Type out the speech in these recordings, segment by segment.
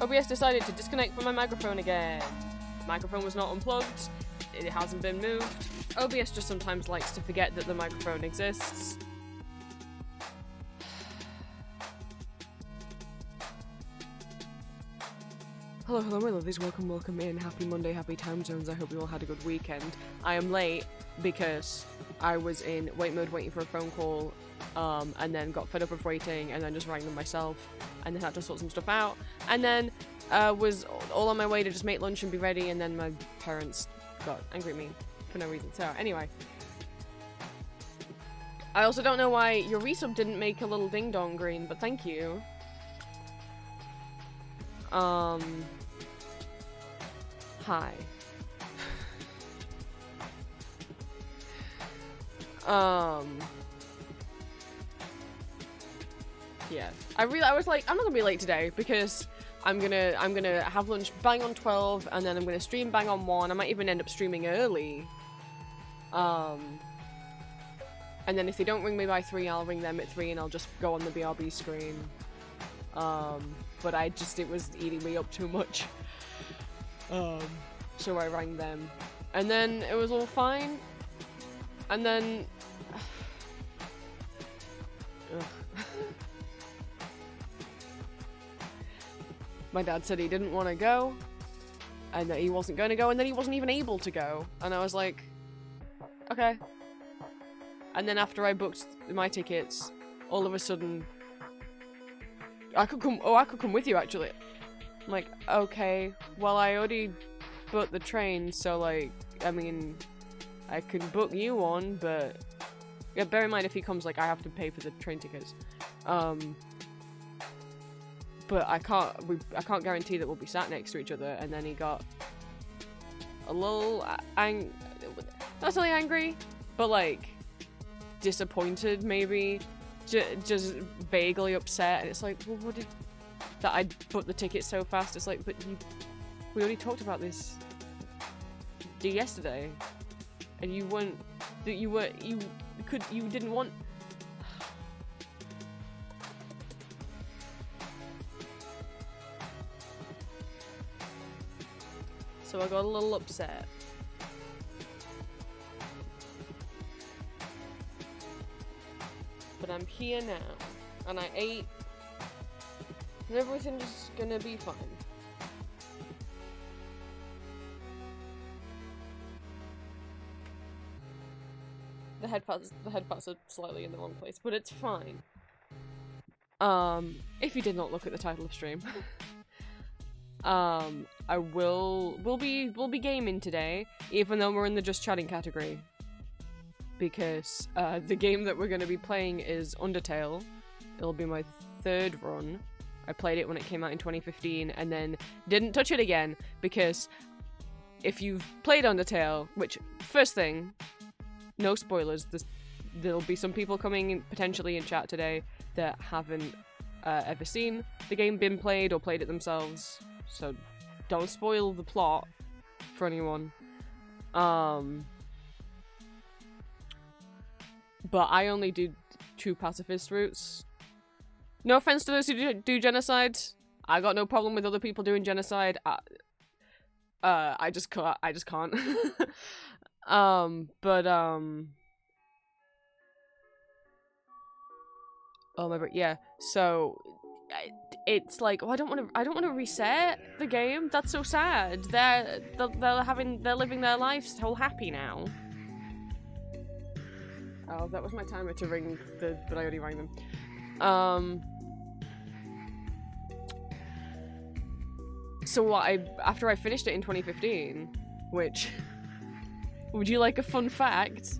OBS decided to disconnect from my microphone again. The microphone was not unplugged. It hasn't been moved. OBS just sometimes likes to forget that the microphone exists. Hello, hello, my lovelies. Welcome in. Happy Monday, happy time zones. I hope you all had a good weekend. I am late because I was in wait mode waiting for a phone call, and then got fed up of waiting, and then just rang them myself, and then had to sort some stuff out, and then was all on my way to just make lunch and be ready, and then my parents got angry at me for no reason. So, anyway. I also don't know why your resub didn't make a little ding-dong green, but thank you. Hi. Yeah. I was like, I'm not gonna be late today because I'm gonna have lunch bang on 12, and then I'm gonna stream bang on 1. I might even end up streaming early. And then if they don't ring me by 3, I'll ring them at 3 and I'll just go on the BRB screen. But it was eating me up too much. So I rang them. And then it was all fine. And then... My dad said he didn't want to go. And that he wasn't going to go, and then he wasn't even able to go. And I was like, okay. And then after I booked my tickets, all of a sudden... I could come with you, actually. I'm like, okay, well, I already booked the train, so, like, I mean, I can book you one, but... Yeah, bear in mind, if he comes, like, I have to pay for the train tickets. But I can't guarantee that we'll be sat next to each other, and then he got a little not necessarily angry, but, like, disappointed, maybe. Just vaguely upset, and it's like, well, what did... That I booked the ticket so fast, it's like, but we already talked about this yesterday, and you weren't... You didn't want... So I got a little upset. But I'm here now, and I ate, and everything's gonna be fine. The headphones are slightly in the wrong place, but it's fine. If you did not look at the title of stream, we'll be gaming today, even though we're in the just chatting category. Because the game that we're going to be playing is Undertale. It'll be my 3rd run. I played it when it came out in 2015 and then didn't touch it again, because if you've played Undertale, which, first thing, no spoilers, there'll be some people coming in, potentially in chat today that haven't ever seen the game, been played, or played it themselves, so don't spoil the plot for anyone. But I only do 2 pacifist routes. No offense to those who do genocide. I got no problem with other people doing genocide. I just can't. Oh my god, yeah. So it's like, oh, I don't want to reset the game. That's so sad. They're living their lives all happy now. Oh, that was my timer to ring but I already rang them. So after I finished it in 2015, which, would you like a fun fact?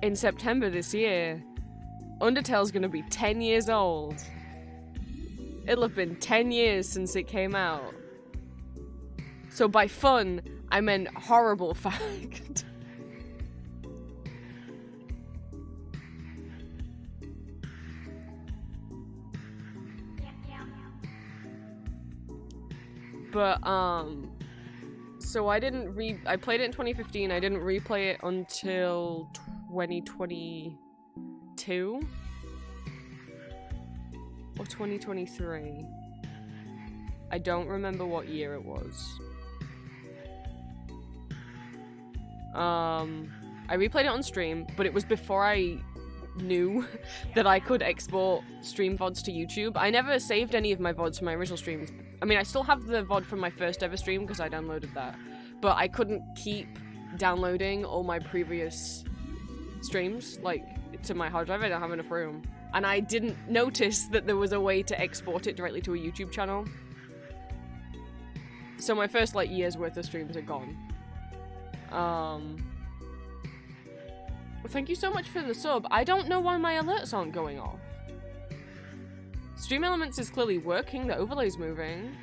In September this year, Undertale's gonna be 10 years old. It'll have been 10 years since it came out. So by fun, I meant horrible fact. But, so I played it in 2015, I didn't replay it until 2022? Or 2023? I don't remember what year it was. I replayed it on stream, but it was before I knew that I could export stream VODs to YouTube. I never saved any of my VODs from my original streams. I mean, I still have the VOD from my first ever stream because I downloaded that, but I couldn't keep downloading all my previous streams, like, to my hard drive. I don't have enough room. And I didn't notice that there was a way to export it directly to a YouTube channel. So my first, like, year's worth of streams are gone. Thank you so much for the sub. I don't know why my alerts aren't going off. Stream Elements is clearly working, the overlay's moving.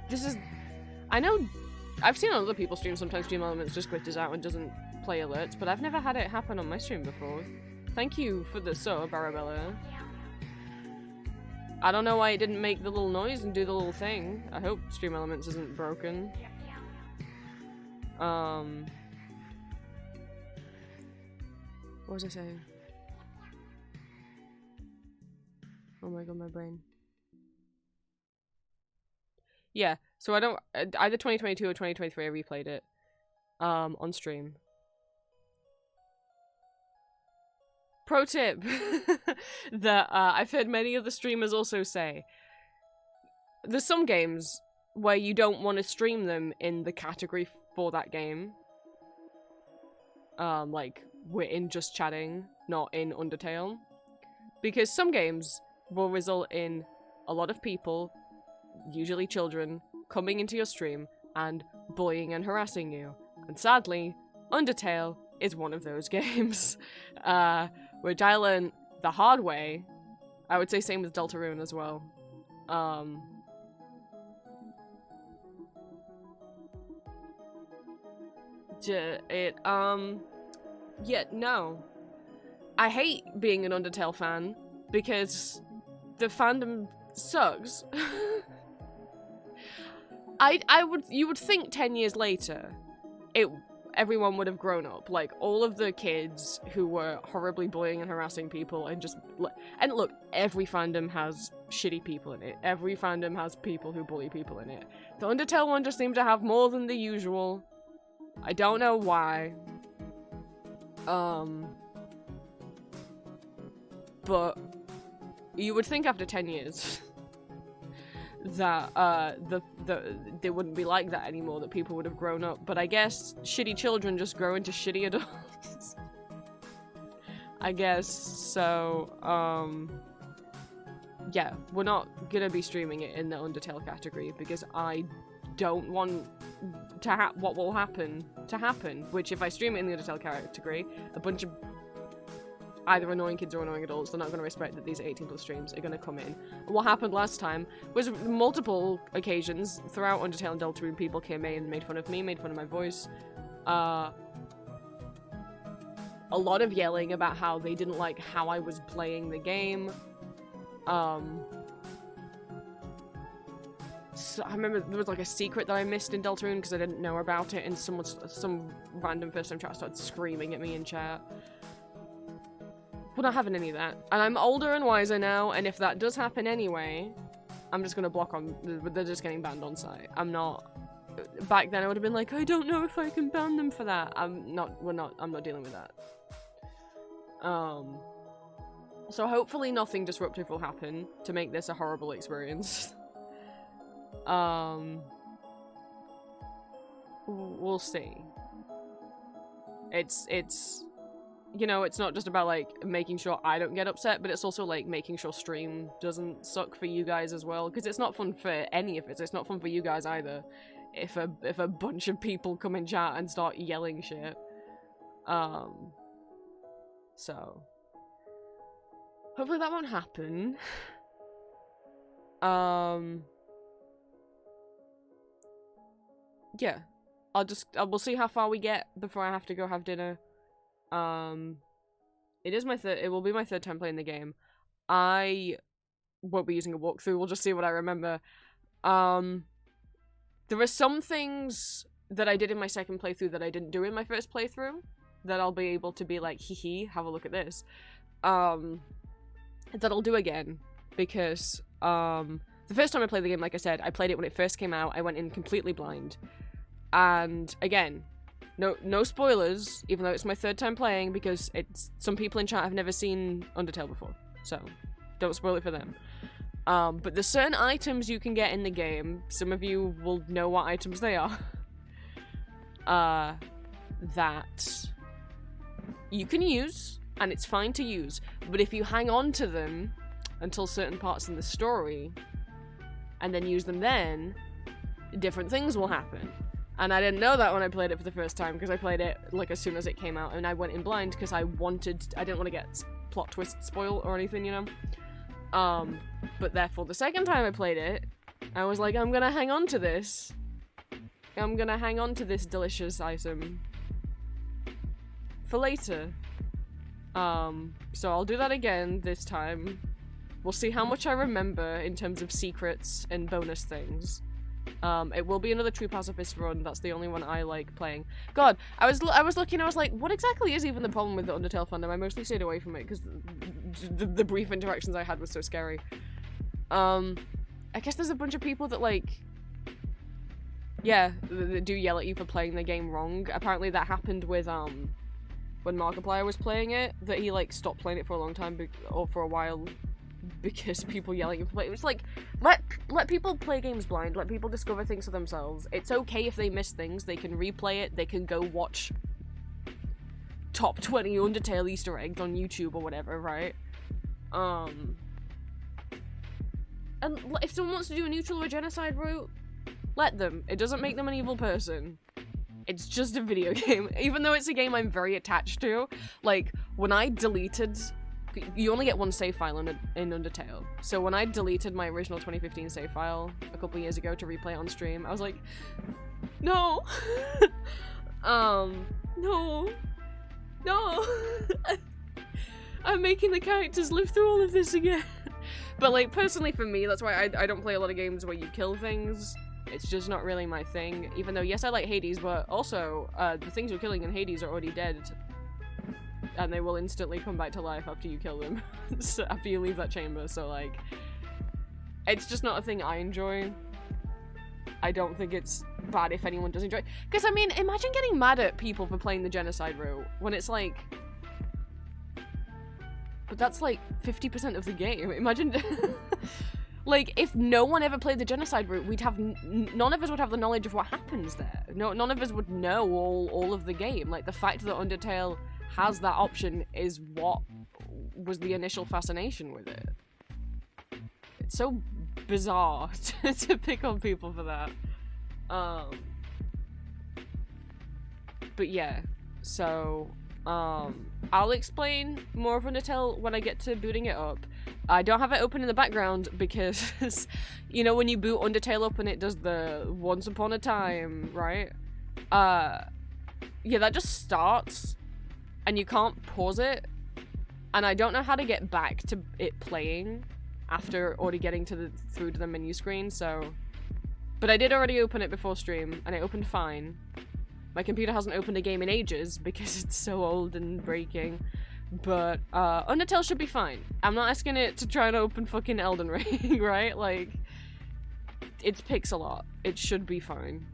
This is... I know... I've seen on other people's streams sometimes Stream Elements just glitches out and doesn't play alerts, but I've never had it happen on my stream before. Thank you for the sub, Arabella. I don't know why it didn't make the little noise and do the little thing. I hope Stream Elements isn't broken. What was I saying? Oh my god, my brain. Yeah, so I don't... Either 2022 or 2023 I replayed it. On stream. Pro tip! That I've heard many of the streamers also say. There's some games where you don't want to stream them in the category for that game. Like, we're in just chatting, not in Undertale. Because some games will result in a lot of people, usually children, coming into your stream and bullying and harassing you. And sadly, Undertale is one of those games. Which I learned the hard way. I would say same with Deltarune as well. Yeah, no. I hate being an Undertale fan because the fandom sucks. You would think 10 years later, everyone would have grown up. Like, all of the kids who were horribly bullying and harassing people and just... And look, every fandom has shitty people in it. Every fandom has people who bully people in it. The Undertale one just seemed to have more than the usual. I don't know why. But you would think after 10 years that they wouldn't be like that anymore, that people would have grown up. But I guess shitty children just grow into shitty adults. I guess so. Yeah, we're not gonna be streaming it in the Undertale category because I don't want to what will happen to happen, which if I stream it in the Undertale category, a bunch of either annoying kids or annoying adults, they're not going to respect that these 18+ streams are going to come in. What happened last time was multiple occasions throughout Undertale and Deltarune, people came in and made fun of me, made fun of my voice. A lot of yelling about how they didn't like how I was playing the game. So I remember there was like a secret that I missed in Deltarune because I didn't know about it, and some random first time chat started screaming at me in chat. We're not having any of that. And I'm older and wiser now, and if that does happen anyway, I'm just gonna block on... They're just getting banned on site. I'm not... Back then I would have been like, I don't know if I can ban them for that. I'm not dealing with that. So hopefully nothing disruptive will happen to make this a horrible experience. We'll see. It's you know, it's not just about like making sure I don't get upset, but it's also like making sure stream doesn't suck for you guys as well, because it's not fun for any of it. It's not fun for you guys either if a bunch of people come in chat and start yelling shit. So hopefully that won't happen. Yeah, we'll see how far we get before I have to go have dinner. It will be my third time playing the game. I won't be using a walkthrough, we'll just see what I remember. There are some things that I did in my second playthrough that I didn't do in my first playthrough, that I'll be able to be like, hee hee, have a look at this. That I'll do again. because the first time I played the game, like I said, I played it when it first came out. I went in completely blind, and again, no spoilers, even though it's my third time playing, because some people in chat have never seen Undertale before, so don't spoil it for them. But there's certain items you can get in the game, some of you will know what items they are, that you can use, and it's fine to use, but if you hang on to them until certain parts in the story, and then use them then, different things will happen. And I didn't know that when I played it for the first time, because I played it like as soon as it came out, and I went in blind because I didn't want to get plot twist spoiled or anything, you know? But therefore the second time I played it, I was like, I'm gonna hang on to this. I'm gonna hang on to this delicious item for later. So I'll do that again this time. We'll see how much I remember in terms of secrets and bonus things. It will be another True Pacifist run. That's the only one I like playing. God, I was looking, I was like, what exactly is even the problem with the Undertale fandom? I mostly stayed away from it because the brief interactions I had was so scary. I guess there's a bunch of people that, like, yeah, that do yell at you for playing the game wrong. Apparently that happened with, when Markiplier was playing it, that he, like, stopped playing it for a long time, or for a while, because people yelling at you for playing. It's like, let people play games blind, let people discover things for themselves. It's okay if they miss things, they can replay it, they can go watch top 20 Undertale Easter eggs on YouTube or whatever, right? And if someone wants to do a neutral or genocide route, let them. It doesn't make them an evil person. It's just a video game. Even though it's a game I'm very attached to, like, when I deleted... You only get one save file in Undertale. So when I deleted my original 2015 save file a couple years ago to replay it on stream, I was like, no! No! I'm making the characters live through all of this again. But, like, personally for me, that's why I don't play a lot of games where you kill things. It's just not really my thing. Even though, yes, I like Hades, but also, the things you're killing in Hades are already dead. And they will instantly come back to life after you kill them. So after you leave that chamber, so, like... It's just not a thing I enjoy. I don't think it's bad if anyone does enjoy it. Because, I mean, imagine getting mad at people for playing the genocide route, when it's like... But that's, like, 50% of the game. Imagine... Like, if no one ever played the genocide route, we'd have... none of us would have the knowledge of what happens there. None of us would know all of the game. Like, the fact that Undertale has that option is what was the initial fascination with it. It's so bizarre to pick on people for that. But yeah, so... I'll explain more of Undertale when I get to booting it up. I don't have it open in the background because, you know, when you boot Undertale up and it does the once upon a time, right? Yeah, that just starts and you can't pause it. And I don't know how to get back to it playing after already getting through to the menu screen, so... But I did already open it before stream, and it opened fine. My computer hasn't opened a game in ages because it's so old and breaking. But, Undertale should be fine. I'm not asking it to try and open fucking Elden Ring, right? Like, it's pixel art. It should be fine.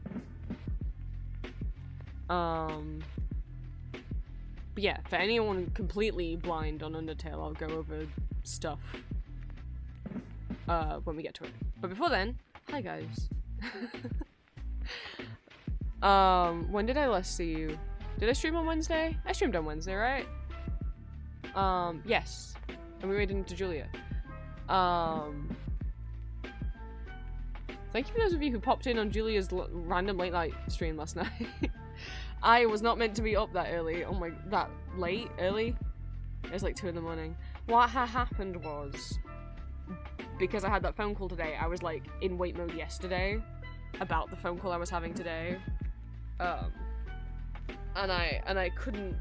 But yeah, for anyone completely blind on Undertale, I'll go over stuff when we get to it. But before then, hi guys. When did I last see you? Did I stream on Wednesday? I streamed on Wednesday, right? Yes. And we raided into Julia. Thank you for those of you who popped in on Julia's random late night stream last night. I was not meant to be up that early. Oh my, that late? Early? It was like 2 in the morning. What happened was, because I had that phone call today, I was like in wait mode yesterday about the phone call I was having today. And I couldn't,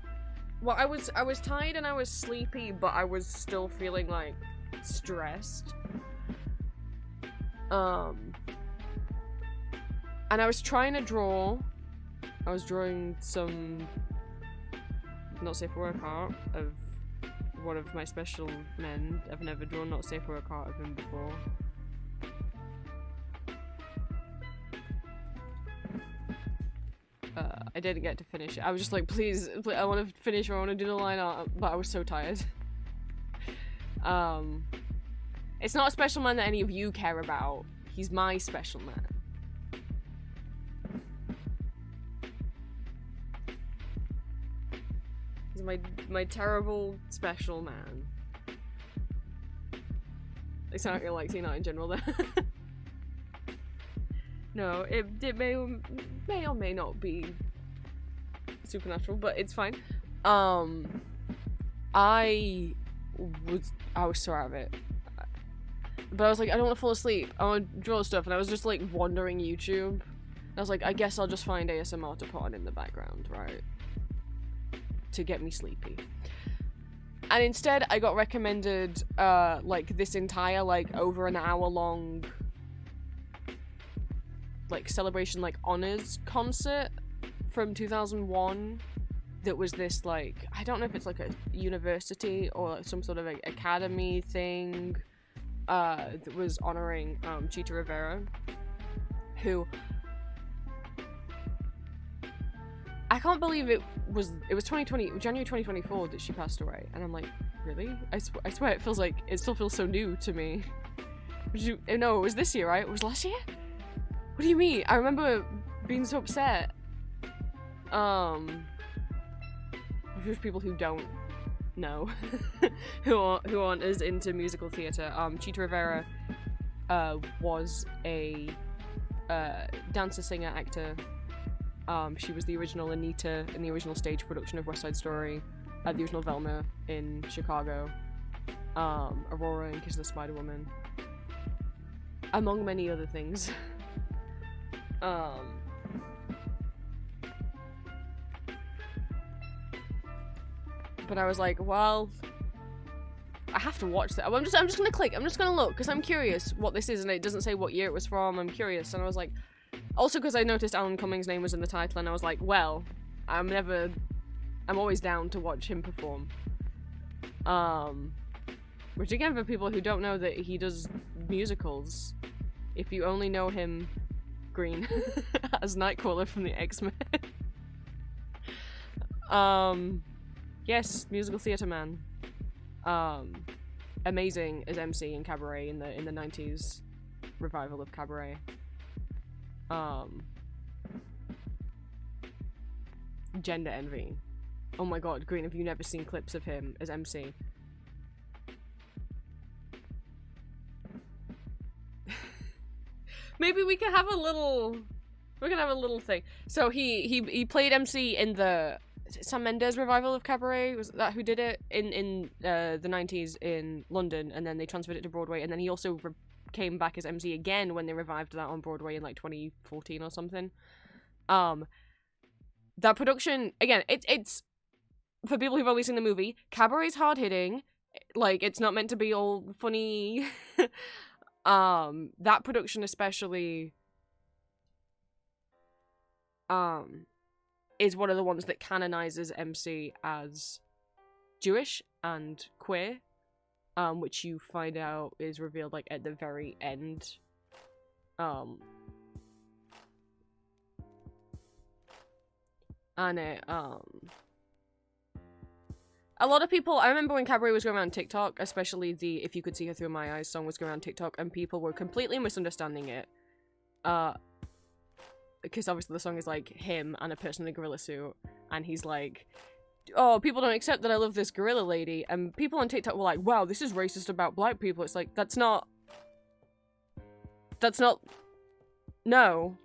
well, I was tired and I was sleepy, but I was still feeling like stressed. And I was trying to draw. I was drawing some not safe for work art of one of my special men I've never drawn, not safe for work art of him before. I didn't get to finish it. I was just like, please, I want to finish, or I want to do the line art, but I was so tired. It's not a special man that any of you care about. He's my special man. He's my terrible special man. They sound like Tina in general there. No, it may or may not be supernatural, but it's fine. I was so out of it. But I was like, I don't want to fall asleep. I want to draw stuff, and I was just like wandering YouTube. And I was like, I guess I'll just find ASMR to put on in the background, right? To get me sleepy. And instead, I got recommended like this entire like over an hour long like celebration like honors concert from 2001 that was this like, I don't know if it's like a university or like some sort of like academy thing that was honoring Chita Rivera, who I can't believe it was 2020, January 2024 that she passed away, and I'm like, really? I swear it feels like, it still feels so new to me. No, it was this year, right? It was last year? What do you mean? I remember being so upset. For people who don't know, who aren't as into musical theatre, Chita Rivera was a dancer, singer, actor. She was the original Anita in the original stage production of West Side Story, the original Velma in Chicago, Aurora in Kiss of the Spider Woman, among many other things. But I was like, well, I have to watch that. I'm just gonna click. I'm just gonna look because I'm curious what this is, and it doesn't say what year it was from. I'm curious, and I was like, also because I noticed Alan Cummings' name was in the title, and I was like, well, I'm always down to watch him perform. Which again, for people who don't know that he does musicals, if you only know him, Green, as Nightcrawler from the X-Men. Yes, musical theatre man. Amazing as MC in Cabaret in the 90s revival of Cabaret. Gender envy. Oh my god, Green, have you never seen clips of him as MC? Maybe we can have a little thing. So he played MC in the Sam Mendes revival of Cabaret. Was that who did it in the 90s in London, and then they transferred it to Broadway, and then he also came back as MC again when they revived that on Broadway in like 2014 or something. That production, again, it's for people who've only seen the movie, Cabaret's hard hitting, like it's not meant to be all funny. That production especially is one of the ones that canonizes MC as Jewish and queer, which you find out is revealed like at the very end. And it, a lot of people, I remember when Cabaret was going around TikTok, especially the If You Could See Her Through My Eyes song was going around TikTok, and people were completely misunderstanding it. Because obviously the song is like him and a person in a gorilla suit, and he's like, oh, people don't accept that I love this gorilla lady, and people on TikTok were like, wow, this is racist about black people. It's like, that's not, no.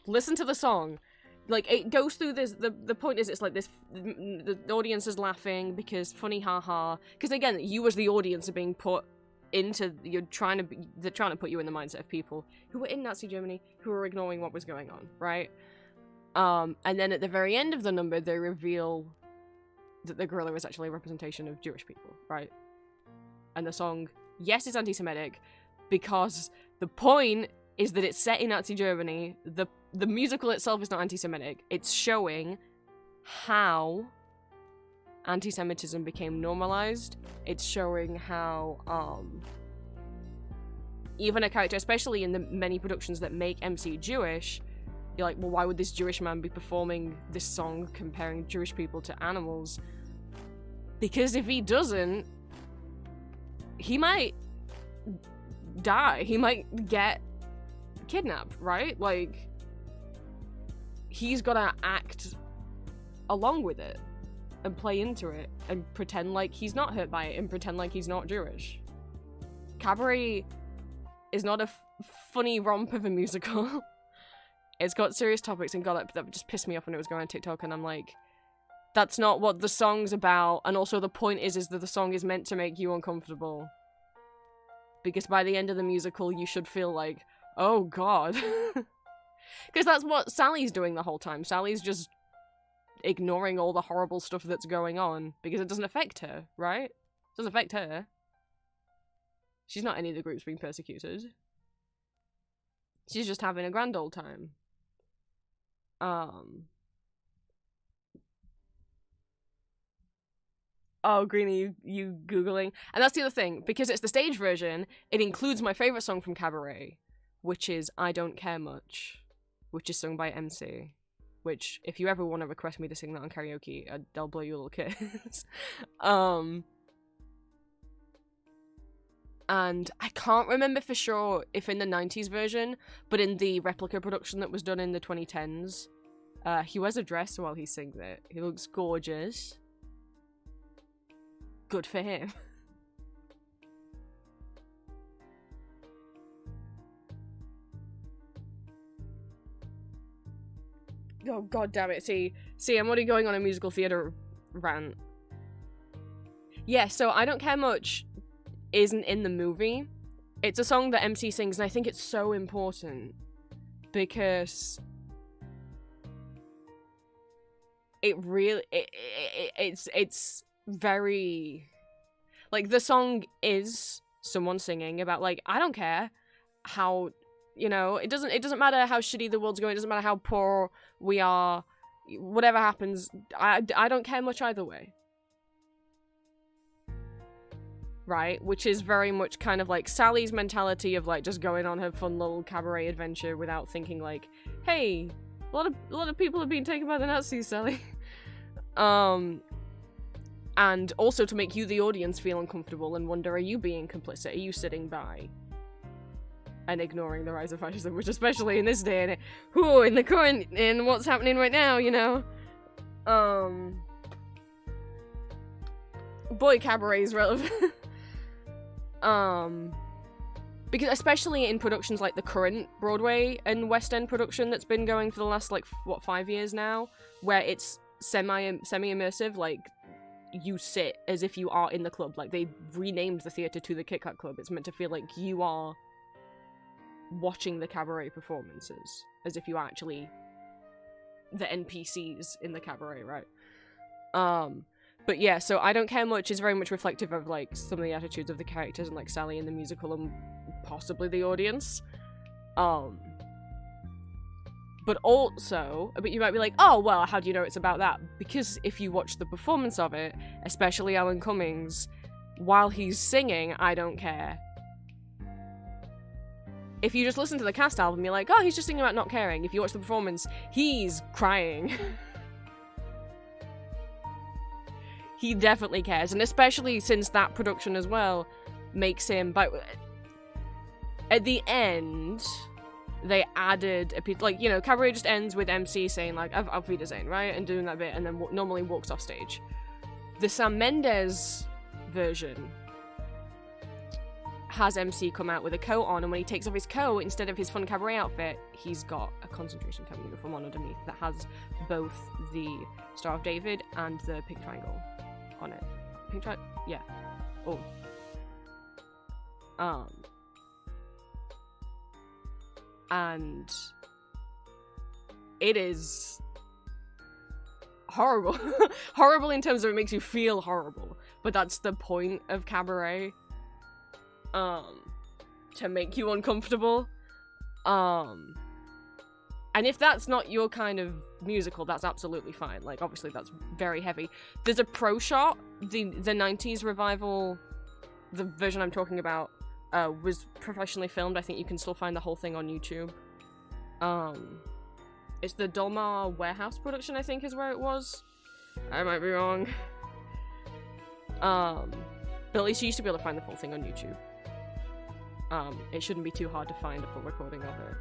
Listen to the song. Like, it goes through this, the point is, it's like this, the audience is laughing because funny haha, because again, you as the audience are being put into, they're trying to put you in the mindset of people who were in Nazi Germany, who were ignoring what was going on, right? And then at the very end of the number, they reveal that the gorilla is actually a representation of Jewish people, right? And the song, yes, it's anti-Semitic, because the point is that it's set in Nazi Germany. The musical itself is not anti-Semitic. It's showing how anti-Semitism became normalized. It's showing how even a character, especially in the many productions that make MC Jewish, you're like, well, why would this Jewish man be performing this song comparing Jewish people to animals? Because if he doesn't, he might die. He might get kidnapped, right? Like, he's gotta act along with it and play into it and pretend like he's not hurt by it and pretend like he's not Jewish. Cabaret is not a funny romp of a musical. It's got serious topics, and God, that just pissed me off when it was going on TikTok, and I'm like, that's not what the song's about. And also the point is that the song is meant to make you uncomfortable. Because by the end of the musical, you should feel like, oh God. Because that's what Sally's doing the whole time. Sally's just ignoring all the horrible stuff that's going on because it doesn't affect her, right? It doesn't affect her. She's not any of the groups being persecuted. She's just having a grand old time. Oh, Greenie, you Googling. And that's the other thing. Because it's the stage version, it includes my favourite song from Cabaret, which is I Don't Care Much, which is sung by MC. Which, if you ever want to request me to sing that on karaoke, I'll blow you a little kiss. And I can't remember for sure if in the 90s version, but in the replica production that was done in the 2010s, he wears a dress while he sings it. He looks gorgeous. Good for him. Oh, God damn it. See, I'm already going on a musical theatre rant. Yeah, so I Don't Care Much isn't in the movie. It's a song that MC sings, and I think it's so important because it really it's very, like, the song is someone singing about, like, I don't care how, you know, it doesn't matter how shitty the world's going, it doesn't matter how poor we are, whatever happens, I don't care much either way. Right? Which is very much kind of like Sally's mentality of, like, just going on her fun little cabaret adventure without thinking, like, hey, a lot of people have been taken by the Nazis, Sally. And also to make you, the audience, feel uncomfortable and wonder, are you being complicit? Are you sitting by and ignoring the rise of fascism, which especially in this day and in what's happening right now, you know? Boy, cabaret is relevant. Because especially in productions like the current Broadway and West End production that's been going for the last, like, what, 5 years now, where it's semi-immersive, like, you sit as if you are in the club. Like, they renamed the theatre to the Kit Kat Club. It's meant to feel like you are watching the cabaret performances, as if you are actually the NPCs in the cabaret, right? But yeah, so I Don't Care Much is very much reflective of, like, some of the attitudes of the characters and, like, Sally in the musical and possibly the audience. But also, but you might be like, oh, well, how do you know it's about that? Because if you watch the performance of it, especially Alan Cummings, while he's singing I Don't Care, if you just listen to the cast album, you're like, oh, he's just singing about not caring. If you watch the performance, he's crying. He definitely cares, and especially since that production as well makes him, but at the end, they added a piece, like, you know, cabaret just ends with MC saying, like, Auf Wiedersehen, right? And doing that bit, and then normally walks off stage. The Sam Mendes version has MC come out with a coat on, and when he takes off his coat, instead of his fun cabaret outfit, he's got a concentration camp uniform on underneath that has both the Star of David and the pink triangle on it. Pink triangle? Yeah. Oh. And it is horrible. Horrible in terms of it makes you feel horrible, but that's the point of cabaret. To make you uncomfortable. And And if that's not your kind of musical, that's absolutely fine. Like, obviously that's very heavy. There's a pro shot, the 90s revival, the version I'm talking about, was professionally filmed. I think you can still find the whole thing on YouTube. It's the Dolmar Warehouse production, I think is where it was. I might be wrong. But at least you used to be able to find the full thing on YouTube. It shouldn't be too hard to find a full recording of it.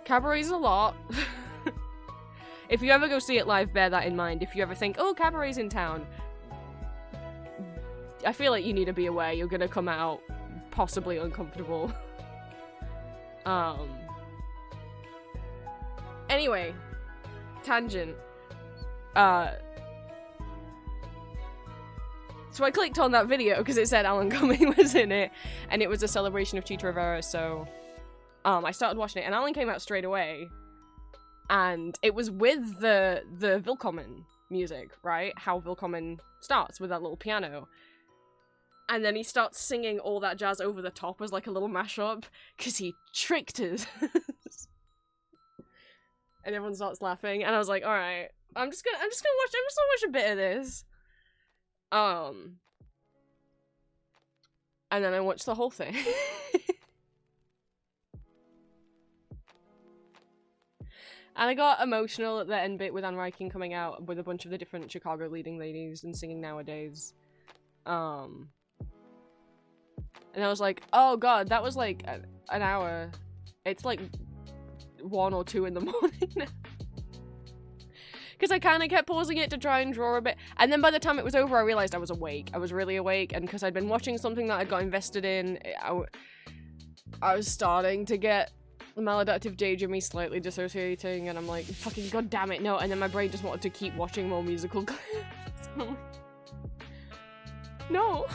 Cabaret's a lot. If you ever go see it live, bear that in mind. If you ever think, oh, Cabaret's in town, I feel like you need to be aware you're gonna come out possibly uncomfortable. Anyway, tangent. So I clicked on that video because it said Alan Cumming was in it, and it was a celebration of Cheetah Rivera, so I started watching it, and Alan came out straight away, and it was with the Willkommen music, right? How Willkommen starts, with that little piano. And then he starts singing all that jazz over the top as like a little mashup, because he tricked us. And everyone starts laughing, and I was like, alright, I'm just gonna watch a bit of this. And then I watched the whole thing. And I got emotional at the end bit with Anne Reiking coming out with a bunch of the different Chicago leading ladies and singing Nowadays. And I was like, oh god, that was like an hour. It's like 1 or 2 in the morning now. Because I kind of kept pausing it to try and draw a bit. And then by the time it was over, I realized I was awake. I was really awake. And because I'd been watching something that I got invested in, I was starting to get maladaptive daydreamy, slightly dissociating. And I'm like, fucking god damn it, no. And then my brain just wanted to keep watching more musical clips. No,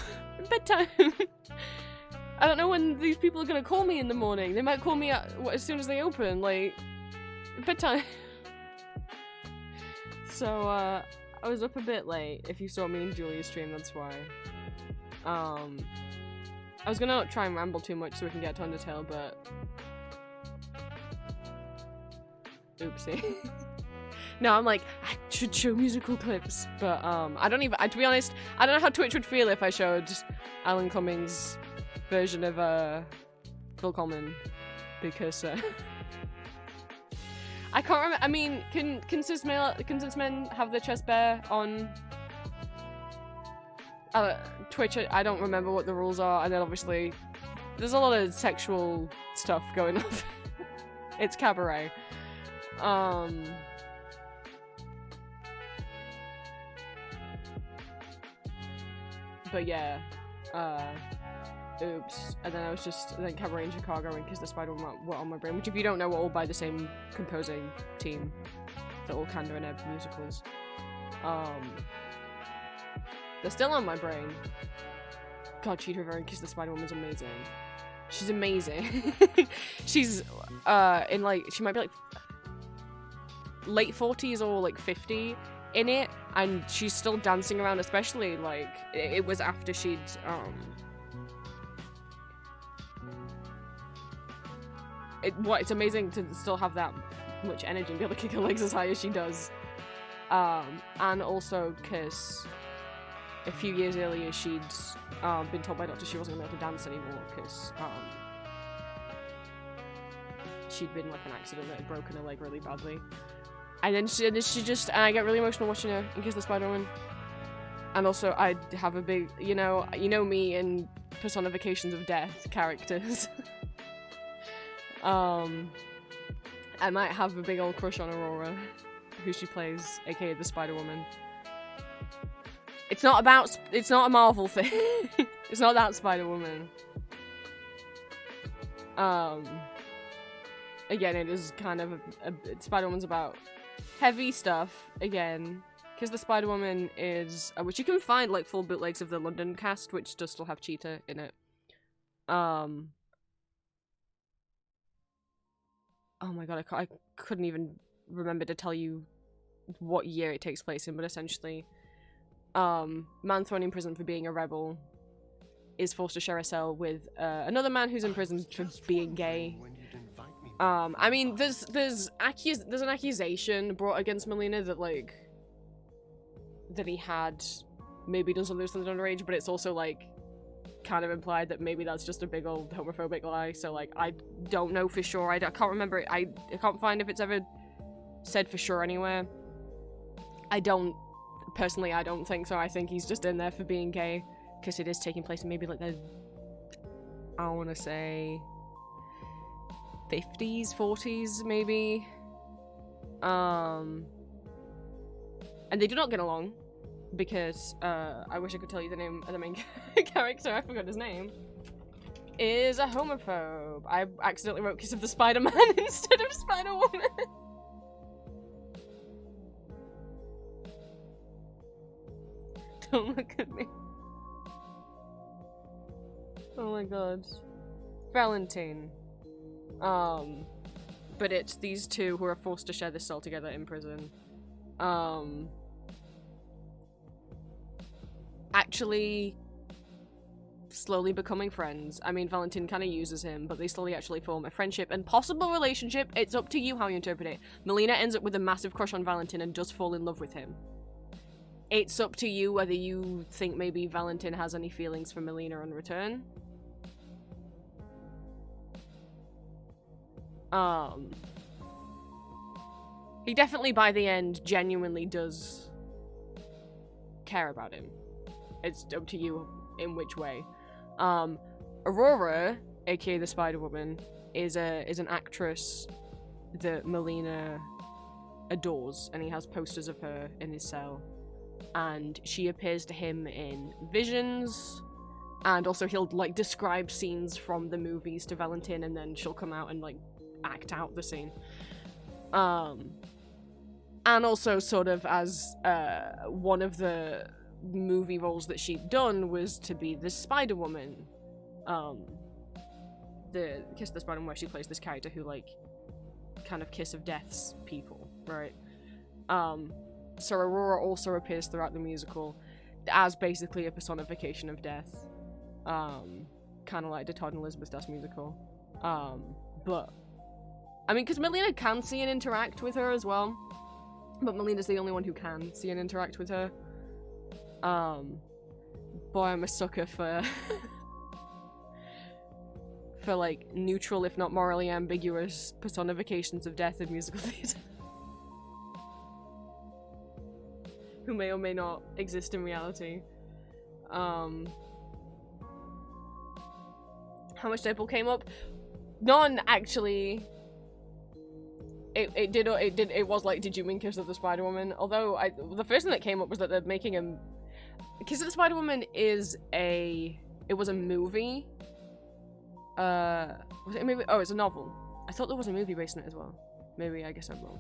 bedtime. I don't know when these people are gonna call me in the morning. They might call me as soon as they open, like, bedtime. So, I was up a bit late. If you saw me in Julia's stream, that's why. I was gonna not try and ramble too much so we can get to Undertale, but... Oopsie. No, I'm like, I should show musical clips, but, I don't even- to be honest, I don't know how Twitch would feel if I showed Alan Cummings' version of, Willkommen, because, I can't remember. I mean, can cis men have their chest bare on Twitch? I don't remember what the rules are, and then obviously there's a lot of sexual stuff going on. It's cabaret. But yeah, oops. And then I was just, then Cabaret in Chicago and Kiss the Spider were on my brain, which if you don't know, were all by the same composing team. They're all Kanda and Ebb musicals. They're still on my brain. God, Cheetah Rivera and Kiss the Spider Woman's amazing. She's amazing. She's, in like, she might be like late 40s or like 50 in it, and she's still dancing around, especially like, it was after she'd, it's amazing to still have that much energy and be able to kick her legs as high as she does. And also because a few years earlier she'd been told by doctors she wasn't going to be able to dance anymore because she'd been in like an accident that had broken her leg really badly. And then she just, and I get really emotional watching her in Kiss the Spider-Woman. And also I have a big, you know me and personifications of death characters. I might have a big old crush on Aurora, who she plays, aka the Spider-Woman. It's not a Marvel thing. It's not that Spider-Woman. Again, it is kind of Spider-Woman's about heavy stuff, again, because the Spider-Woman is, which you can find, like, full bootlegs of the London cast, which does still have Cheetah in it. Oh my god, I couldn't even remember to tell you what year it takes place in, but essentially, man thrown in prison for being a rebel is forced to share a cell with another man who's in prison for being gay, I mean, there's an accusation brought against Melina that, like, that he had maybe done something underage, but it's also, like, kind of implied that maybe that's just a big old homophobic lie, so, like, I don't know for sure. I can't remember it. I can't find if it's ever said for sure anywhere. Personally, I don't think so. I think he's just in there for being gay, because it is taking place in maybe, like, the, I want to say 50s, 40s, maybe. And they do not get along, because, I wish I could tell you the name of the main character, I forgot his name, is a homophobe. I accidentally wrote Kiss of the Spider-Man instead of Spider-Woman. Don't look at me. Oh my god. Valentine. But it's these two who are forced to share this cell together in prison. Actually slowly becoming friends. I mean, Valentine kind of uses him, but they slowly actually form a friendship and possible relationship. It's up to you how you interpret it. Melina ends up with a massive crush on Valentine and does fall in love with him. It's up to you whether you think maybe Valentine has any feelings for Melina in return. He definitely, by the end, genuinely does care about him. It's up to you in which way. Aurora, aka the Spider-Woman, is an actress that Melina adores, and he has posters of her in his cell. And she appears to him in visions, and also he'll, like, describe scenes from the movies to Valentine, and then she'll come out and, like, act out the scene. And also sort of as, one of the movie roles that she'd done was to be the Spider-Woman. The Kiss of the Spider-Woman, where she plays this character who, like, kind of Kiss of Death's people, right? So Aurora also appears throughout the musical as basically a personification of death. Kind of like the Todd and Elizabeth Das musical. But, I mean, because Melina can see and interact with her as well. But Melina's the only one who can see and interact with her. Boy, I'm a sucker for... for, like, neutral, if not morally ambiguous personifications of death in musical theatre. Who may or may not exist in reality. How much Deadpool came up? None, actually. It was like, did you mean Kiss of the Spider-Woman? Although, the first thing that came up was that they're making a... Kiss of the Spider-Woman is a... It was a movie. Was it a movie? Oh, it's a novel. I thought there was a movie based on it as well. Maybe, I guess I'm wrong.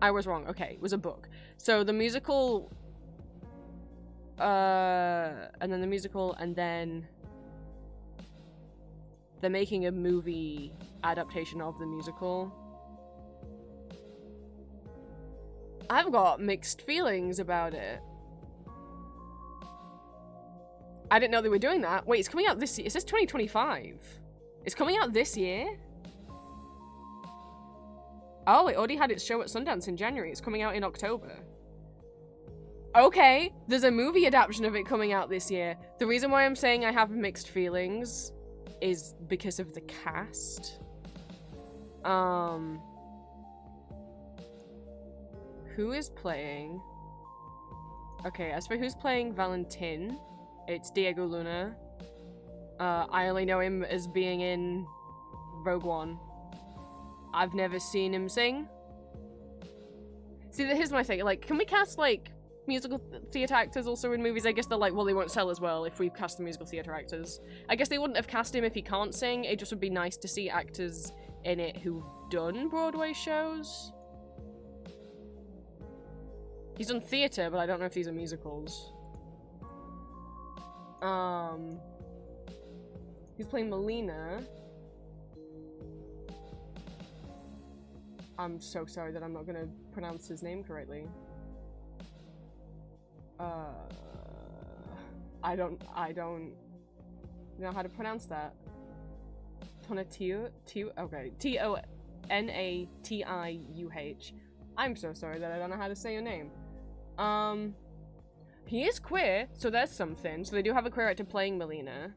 I was wrong. Okay, it was a book. So the musical... and then the musical, and then... They're making a movie adaptation of the musical. I've got mixed feelings about it. I didn't know they were doing that. Wait, it's coming out this year. It says 2025. It's coming out this year? Oh, it already had its show at Sundance in January. It's coming out in October. Okay, there's a movie adaptation of it coming out this year. The reason why I'm saying I have mixed feelings is because of the cast. Who is playing? Okay, as for who's playing Valentine, it's Diego Luna. I only know him as being in Rogue One. I've never seen him sing. See, here's my thing. Like, can we cast, like, musical theatre actors also in movies? I guess they're like, well, they won't sell as well if we cast the musical theatre actors. I guess they wouldn't have cast him if he can't sing. It just would be nice to see actors in it who've done Broadway shows. He's done theatre, but I don't know if these are musicals. He's playing Melina. I'm so sorry that I'm not gonna pronounce his name correctly. I don't You know how to pronounce that? Tonatiuh? Okay. Tonatiuh. I'm so sorry that I don't know how to say your name. He is queer, so there's something. So they do have a queer actor playing Melina.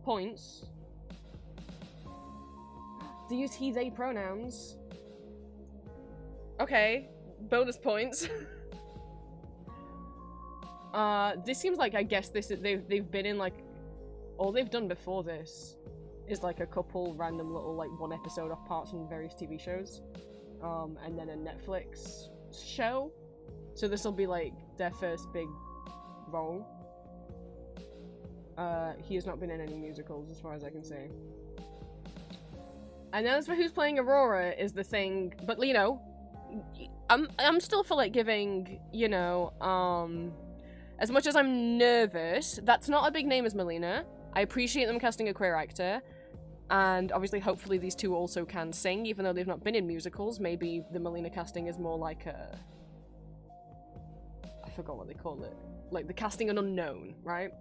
Points. They use he, they pronouns. Okay. Bonus points. This seems like, I guess they've been in like, all they've done before this is like a couple random little like one episode off parts from various TV shows, and then a Netflix show. So this will be like their first big role. He has not been in any musicals as far as I can see. And as for who's playing Aurora is the thing, but you know, I'm still for like giving, you know, as much as I'm nervous, that's not a big name as Melina. I appreciate them casting a queer actor, and obviously hopefully these two also can sing, even though they've not been in musicals. Maybe the Melina casting is more like a... I forgot what they call it. Like the casting an unknown, right?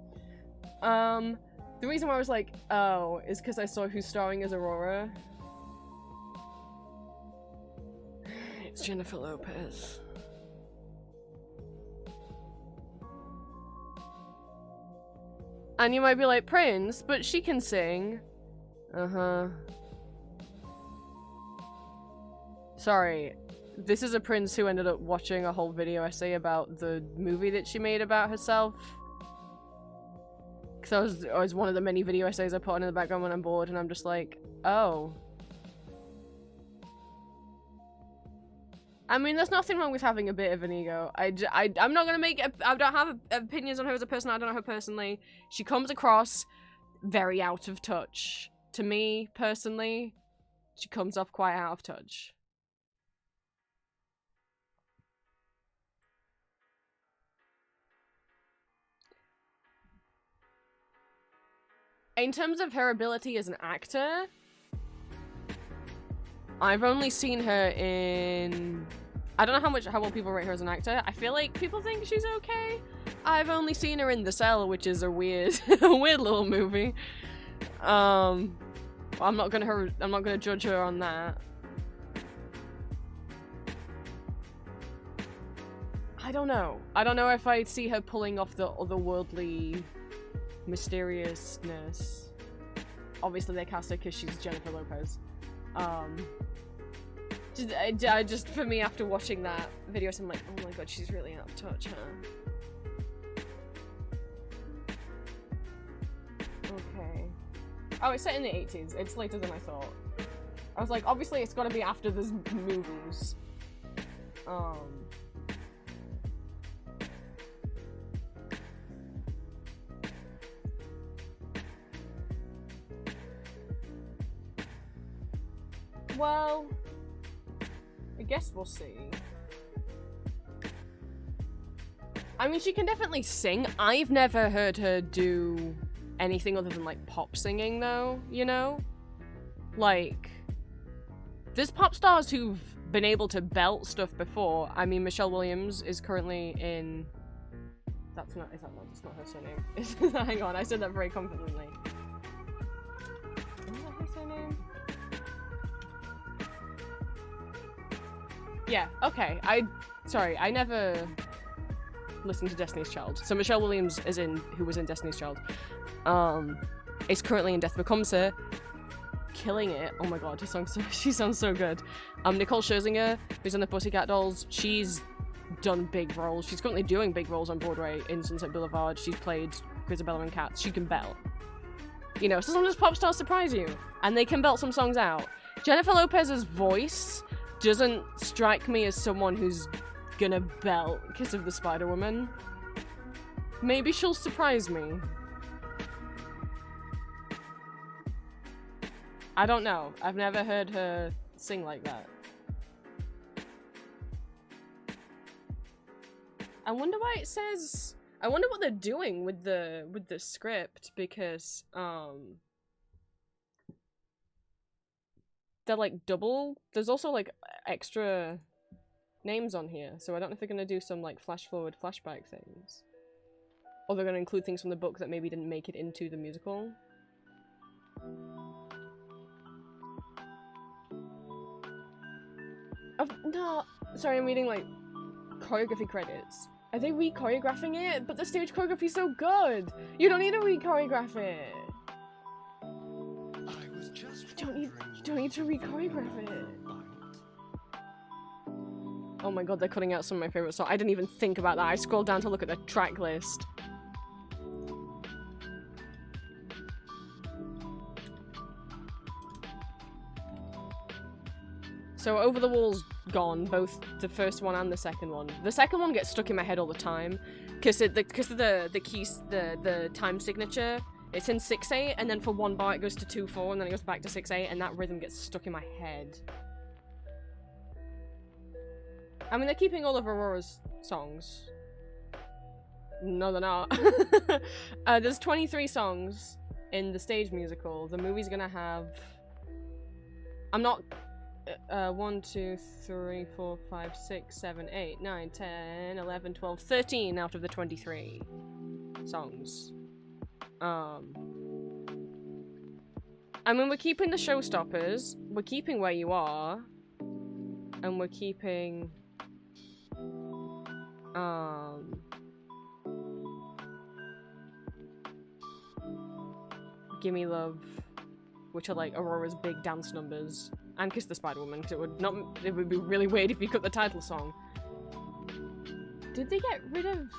The reason why I was like, oh, is because I saw who's starring as Aurora. It's Jennifer Lopez. And you might be like, Prince, but she can sing. Uh-huh. Sorry. This is a Prince who ended up watching a whole video essay about the movie that she made about herself. Because I was one of the many video essays I put on in the background when I'm bored, and I'm just like, oh. I mean, there's nothing wrong with having a bit of an ego. I'm not gonna make... I don't have opinions on her as a person. I don't know her personally. She comes across very out of touch. To me, personally, she comes off quite out of touch. In terms of her ability as an actor, I've only seen her in... I don't know how well people rate her as an actor. I feel like people think she's okay. I've only seen her in The Cell, which is a weird, a weird little movie. I'm not gonna judge her on that. I don't know. I don't know if I see her pulling off the otherworldly mysteriousness. Obviously they cast her because she's Jennifer Lopez. Just for me, after watching that video, so I'm like, oh my god, she's really out of touch, huh? Okay. Oh, it's set in the 80s. It's later than I thought. I was like, obviously it's gotta be after the movies. Well, I guess we'll see. I mean, she can definitely sing. I've never heard her do anything other than, like, pop singing, though, you know? Like, there's pop stars who've been able to belt stuff before. I mean, Michelle Williams is currently in... That's not her surname. Hang on, I said that very confidently. Is that her surname? Yeah, okay. Sorry, I never listened to Destiny's Child. So Michelle Williams who was in Destiny's Child, is currently in Death Becomes Her, killing it. Oh my god, she sounds so good. Nicole Scherzinger, who's in the Pussycat Dolls, she's done big roles. She's currently doing big roles on Broadway in Sunset Boulevard. She's played Grisabella in Cats. She can belt. You know, so sometimes pop stars surprise you, and they can belt some songs out. Jennifer Lopez's voice doesn't strike me as someone who's gonna belt Kiss of the Spider-Woman. Maybe she'll surprise me. I don't know. I've never heard her sing like that. I wonder why it says... I wonder what they're doing with the script, because, they're like double. There's also like extra names on here, so I don't know if they're gonna do some like flash forward, flashback things. Or they're gonna include things from the book that maybe didn't make it into the musical. No, sorry, I'm reading like choreography credits. Are they re-choreographing it? But the stage choreography is so good! You don't need to re-choreograph it! You don't need to re-choreograph it. Oh my god, they're cutting out some of my favorite songs. I didn't even think about that. I scrolled down to look at the track list. So Over the Wall's gone, both the first one and the second one. The second one gets stuck in my head all the time, because of the keys, the time signature. It's in 6/8, and then for one bar it goes to 2/4, and then it goes back to 6/8, and that rhythm gets stuck in my head. I mean, they're keeping all of Aurora's songs. No, they're not. There's 23 songs in the stage musical. The movie's gonna have... I'm not... 1, 2, 3, 4, 5, 6, 7, 8, 9, 10, 11, 12, 13 out of the 23 songs. I mean, we're keeping the showstoppers, we're keeping Where You Are, and we're keeping... Gimme Love, which are like Aurora's big dance numbers, and Kiss the Spider-Woman, because it would be really weird if you cut the title song. Did they get rid of...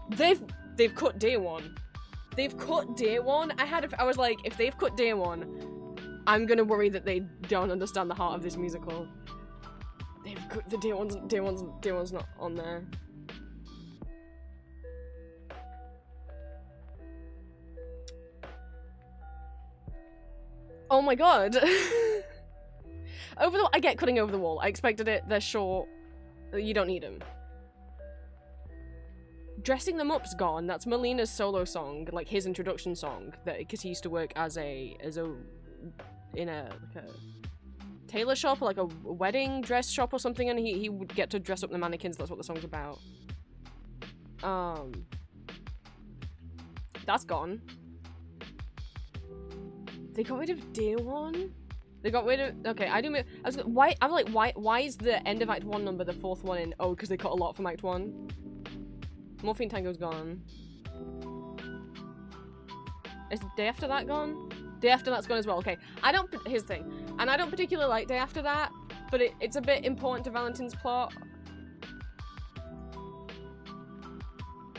They've cut Day One. They've cut Day One. I was like, if they've cut Day One, I'm gonna worry that they don't understand the heart of this musical. They've cut the Day One's not on there. Oh my god. I get cutting Over the Wall. I expected it. They're short. You don't need them. Dressing Them Up's gone. That's Melina's solo song, like his introduction song, because he used to work in a tailor shop or like a wedding dress shop or something, and he would get to dress up the mannequins. That's what the song's about. That's gone. They got rid of Day One? They got rid of... Okay, why is the end of Act 1 number the 4th one in... Oh, because they cut a lot from Act 1? Morphine Tango's gone. Is Day After That gone? Day After That's gone as well. Okay, here's the thing. And I don't particularly like Day After That, but it's a bit important to Valentine's plot.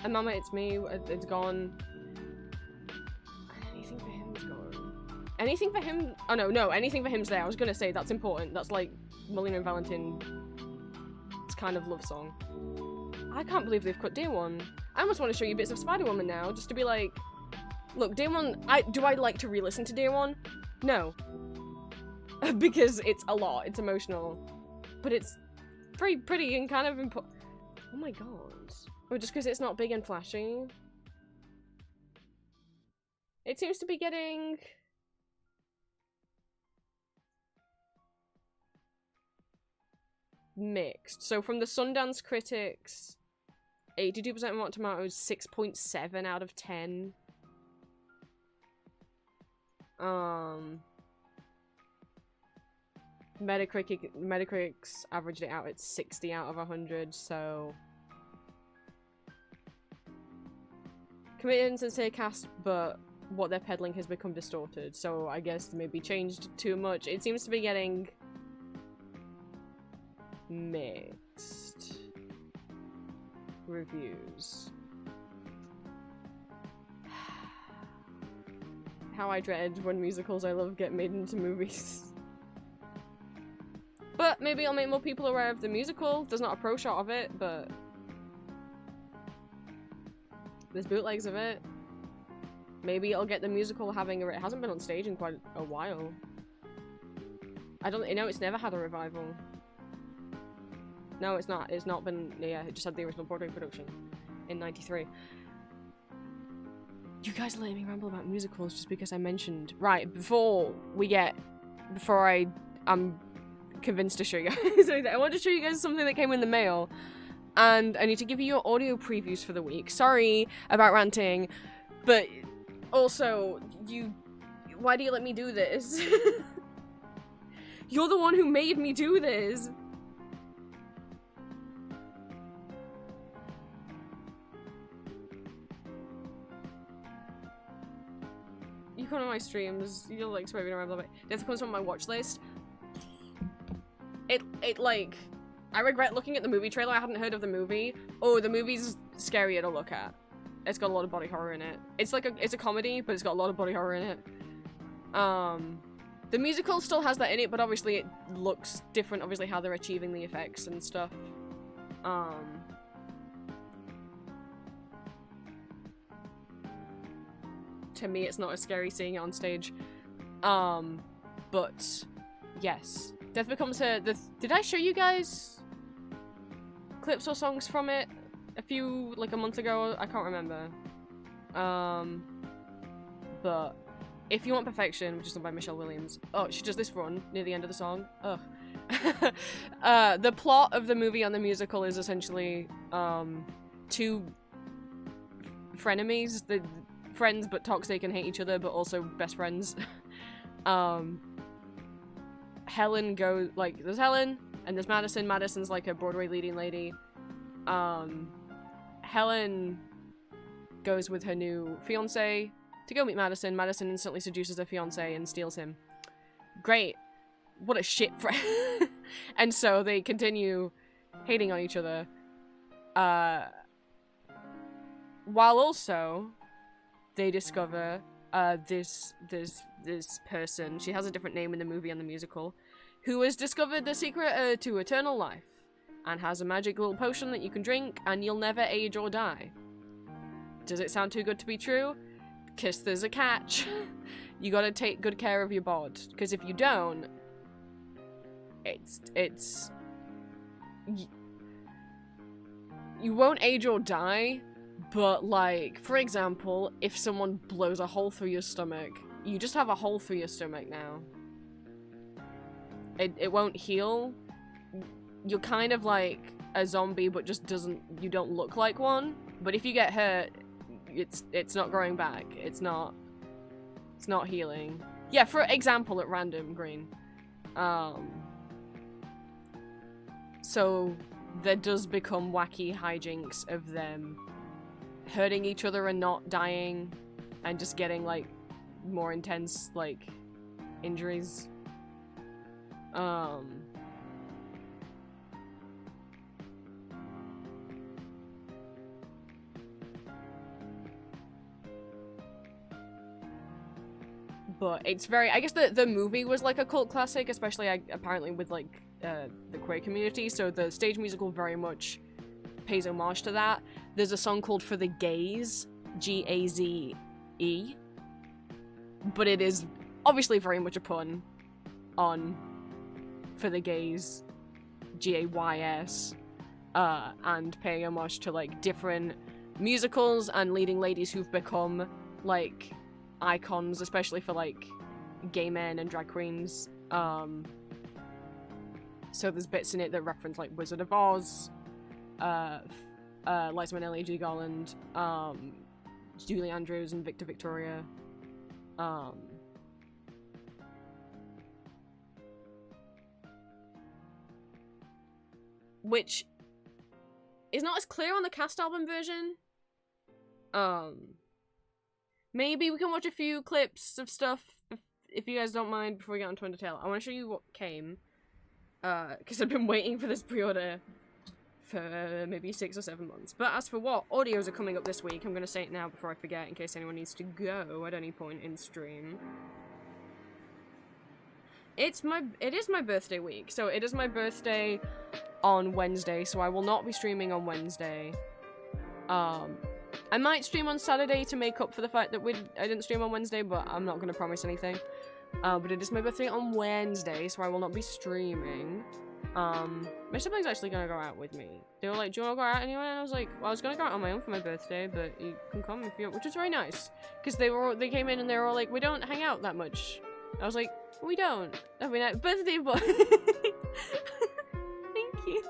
And Mama, It's Me, it's gone. Anything for Him's gone. Anything for Him? Oh no, Anything for Him's there. I was gonna say, that's important. That's like Melina and Valentine. It's kind of love song. I can't believe they've cut Day One. I almost want to show you bits of Spider-Woman now, just to be like, look, Day One, do I like to re-listen to Day One? No. Because it's a lot, it's emotional. But it's very pretty and kind of important. Oh my god. Or just because it's not big and flashy. It seems to be getting... mixed. So from the Sundance critics, 82% on Rotten Tomatoes, 6.7 out of 10. Metacritic's averaged it out at 60 out of 100, so... Committed and sincere cast, but what they're peddling has become distorted, so I guess maybe changed too much. It seems to be getting... mixed reviews. How I dread when musicals I love get made into movies. But maybe it'll make more people aware of the musical. There's not a pro shot of it, but there's bootlegs of it. Maybe it'll get the musical having it hasn't been on stage in quite a while. It's never had a revival. No, it's not. It's not been... Yeah, it just had the original Broadway production in '93. You guys are letting me ramble about musicals just because I mentioned... Right, before I'm convinced to show you guys... I want to show you guys something that came in the mail. and I need to give you your audio previews for the week. Sorry about ranting, but also, why do you let me do this? You're the one who made me do this. You come to my streams, you'll like swiping around, blah blah. Death comes from my watch list. It like, I regret looking at the movie trailer. I hadn't heard of the movie. Oh, the movie's scarier to look at. It's got a lot of body horror in it. It's like it's a comedy, but it's got a lot of body horror in it. The musical still has that in it, but obviously it looks different, obviously how they're achieving the effects and stuff. To me, it's not as scary seeing it on stage. But yes. Death becomes her. Did I show you guys clips or songs from it like a month ago? I can't remember. But if you want perfection, which is done by Michelle Williams. Oh, she does this run near the end of the song. Ugh. The plot of the movie and the musical is essentially two frenemies, the friends but toxic and hate each other, but also best friends. Helen goes, like, there's Helen, and there's Madison. Madison's like a Broadway leading lady. Helen goes with her new fiance to go meet Madison. Madison instantly seduces her fiance and steals him. Great. What a shit friend. And so they continue hating on each other. While also, they discover this person, she has a different name in the movie and the musical, who has discovered the secret to eternal life and has a magic little potion that you can drink and you'll never age or die. Does it sound too good to be true? Because there's a catch. You gotta take good care of your bod, because if you don't, you won't age or die. But, like, for example, if someone blows a hole through your stomach, you just have a hole through your stomach now. It won't heal. You're kind of like a zombie, but just you don't look like one. But if you get hurt, it's not growing back. It's not healing. Yeah, for example, at random, Green. So there does become wacky hijinks of them hurting each other and not dying, and just getting, like, more intense, like, injuries. But it's very, I guess the movie was like a cult classic, especially apparently with, like, the queer community, so the stage musical very much pays homage to that. There's a song called For the Gaze, G-A-Z-E, but it is obviously very much a pun on For the Gays, G-A-Y-S, and paying homage to, like, different musicals and leading ladies who've become, like, icons, especially for, like, gay men and drag queens. So there's bits in it that reference, like, Wizard of Oz, Liza Minnelli, Judy Garland, Julie Andrews, and Victor Victoria. Which is not as clear on the cast album version. Maybe we can watch a few clips of stuff if you guys don't mind before we get on to Undertale. I want to show you what came, because I've been waiting for this pre-order for maybe 6 or 7 months. But as for what audios are coming up this week, I'm going to say it now before I forget, in case anyone needs to go at any point in stream. It is my birthday week, so it is my birthday on Wednesday, so I will not be streaming on Wednesday. I might stream on Saturday to make up for the fact that I didn't stream on Wednesday, but I'm not going to promise anything. But it is my birthday on Wednesday, so I will not be streaming. My siblings actually gonna go out with me. They were like, do you want to go out anyway? And I was like, well, I was gonna go out on my own for my birthday, but you can come if you want, which was very nice. Because they came in and they were all like, we don't hang out that much. I was like, we don't. I mean, birthday boy. Thank you.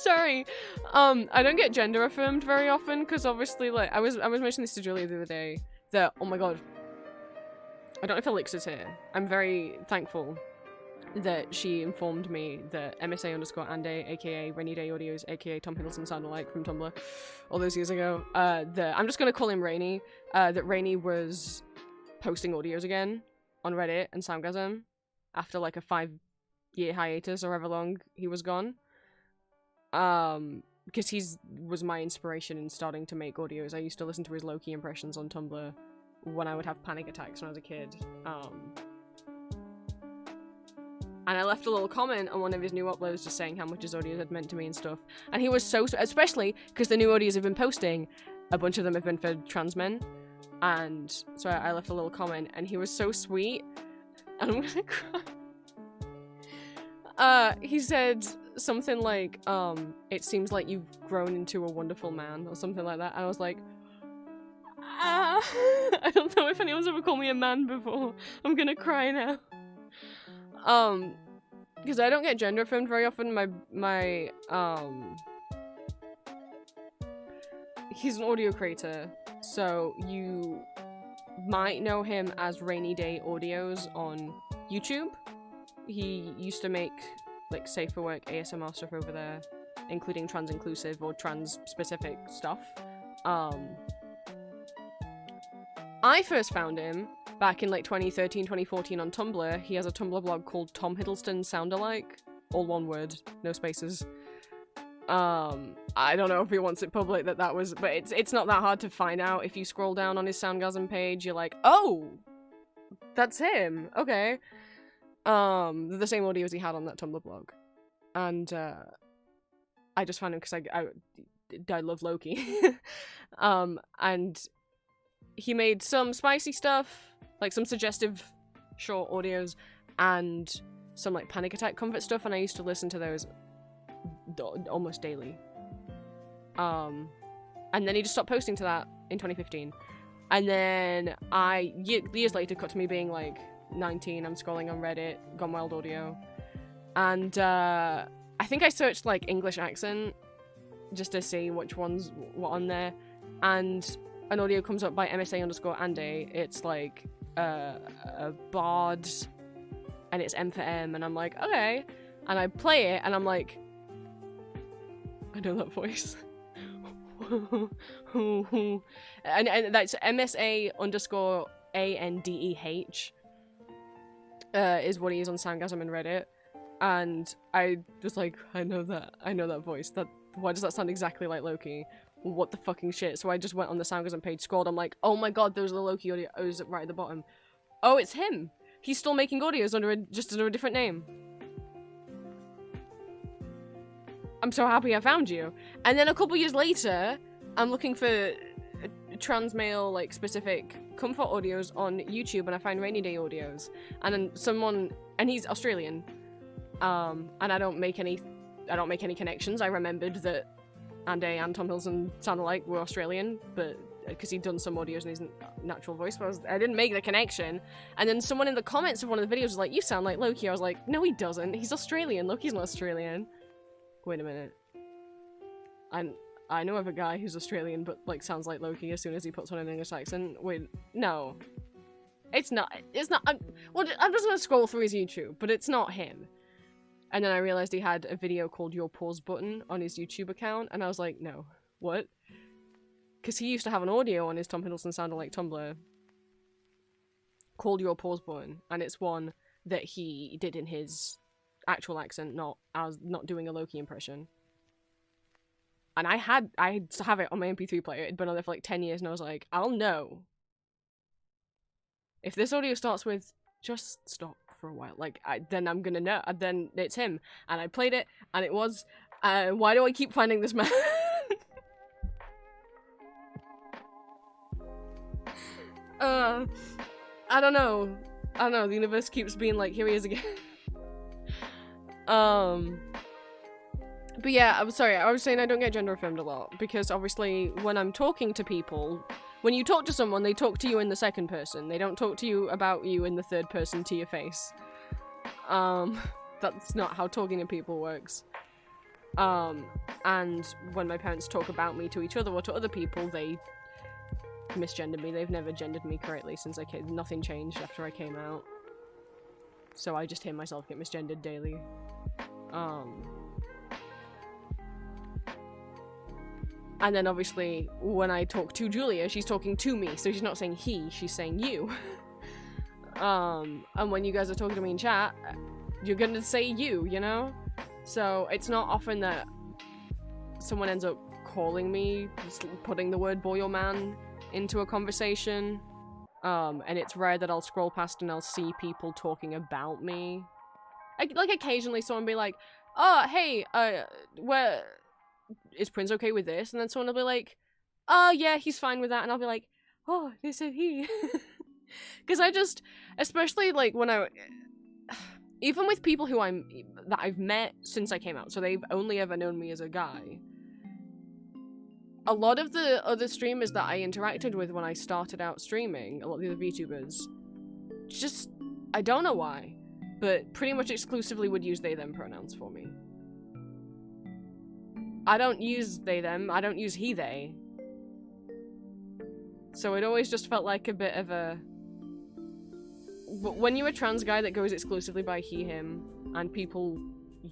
Sorry. I don't get gender affirmed very often because obviously, like, I was mentioning this to Julia the other day that, oh my god, I don't know if Elixir's here. I'm very thankful that she informed me that MSA_Ande, aka Rainy Day Audios, aka Tom Hiddleston Sound Alike from Tumblr, all those years ago, that I'm just gonna call him Rainy, that Rainy was posting audios again on Reddit and Soundgasm after like a 5-year hiatus or however long he was gone. Because was my inspiration in starting to make audios. I used to listen to his Loki impressions on Tumblr when I would have panic attacks when I was a kid. And I left a little comment on one of his new uploads just saying how much his audios had meant to me and stuff. And he was so, especially because the new audios have been posting, a bunch of them have been for trans men. And so I left a little comment and he was so sweet. And I'm gonna cry. He said something like, it seems like you've grown into a wonderful man or something like that. And I was like, I don't know if anyone's ever called me a man before. I'm gonna cry now. Because I don't get gender affirmed very often. He's an audio creator, so you might know him as Rainy Day Audios on YouTube. He used to make, like, safe for work ASMR stuff over there, including trans-inclusive or trans-specific stuff. I first found him back in like 2013, 2014 on Tumblr. He has a Tumblr blog called Tom Hiddleston Sound Alike. All one word, no spaces. I don't know if he wants it public that was, but it's not that hard to find out. If you scroll down on his Soundgasm page, you're like, oh, that's him. Okay. The same audio as he had on that Tumblr blog. And, I just found him because I love Loki. And he made some spicy stuff, like some suggestive short audios, and some like panic attack comfort stuff, and I used to listen to those almost daily. And then he just stopped posting to that in 2015. And then years later, cut to me being like 19, I'm scrolling on Reddit, Gone Wild Audio, and I think I searched like English accent just to see which ones were on there, and an audio comes up by MSA_Ande. It's like a bard, and it's M for M, and I'm like, okay. And I play it, and I'm like, I know that voice. and that's MSA_ANDEH is what he is on Soundgasm and Reddit. And I was like, I know that voice. Why does that sound exactly like Loki? What the fucking shit? So I just went on the Soundgasm page, scrolled, I'm like, oh my god, there's the Loki audios right at the bottom. Oh, it's him! He's still making audios just under a different name. I'm so happy I found you. And then a couple years later, I'm looking for trans male, like, specific comfort audios on YouTube, and I find Rainy Day Audios. And then and he's Australian. And I don't make any connections. I remembered that Ande and Tom Hiddleston Sound Alike were Australian, but because he'd done some audios in his natural voice, but I didn't make the connection. And then someone in the comments of one of the videos was like, you sound like Loki. I was like, no he doesn't, he's Australian. Loki's not Australian. Wait a minute. I know of a guy who's Australian but like sounds like Loki as soon as he puts on an English accent. Wait, no. It's not, I'm just gonna scroll through his YouTube, but it's not him. And then I realized he had a video called Your Pause Button on his YouTube account, and I was like, no, what? Because he used to have an audio on his Tom Hiddleston Sound Alike Tumblr called Your Pause Button, and it's one that he did in his actual accent, not doing a Loki impression. And I have it on my MP3 player. It'd been on there for like 10 years, and I was like, I'll know. If this audio starts with, just stop for a while, like, then I'm gonna know, then it's him. And I played it, and it was, why do I keep finding this man? I don't know, the universe keeps being like, here he is again. But yeah, I'm sorry, I was saying I don't get gender affirmed a lot, because obviously when I'm talking to people, when you talk to someone, they talk to you in the second person. They don't talk to you about you in the third person to your face. That's not how talking to people works. And when my parents talk about me to each other or to other people, they misgendered me. They've never gendered me correctly since I came. Nothing changed after I came out. So I just hear myself get misgendered daily. And then obviously when I talk to Julia, she's talking to me, so she's not saying he, she's saying you. And when you guys are talking to me in chat, you're gonna say you know? So it's not often that someone ends up calling me, putting the word boy or man into a conversation. And it's rare that I'll scroll past and I'll see people talking about me. Like occasionally someone will be like, oh, hey, where is Prince okay with this? And then someone will be like, oh yeah, he's fine with that. And I'll be like, oh, they said he. Because I just, especially like when even with people that I've met since I came out, so they've only ever known me as a guy. A lot of the other streamers that I interacted with when I started out streaming, a lot of the other VTubers, just, I don't know why, but pretty much exclusively would use they them pronouns for me. I don't use they them, I don't use he they. So it always just felt like a bit of a... When you're a trans guy that goes exclusively by he him, and people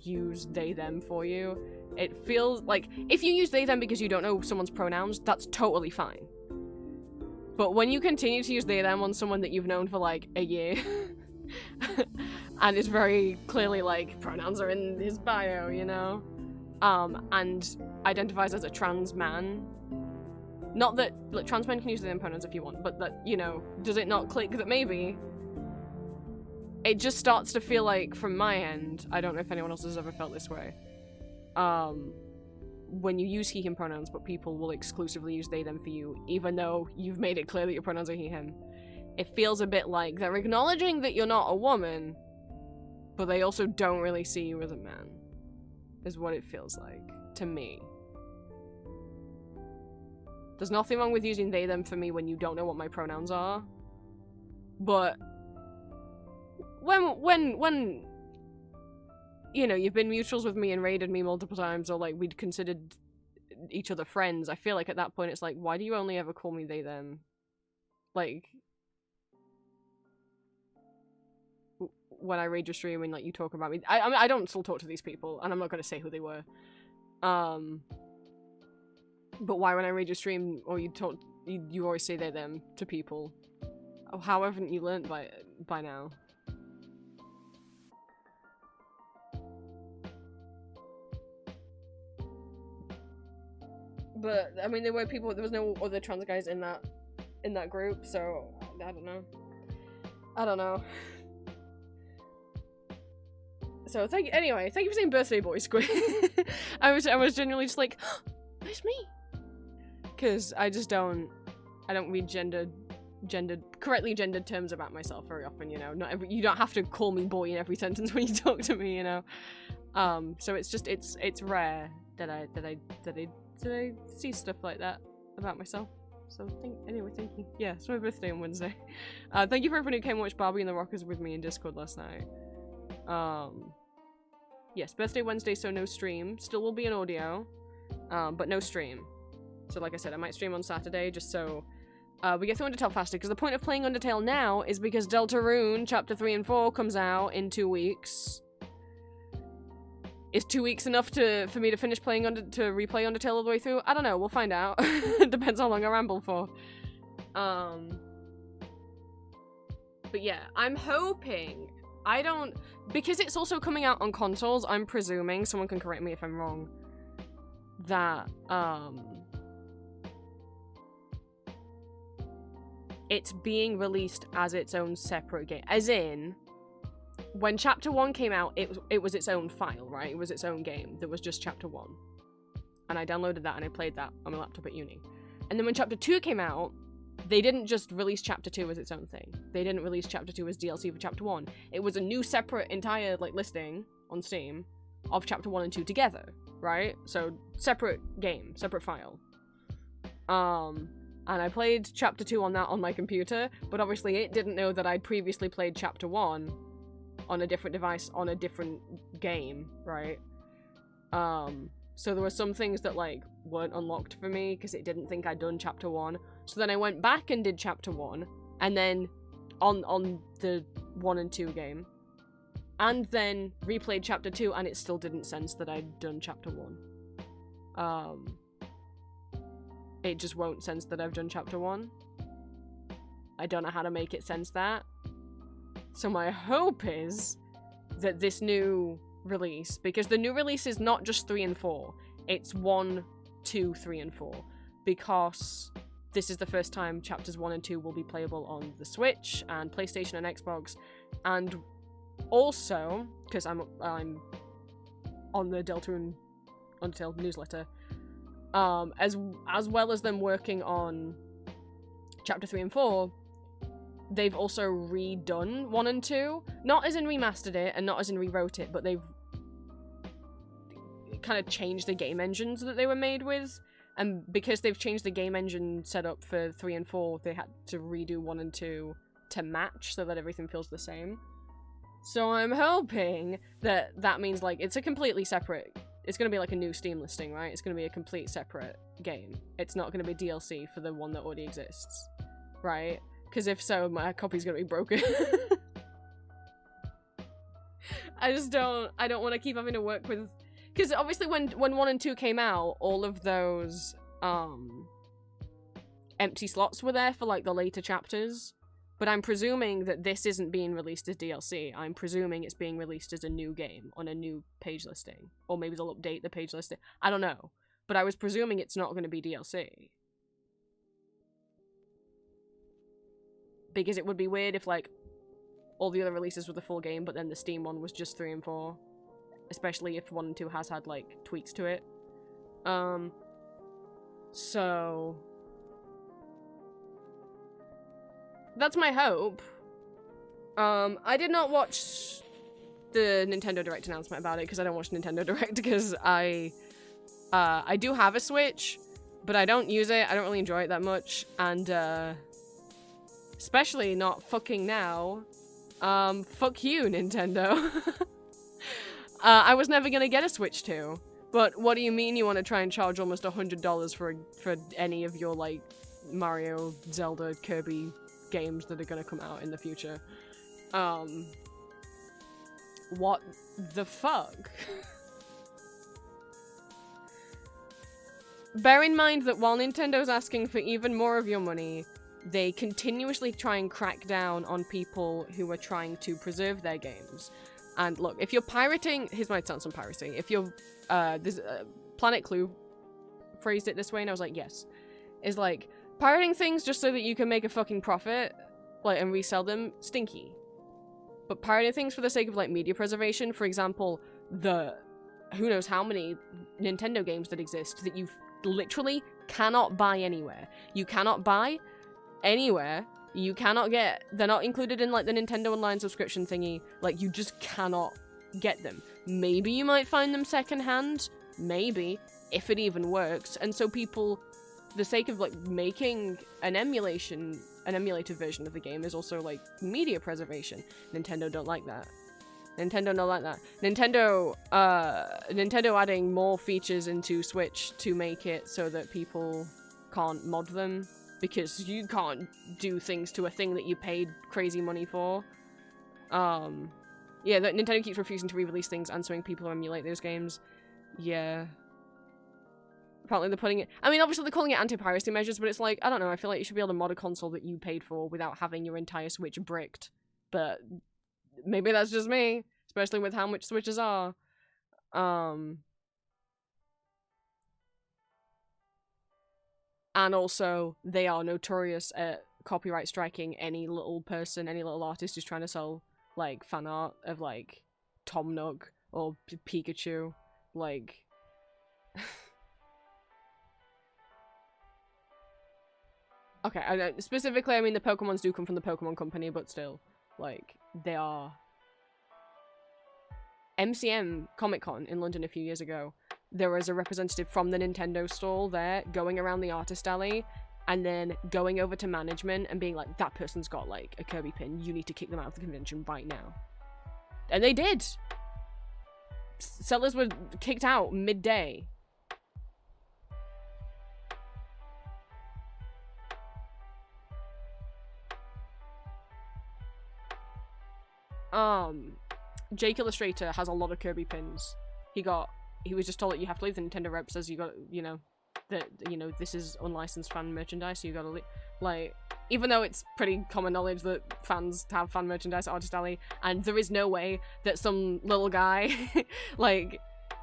use they them for you, it feels like, if you use they them because you don't know someone's pronouns, that's totally fine. But when you continue to use they them on someone that you've known for like a year, and it's very clearly like, pronouns are in his bio, you know? And identifies as a trans man. Not that, like, trans men can use they them pronouns if you want, but that, you know, does it not click that maybe? It just starts to feel like, from my end, I don't know if anyone else has ever felt this way, when you use he him pronouns but people will exclusively use they them for you, even though you've made it clear that your pronouns are he him, it feels a bit like they're acknowledging that you're not a woman, but they also don't really see you as a man, is what it feels like to me. There's nothing wrong with using they them for me when you don't know what my pronouns are, but when you know, you've been mutuals with me and raided me multiple times, or like we'd considered each other friends, I feel like at that point it's like, why do you only ever call me they them? Like, when I raid your stream and like you talk about me, I mean, I don't still talk to these people, and I'm not gonna say who they were. But why when I raid your stream or you always say they them to people? Oh, how haven't you learned by now? But I mean, there was no other trans guys in that group, so I don't know. So anyway, thank you for saying birthday boy, Squid. I was genuinely just like, oh, it's me. Cause I don't read correctly gendered terms about myself very often, you know. You don't have to call me boy in every sentence when you talk to me, you know. So it's rare that I see stuff like that about myself. So anyway, thank you. Yeah, it's my birthday on Wednesday. Thank you for everyone who came and watched Barbie and the Rockers with me in Discord last night. Yes, birthday Wednesday, so no stream. Still will be an audio, but no stream. So like I said, I might stream on Saturday just so we get through Undertale faster, because the point of playing Undertale now is because Deltarune Chapter 3 and 4 comes out in 2 weeks. Is 2 weeks enough for me to finish playing to replay Undertale all the way through? I don't know, we'll find out. It depends how long I ramble for. But yeah, I'm hoping, because it's also coming out on consoles, I'm presuming, someone can correct me if I'm wrong, that, it's being released as its own separate game. As in, when Chapter 1 came out, it was its own file, right? It was its own game that was just Chapter 1. And I downloaded that and I played that on my laptop at uni. And then when Chapter 2 came out, they didn't just release Chapter 2 as its own thing. They didn't release Chapter 2 as DLC for Chapter 1. It was a new separate entire, like, listing on Steam of Chapter 1 and 2 together, right? So, separate game, separate file. And I played Chapter 2 on that on my computer, but obviously it didn't know that I'd previously played Chapter 1 on a different device on a different game, right? So there were some things that, like, weren't unlocked for me because it didn't think I'd done chapter 1. So then I went back and did chapter 1, and then on the 1 and 2 game, and then replayed chapter 2, and it still didn't sense that I'd done chapter 1. It just won't sense that I've done chapter 1. I don't know how to make it sense that. So my hope is that this new release, because the new release is not just 3 and 4, it's 1, 2, 3, and 4, because this is the first time chapters 1 and 2 will be playable on the Switch and PlayStation and Xbox, and also, because I'm on the Deltarune Undertale newsletter, as well as them working on chapter 3 and 4, they've also redone 1 and 2. Not as in remastered it, and not as in rewrote it, but they've kind of changed the game engines that they were made with. And because they've changed the game engine setup for 3 and 4, they had to redo 1 and 2 to match so that everything feels the same. So I'm hoping that that means, like, it's a completely separate... It's going to be like a new Steam listing, right? It's going to be a complete separate game. It's not going to be DLC for the one that already exists, right? Because if so, my copy's gonna be broken. I don't want to keep having to work with... Because obviously when 1 and 2 came out, all of those, empty slots were there for, like, the later chapters. But I'm presuming that this isn't being released as DLC. I'm presuming it's being released as a new game on a new page listing. Or maybe they'll update the page listing. I don't know. But I was presuming it's not going to be DLC. Because it would be weird if, like, all the other releases were the full game, but then the Steam one was just 3 and 4. Especially if 1 and 2 has had, like, tweaks to it. So... that's my hope. I did not watch the Nintendo Direct announcement about it, because I don't watch Nintendo Direct, because I do have a Switch, but I don't use it. I don't really enjoy it that much, and, especially not fucking now. Fuck you, Nintendo. I was never gonna get a Switch 2. But what do you mean you want to try and charge almost $100 for any of your, like, Mario, Zelda, Kirby games that are gonna come out in the future? What the fuck? Bear in mind that while Nintendo's asking for even more of your money, they continuously try and crack down on people who are trying to preserve their games. And look, if you're pirating... Here's my stance on piracy. If you're... Planet Clue phrased it this way, and I was like, yes. Is like, pirating things just so that you can make a fucking profit, like, and resell them, stinky. But pirating things for the sake of, like, media preservation, for example, the... who knows how many Nintendo games that exist that you literally cannot buy anywhere. You cannot buy anywhere. You cannot get... They're not included in, like, the Nintendo Online subscription thingy. Like, you just cannot get them. Maybe you might find them secondhand. Maybe. If it even works. And so people... the sake of, like, making an emulated version of the game is also, like, media preservation. Nintendo don't like that. Nintendo don't like that. Nintendo adding more features into Switch to make it so that people can't mod them, because you can't do things to a thing that you paid crazy money for. Yeah, Nintendo keeps refusing to re-release things and suing people who emulate those games. Yeah. Apparently they're putting it... I mean, obviously they're calling it anti-piracy measures, but it's like, I don't know, I feel like you should be able to mod a console that you paid for without having your entire Switch bricked. But maybe that's just me, especially with how much Switches are. And also, they are notorious at copyright striking any little person, any little artist who's trying to sell, like, fan art of, like, Tom Nook or Pikachu. Like... Okay, specifically, I mean, the Pokemons do come from the Pokemon Company, but still, like, they are... MCM Comic-Con in London a few years ago, there was a representative from the Nintendo stall there, going around the artist alley, and then going over to management and being like, that person's got, like, a Kirby pin, you need to kick them out of the convention right now. And they did! Sellers were kicked out midday Jake Illustrator has a lot of Kirby pins. He was just told that you have to leave. The Nintendo rep says you got, you know, that, you know, this is unlicensed fan merchandise, so you gotta leave. Like, even though it's pretty common knowledge that fans have fan merchandise at Artist Alley, and there is no way that some little guy, like,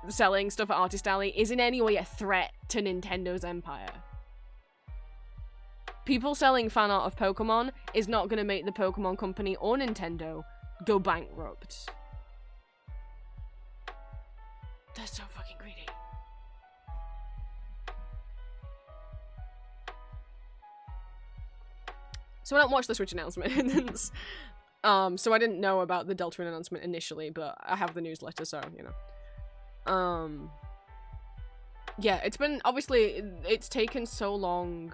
selling stuff at Artist Alley is in any way a threat to Nintendo's empire. People selling fan art of Pokemon is not gonna make the Pokemon Company or Nintendo go bankrupt. They're so fucking greedy. So I don't watch the Switch announcements. So I didn't know about the Deltarune announcement initially, but I have the newsletter, so, you know. Yeah, it's been, obviously, it's taken so long,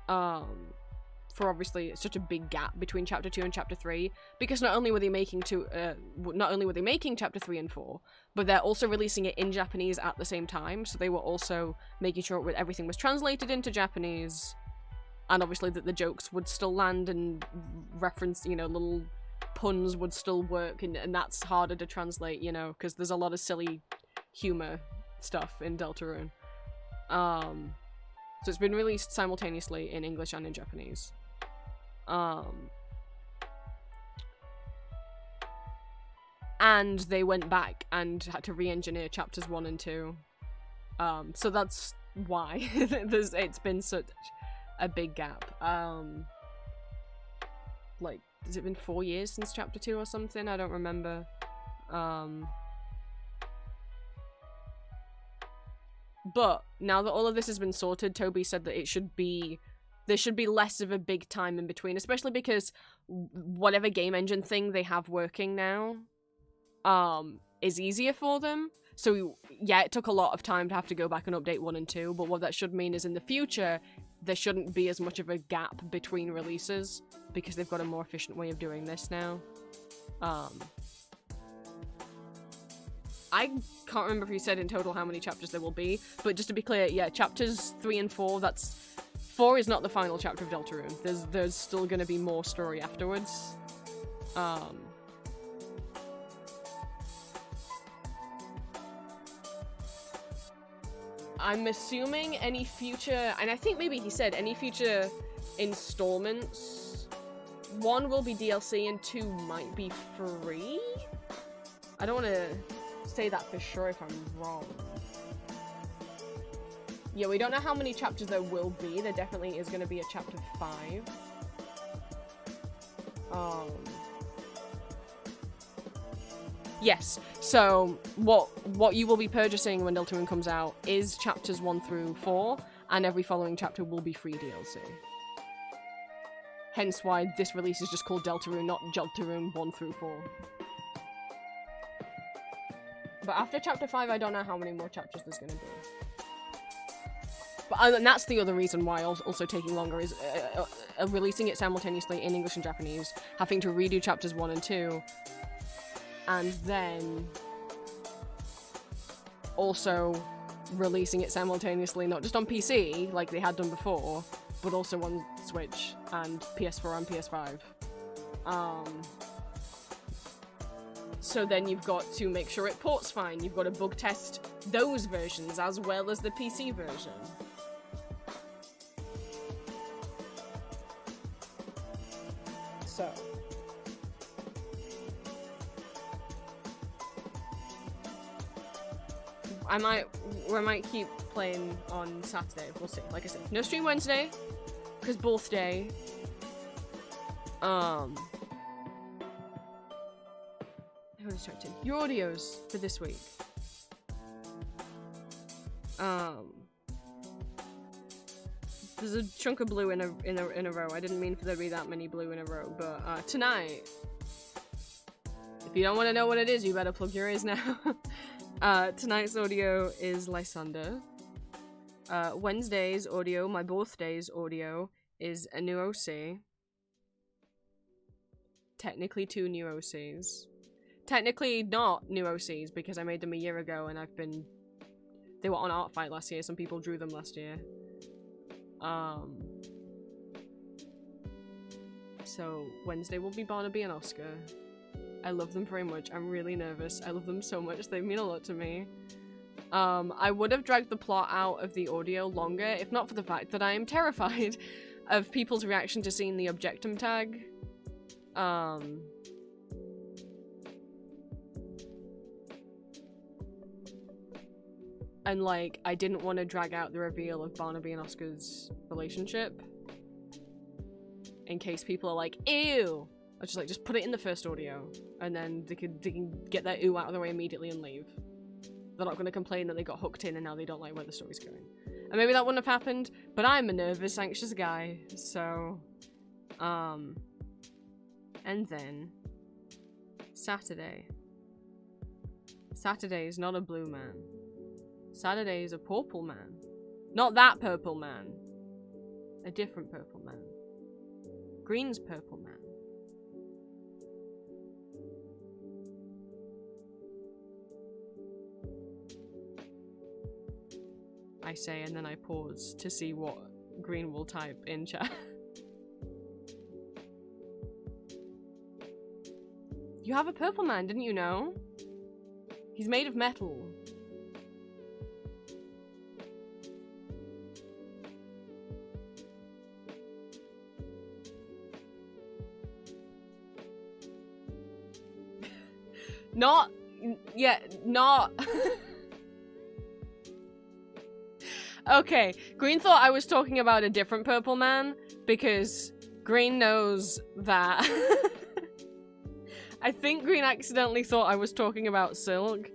for obviously such a big gap between Chapter 2 and Chapter 3, because not only were they making Chapter 3 and 4, but they're also releasing it in Japanese at the same time, so they were also making sure everything was translated into Japanese, and obviously that the jokes would still land and reference, you know, little puns would still work, and that's harder to translate, you know, because there's a lot of silly humor stuff in Deltarune. So it's been released simultaneously in English and in Japanese. And they went back and had to re-engineer chapters 1 and 2. So that's why it's been such a big gap. Like, has it been 4 years since chapter 2 or something? I don't remember. But now that all of this has been sorted, Toby said that there should be less of a big time in between, especially because whatever game engine thing they have working now is easier for them. So yeah, it took a lot of time to have to go back and update 1 and 2, but what that should mean is in the future there shouldn't be as much of a gap between releases because they've got a more efficient way of doing this now. I can't remember if he said in total how many chapters there will be, but just to be clear, yeah, chapters 3 and 4, 4 is not the final chapter of Deltarune. There's still gonna be more story afterwards. I'm assuming any future, and I think maybe he said any future installments, 1 will be DLC and 2 might be free? I don't want to say that for sure if I'm wrong. Yeah, we don't know how many chapters there will be. There definitely is going to be a chapter 5. Yes, so what you will be purchasing when Deltarune comes out is chapters 1 through 4, and every following chapter will be free DLC. Hence why this release is just called Deltarune, not Deltarune 1 through 4. But after chapter 5, I don't know how many more chapters there's gonna be. But and that's the other reason why also taking longer is releasing it simultaneously in English and Japanese, having to redo chapters 1 and 2, and then also releasing it simultaneously not just on PC, like they had done before, but also on Switch and PS4 and PS5. So then you've got to make sure it ports fine. You've got to bug test those versions as well as the PC version. So I might keep playing on Saturday. We'll see. Like I said, no stream Wednesday because both day. Your audios for this week. There's a chunk of blue in a row. I didn't mean for there to be that many blue in a row, but tonight, if you don't want to know what it is, you better plug your ears now. Tonight's audio is Lysander. Wednesday's audio, my birthday's audio, is a new OC. Technically 2 new OCs. Technically not new OCs because I made them a year ago and they were on Art Fight last year. Some people drew them last year. So Wednesday will be Barnaby and Oscar. I love them very much. I'm really nervous. I love them so much. They mean a lot to me. I would have dragged the plot out of the audio longer, if not for the fact that I am terrified of people's reaction to seeing the objectum tag. And like, I didn't want to drag out the reveal of Barnaby and Oscar's relationship. In case people are like, ew! I was just like, just put it in the first audio. And then they can get their ew out of the way immediately and leave. They're not going to complain that they got hooked in and now they don't like where the story's going. And maybe that wouldn't have happened, but I'm a nervous, anxious guy, so... And then... Saturday. Saturday is not a blue man. Saturday is a purple man. Not that purple man. A different purple man. Green's purple man. I say, and then I pause to see what Green will type in chat. You have a purple man, didn't you know? He's made of metal. Not... yeah, not... Okay, Green thought I was talking about a different purple man, because Green knows that... I think Green accidentally thought I was talking about Silk,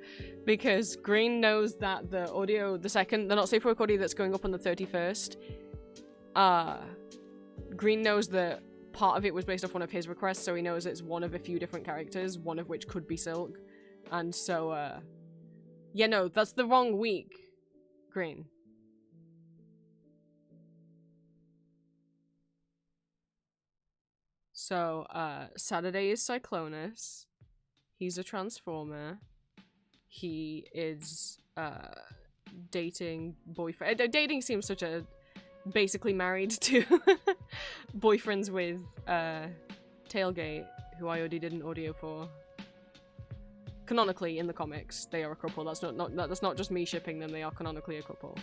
because Green knows that the audio, the not safe for work audio that's going up on the 31st, Green knows that part of it was based off one of his requests, so he knows it's one of a few different characters, one of which could be Silk. And so, yeah, no, that's the wrong week, Green. So, Saturday is Cyclonus. He's a Transformer. He is, dating boyfriend. Dating seems such a... basically married to boyfriends with, Tailgate, who I already did an audio for. Canonically, in the comics, they are a couple. That's not just me shipping them, they are canonically a couple.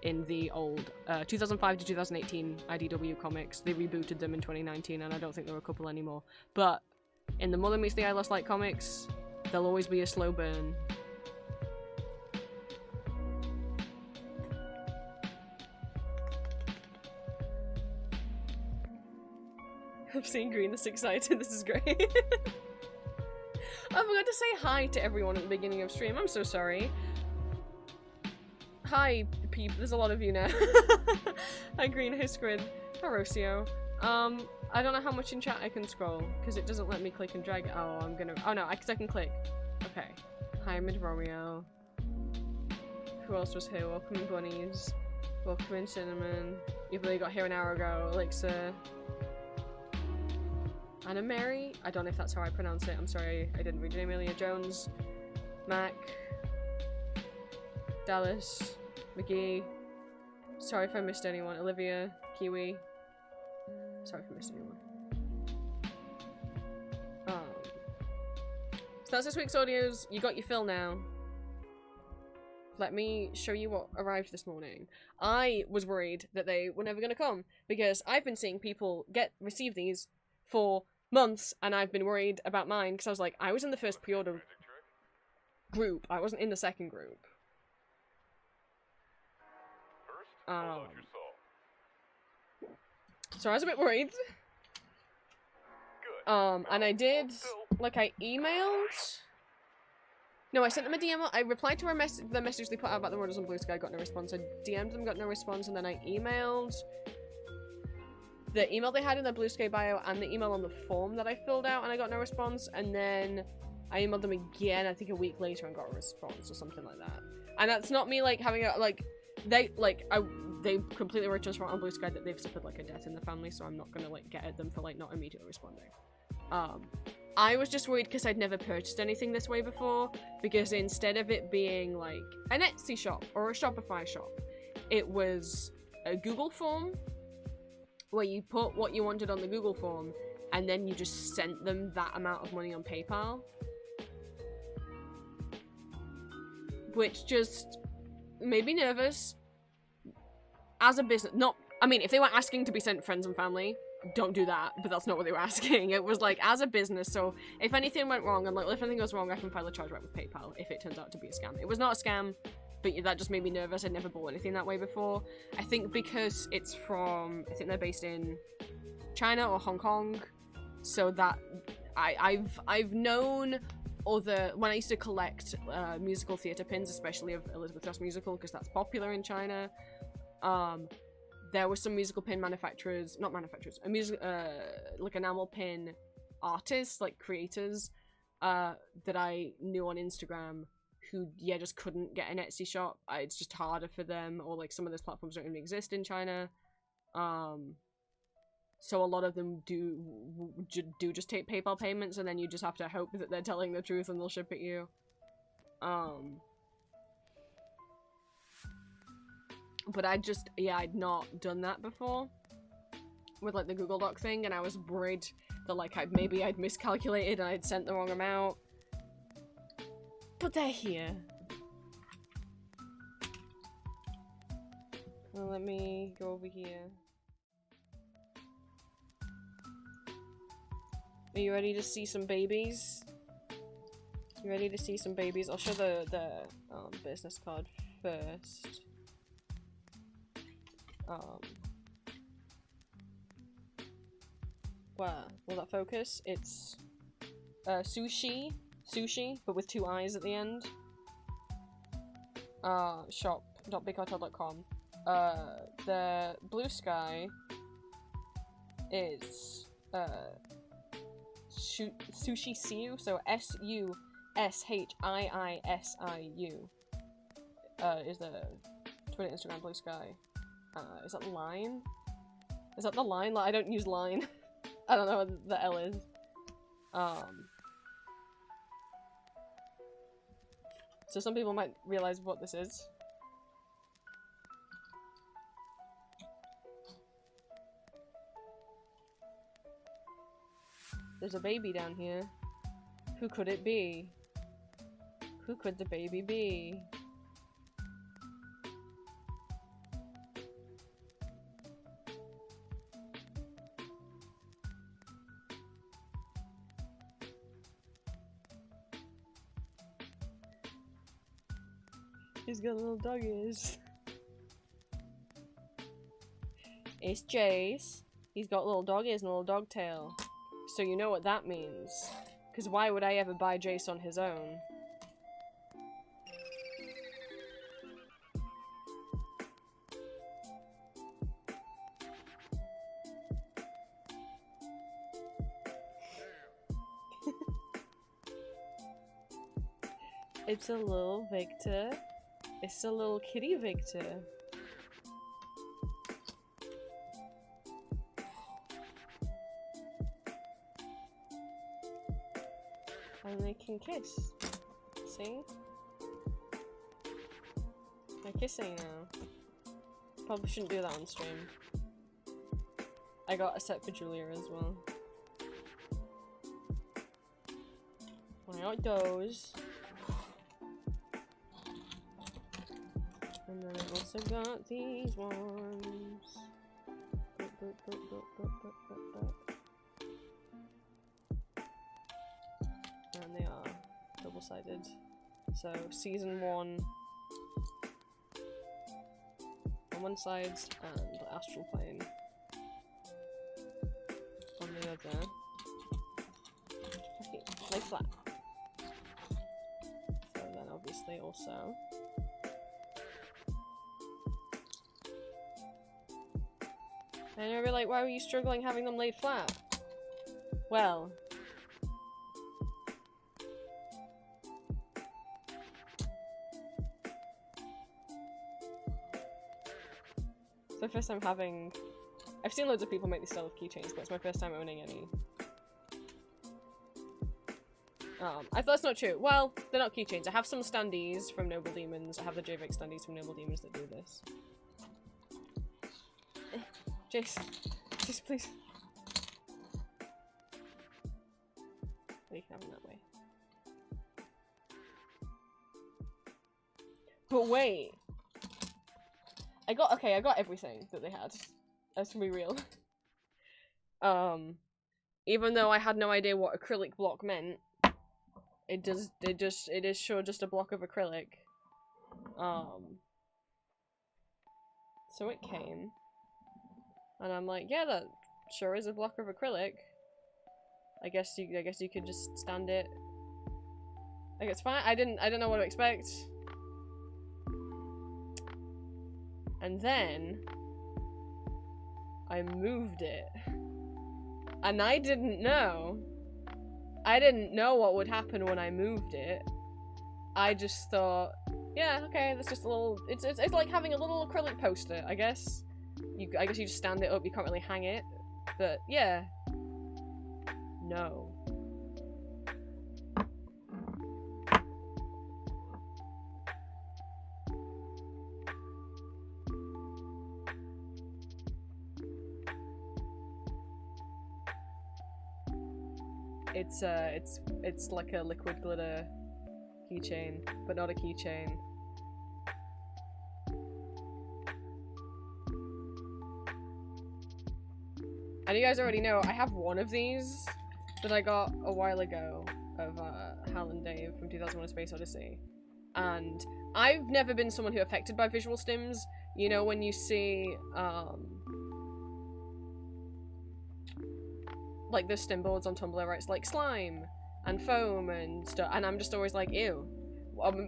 In the old 2005 to 2018 IDW comics. They rebooted them in 2019 and I don't think they're a couple anymore. But in the Mother Meets the Eye Lost Light comics, there'll always be a slow burn. I'm seeing Green this excited, this is great. I forgot to say hi to everyone at the beginning of stream, I'm so sorry. Hi, peep. There's a lot of you now. Hi, Green. Hi, Squid. Hi, Rocio. I don't know how much in chat I can scroll, because it doesn't let me click and drag. Oh, I'm gonna... oh, no, because I can click. Okay. Hi, Mid-Romeo. Who else was here? Welcome in Bunnies. Welcome in Cinnamon. Even though you got here an hour ago. Elixir. Anna Mary? I don't know if that's how I pronounce it. I'm sorry. I didn't read your name earlier. Jones. Mac. Dallas. McGee. Sorry if I missed anyone. Olivia. Kiwi. Sorry if I missed anyone. So that's this week's audios. You got your fill now. Let me show you what arrived this morning. I was worried that they were never going to come because I've been seeing people receive these for months and I've been worried about mine because I was like, I was in the first pre-order group. I wasn't in the second group. So I was a bit worried. And I did, like, I emailed... No, I sent them a DM, I replied to the message they put out about the orders on Blue Sky, got no response. I DM'd them, got no response, and then I emailed the email they had in their Blue Sky bio and the email on the form that I filled out, and I got no response, and then I emailed them again, I think a week later, and got a response or something like that. And that's not me, like, having a, like, they completely were transparent on Blue Sky that they've suffered, like, a death in the family, so I'm not gonna, like, get at them for, like, not immediately responding. I was just worried because I'd never purchased anything this way before, because instead of it being, like, an Etsy shop or a Shopify shop, it was a Google form where you put what you wanted on the Google form, and then you just sent them that amount of money on PayPal. Which just made me nervous. As a business, I mean, if they were asking to be sent friends and family, don't do that, but that's not what they were asking. It was like, as a business, so if anything went wrong, I'm like, well, if anything goes wrong, I can file a chargeback with PayPal if it turns out to be a scam. It was not a scam, but that just made me nervous. I'd never bought anything that way before. I think because it's from, I think they're based in China or Hong Kong, so that I've known other, when I used to collect musical theatre pins, especially of Elizabeth Ross musical, because that's popular in China, there were some musical pin manufacturers, not manufacturers, like enamel pin artists, like creators, that I knew on Instagram who, yeah, just couldn't get an Etsy shop. It's just harder for them, or like some of those platforms don't even exist in China. So a lot of them do just take PayPal payments, and then you just have to hope that they're telling the truth and they'll ship it you. But I'd not done that before with like the Google Doc thing, and I was worried that like maybe I'd miscalculated and I'd sent the wrong amount. But they're here. Well, let me go over here. Are you ready to see some babies? You ready to see some babies? I'll show the business card first. Where will that focus? It's sushi, but with 2 I's at the end. Shop.bigcartel.com. The blue sky is Sushi Siu, so SUSHIISIU is the Twitter, Instagram, blue sky. Is that Line? Is that the Line? Like, I don't use Line. I don't know what the L is. So some people might realize what this is. There's a baby down here. Who could it be? Who could the baby be? He's got little doggies. It's Jace. He's got little doggies and a little dog tail. So you know what that means. Because why would I ever buy Jace on his own? It's a little Victor. It's a little kitty Victor. And they can kiss. See? They're kissing now. Probably shouldn't do that on stream. I got a set for Julia as well. I got those. And then I also got these ones. And they are double-sided. So season 1 on one side and the astral plane on the other. Okay, lay flat. So then obviously also and you'll be like, why were you struggling having them laid flat? Well, it's my first time having... I've seen loads of people make this style of keychains, but it's my first time owning any. I thought that's not true. Well, they're not keychains. I have some standees from Noble Demons. I have the JVX standees from Noble Demons that do this. Jace, please. But wait. I got everything that they had. Let's be real. Even though I had no idea what acrylic block meant, it is sure just a block of acrylic. So it came, and I'm like, yeah, that sure is a block of acrylic. I guess you could just stand it. Like, it's fine. I didn't know what to expect. And then I moved it. And I didn't know. I didn't know what would happen when I moved it. I just thought, yeah, okay, that's just a little, it's like having a little acrylic poster, I guess. I guess you just stand it up, you can't really hang it. But yeah. No. It's like a liquid glitter keychain, but not a keychain. And you guys already know, I have one of these that I got a while ago of Hal and Dave from 2001: A Space Odyssey. And I've never been someone who affected by visual stims. You know, when you see like the stim boards on Tumblr where it's like slime and foam and stuff, and I'm just always like, ew.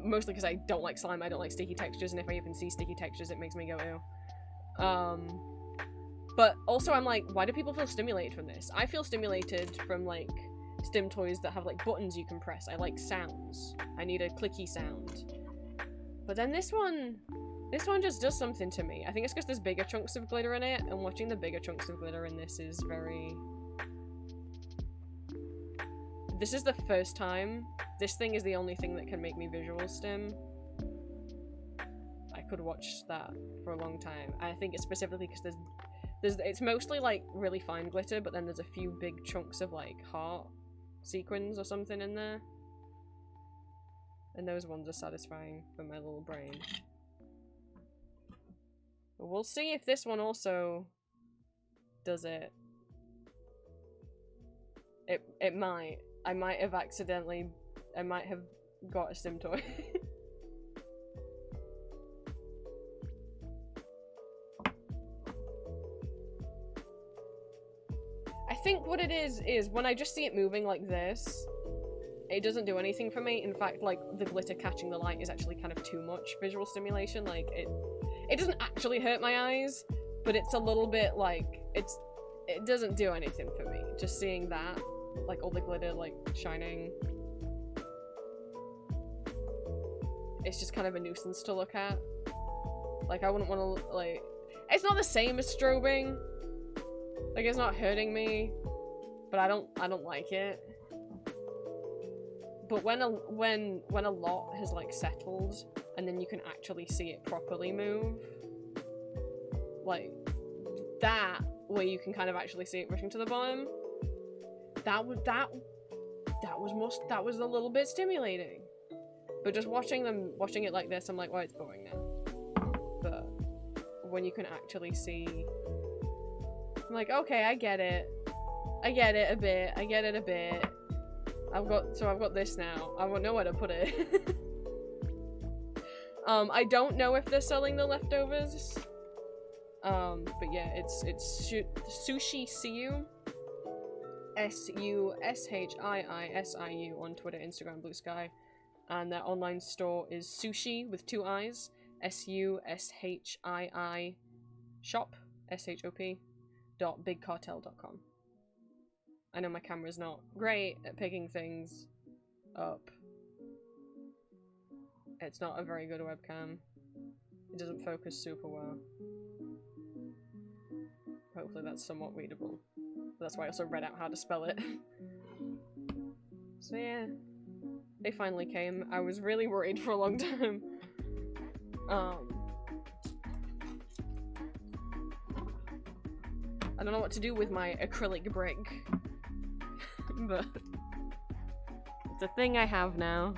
Mostly because I don't like slime, I don't like sticky textures, and if I even see sticky textures it makes me go ew. But also I'm like, why do people feel stimulated from this? I feel stimulated from like stim toys that have like buttons you can press. I like sounds. I need a clicky sound. But then this one just does something to me. I think it's because there's bigger chunks of glitter in it, and watching the bigger chunks of glitter in this is very... This is the first time. This thing is the only thing that can make me visual stim. I could watch that for a long time. I think it's specifically because it's mostly like really fine glitter, but then there's a few big chunks of like heart sequins or something in there. And those ones are satisfying for my little brain. But we'll see if this one also does it. It might. I might have got a stim toy. I think what it is when I just see it moving like this, it doesn't do anything for me. In fact, like, the glitter catching the light is actually kind of too much visual stimulation. Like, it doesn't actually hurt my eyes, but it's a little bit like, it doesn't do anything for me. Just seeing that, like, all the glitter, like, shining. It's just kind of a nuisance to look at. Like, I wouldn't want to, like... It's not the same as strobing. Like, it's not hurting me. But I don't like it. But when a lot has, like, settled, and then you can actually see it properly move, like, that, where you can kind of actually see it rushing to the bottom, that was a little bit stimulating. But just watching it like this, I'm like, well, it's boring now. But when you can actually see, I'm like, okay, I get it a bit. I've got this now. I won't know where to put it. I don't know if they're selling the leftovers. But yeah, it's Sushi Siu. SUSHIISIU on Twitter, Instagram, Blue Sky. And their online store is sushi with 2 I's. SUSHII shop shop.bigcartel.com. I know my camera's not great at picking things up. It's not a very good webcam. It doesn't focus super well. Hopefully that's somewhat readable. That's why I also read out how to spell it. So yeah. They finally came. I was really worried for a long time. I don't know what to do with my acrylic brick. But it's a thing I have now.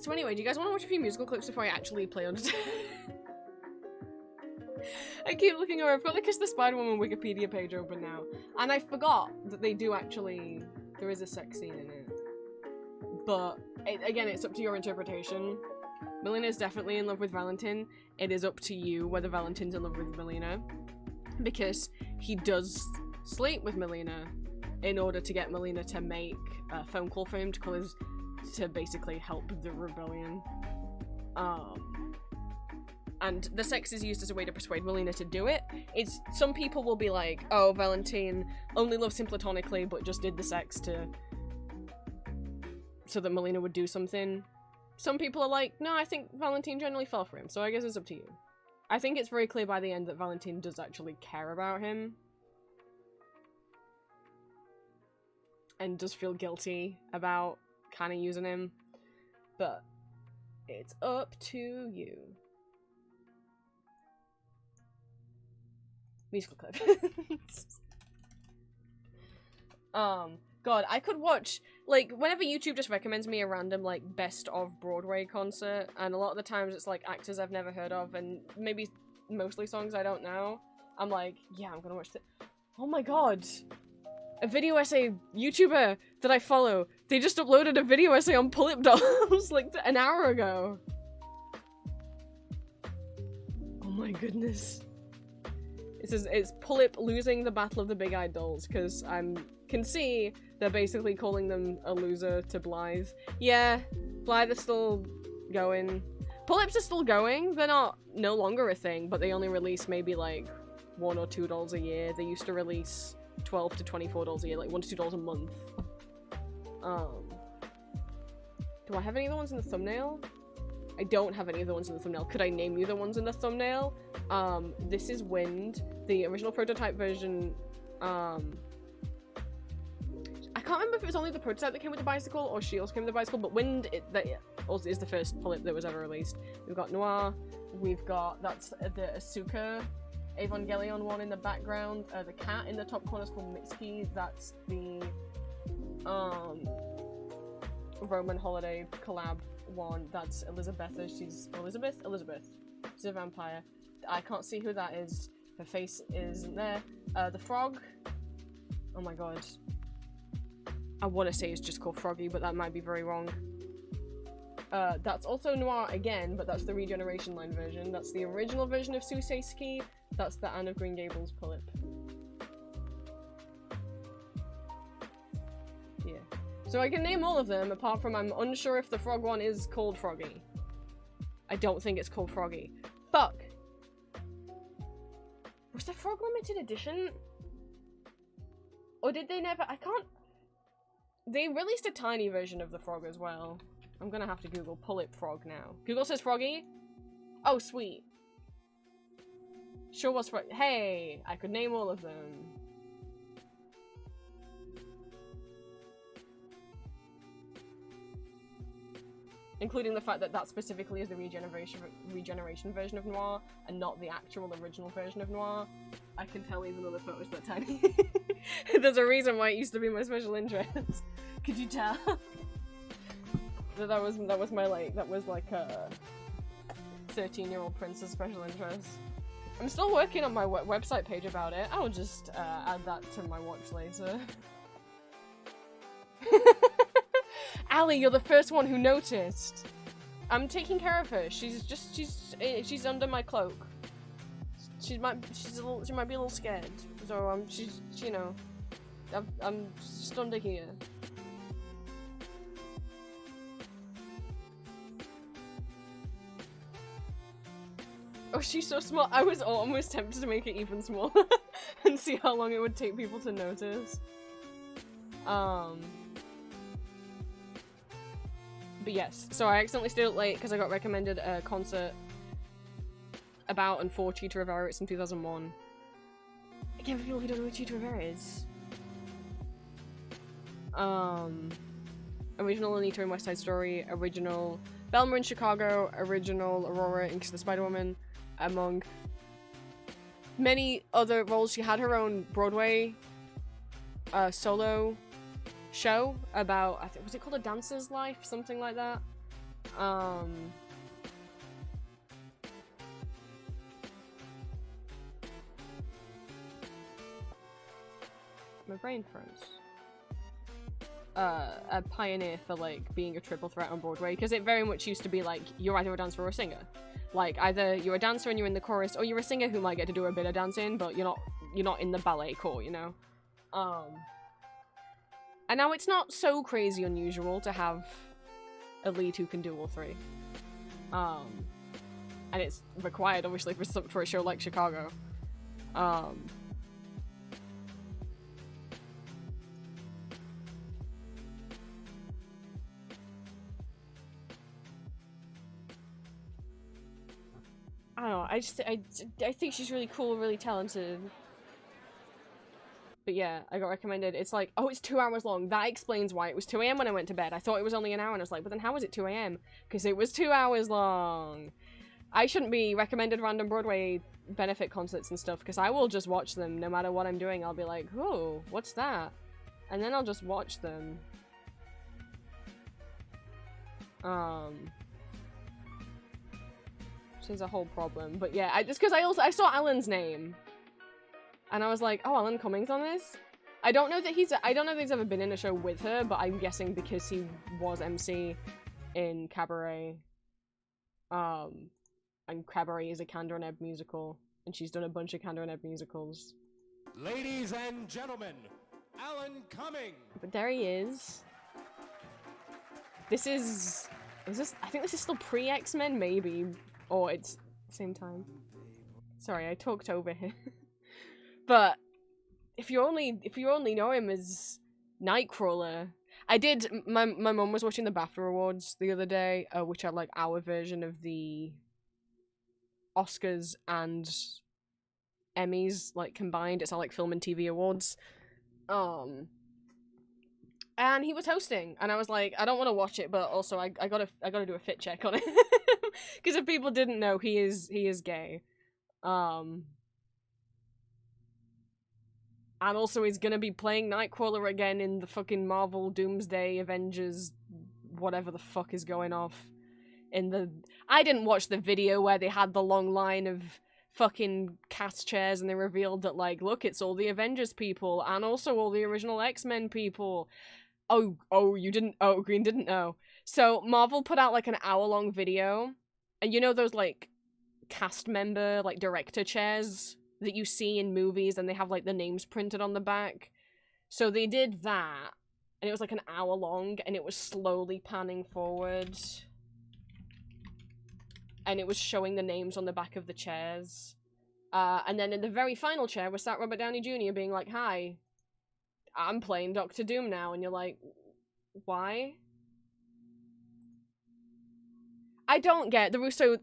So anyway, do you guys want to watch a few musical clips before I actually play Undertale? I keep looking over. I've got the Kiss the Spider-Woman Wikipedia page open now. And I forgot that they do actually... There is a sex scene in it. But, again, it's up to your interpretation. Melina is definitely in love with Valentin. It is up to you whether Valentin's in love with Melina. Because he does sleep with Melina in order to get Melina to make a phone call for him to basically help the rebellion. And the sex is used as a way to persuade Melina to do it. Some people will be like, oh, Valentin only loves him platonically, but just did the sex so that Melina would do something. Some people are like, no, I think Valentin generally fell for him, so I guess it's up to you. I think it's very clear by the end that Valentin does actually care about him. And does feel guilty about kind of using him. But it's up to you. Musical clip. God, I could watch, like, whenever YouTube just recommends me a random, like, best of Broadway concert, and a lot of the times it's, like, actors I've never heard of, and maybe mostly songs I don't know, I'm like, yeah, I'm gonna watch this. Oh my god! A video essay YouTuber that I follow, they just uploaded a video essay on pull-up dolls, like, an hour ago. Oh my goodness. It says, it's pull-up losing the battle of the big-eyed dolls, because can see they're basically calling them a loser to Blythe. Yeah, Blythe is still going. Pull-ups are still going. They're no longer a thing, but they only release maybe like $1 or $2 a year. They used to release $12 to $24 a year, like $1 to $2 a month. Do I have any other ones in the thumbnail? I don't have any other ones in the thumbnail. Could I name you the ones in the thumbnail? This is Wind, the original prototype version. I can't remember if it was only the prototype that came with the bicycle or she also came with the bicycle, but Wind that also is the first pull-up that was ever released. We've got Noir, we've got, that's the Asuka Evangelion one in the background, the cat in the top corner is called Mitsuki, that's the Roman Holiday collab one, that's Elizabetha, she's Elizabeth? She's a vampire. I can't see who that is, her face isn't there. The frog, oh my god. I want to say it's just called Froggy, but that might be very wrong. That's also Noir again, but that's the Regeneration Line version. That's the original version of Suseisuke. That's the Anne of Green Gables pull-up. Yeah. So I can name all of them, apart from I'm unsure if the frog one is called Froggy. I don't think it's called Froggy. Fuck! Was the Frog limited edition? Or did they never- I can't- They released a tiny version of the frog as well. I'm gonna have to Google pull-up frog now. Google says Froggy? Oh, sweet. Sure was frog- Hey! I could name all of them. Including the fact that that specifically is the regeneration version of Noir, and not the actual original version of Noir. I can tell even though the photo's that tiny. There's a reason why it used to be my special interest. Could you tell? that was my like a 13-year-old princess special interest. I'm still working on my website page about it. I'll just add that to my watch later. Ali, you're the first one who noticed. I'm taking care of her. She's under my cloak. She might be a little scared. So she's you know, I'm just under here. Oh, she's so small. I was almost tempted to make it even smaller and see how long it would take people to notice. But yes, so I accidentally stayed up late because I got recommended a concert about and for Cheetah Rivera. It's in 2001. Again, for people who don't know who Cheetah Rivera is. Original Anita in West Side Story, original Belma in Chicago, original Aurora in Kiss the Spider-Woman, among many other roles. She had her own Broadway solo show about, I think, was it called A Dancer's Life? Something like that. My brain froze. A pioneer for like being a triple threat on Broadway, because it very much used to be like you're either a dancer or a singer. Like either you're a dancer and you're in the chorus, or you're a singer who might get to do a bit of dancing, but you're not in the ballet corps, you know. And now it's not so crazy unusual to have a lead who can do all three. And it's required obviously for a show like Chicago. I don't know, I think she's really cool, really talented. But yeah, I got recommended. It's like, oh, it's 2 hours long. That explains why it was 2 AM when I went to bed. I thought it was only an hour, and I was like, but then how was it 2 AM? Because it was 2 hours long. I shouldn't be recommended random Broadway benefit concerts and stuff, because I will just watch them no matter what I'm doing. I'll be like, oh, what's that? And then I'll just watch them. Which is a whole problem. But yeah, just because I saw Alan's name. And I was like, oh, Alan Cummings on this? I don't know that he's ever been in a show with her, but I'm guessing because he was MC in Cabaret. And Cabaret is a Kander and Ebb musical, and she's done a bunch of Kander and Ebb musicals. Ladies and gentlemen, Alan Cummings! But there he is. This is this, I think this is still pre-X-Men, maybe. Or it's same time. Sorry, I talked over him. But if you only know him as Nightcrawler, my mum was watching the BAFTA Awards the other day, which are like our version of the Oscars and Emmys like combined. It's all like film and TV awards. And he was hosting, and I was like, I don't want to watch it, but also I gotta do a fit check on it. Because if people didn't know, he is gay. And also he's gonna be playing Nightcrawler again in the fucking Marvel Doomsday Avengers whatever the fuck is going off in the... I didn't watch the video where they had the long line of fucking cast chairs and they revealed that, like, look, it's all the Avengers people and also all the original X-Men people. Oh, you didn't... Oh, Green didn't know. So Marvel put out, like, an hour-long video, and you know those, like, cast member, like, director chairs that you see in movies and they have, like, the names printed on the back? So they did that, and it was, like, an hour long, and it was slowly panning forward. And it was showing the names on the back of the chairs. And then in the very final chair was sat Robert Downey Jr. being like, hi, I'm playing Doctor Doom now. And you're like, why? I don't get the Russo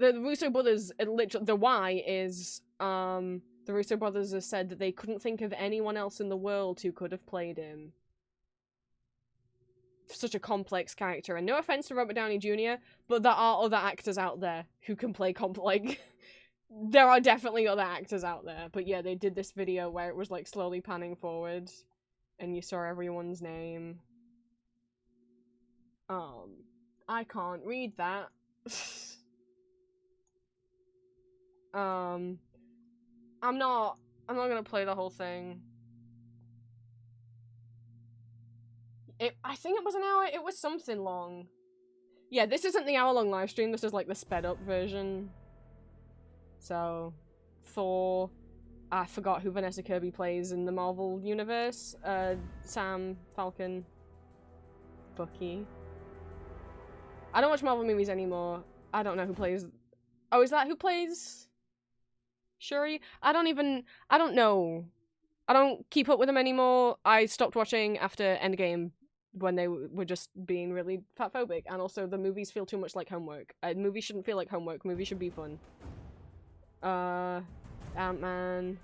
brothers, literally, the why is, the Russo brothers have said that they couldn't think of anyone else in the world who could have played him. Such a complex character, and no offense to Robert Downey Jr., but there are other actors out there who can play there are definitely other actors out there. But yeah, they did this video where it was like slowly panning forward and you saw everyone's name. I can't read that. I'm not gonna play the whole thing. I think it was an hour. It was something long. Yeah, this isn't the hour-long live stream. This is like the sped-up version. So, Thor. I forgot who Vanessa Kirby plays in the Marvel universe. Sam, Falcon, Bucky. I don't watch Marvel movies anymore. I don't know who plays... Oh, is that who plays Shuri? I don't know. I don't keep up with them anymore. I stopped watching after Endgame when they were just being really fatphobic, and also the movies feel too much like homework. Movies shouldn't feel like homework. Movies should be fun. Ant-Man.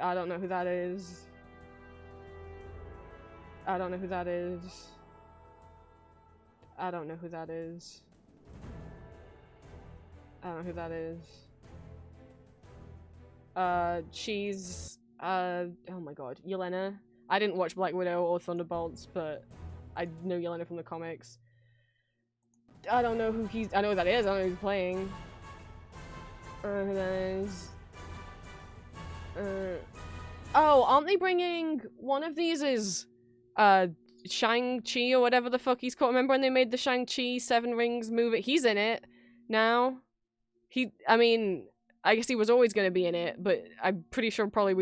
I don't know who that is. I don't know who that is. I don't know who that is. I don't know who that is. She's, oh my god, Yelena. I didn't watch Black Widow or Thunderbolts, but I know Yelena from the comics. I don't know who he's. I know who that is. I don't know who he's playing. I don't know who that is. Oh, aren't they bringing one of these? Is Shang-Chi or whatever the fuck he's called? Remember when they made the Shang-Chi Seven Rings movie? He's in it now. I mean, I guess he was always going to be in it, but I'm pretty sure probably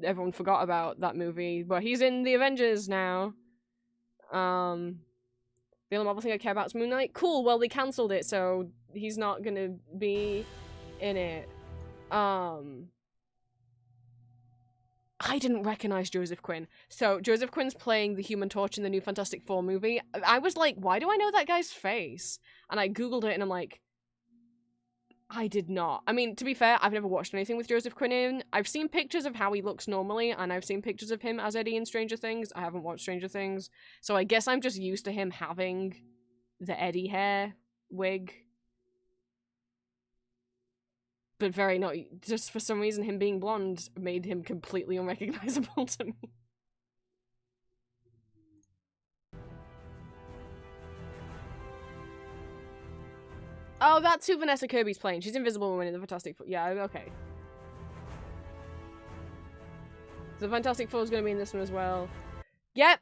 everyone forgot about that movie. But he's in the Avengers now. The only Marvel thing I care about is Moon Knight. Cool, well they cancelled it, so he's not gonna be in it. I didn't recognize Joseph Quinn. So Joseph Quinn's playing the Human Torch in the new Fantastic Four movie. I was like, why do I know that guy's face? And I googled it and I'm like, I did not. I mean, to be fair, I've never watched anything with Joseph Quinn in. I've seen pictures of how he looks normally, and I've seen pictures of him as Eddie in Stranger Things. I haven't watched Stranger Things, so I guess I'm just used to him having the Eddie hair wig. But very not. Just for some reason, him being blonde made him completely unrecognizable to me. Oh, that's who Vanessa Kirby's playing. She's Invisible Woman in the Fantastic Four. Yeah, okay. The Fantastic Four is going to be in this one as well. Yep.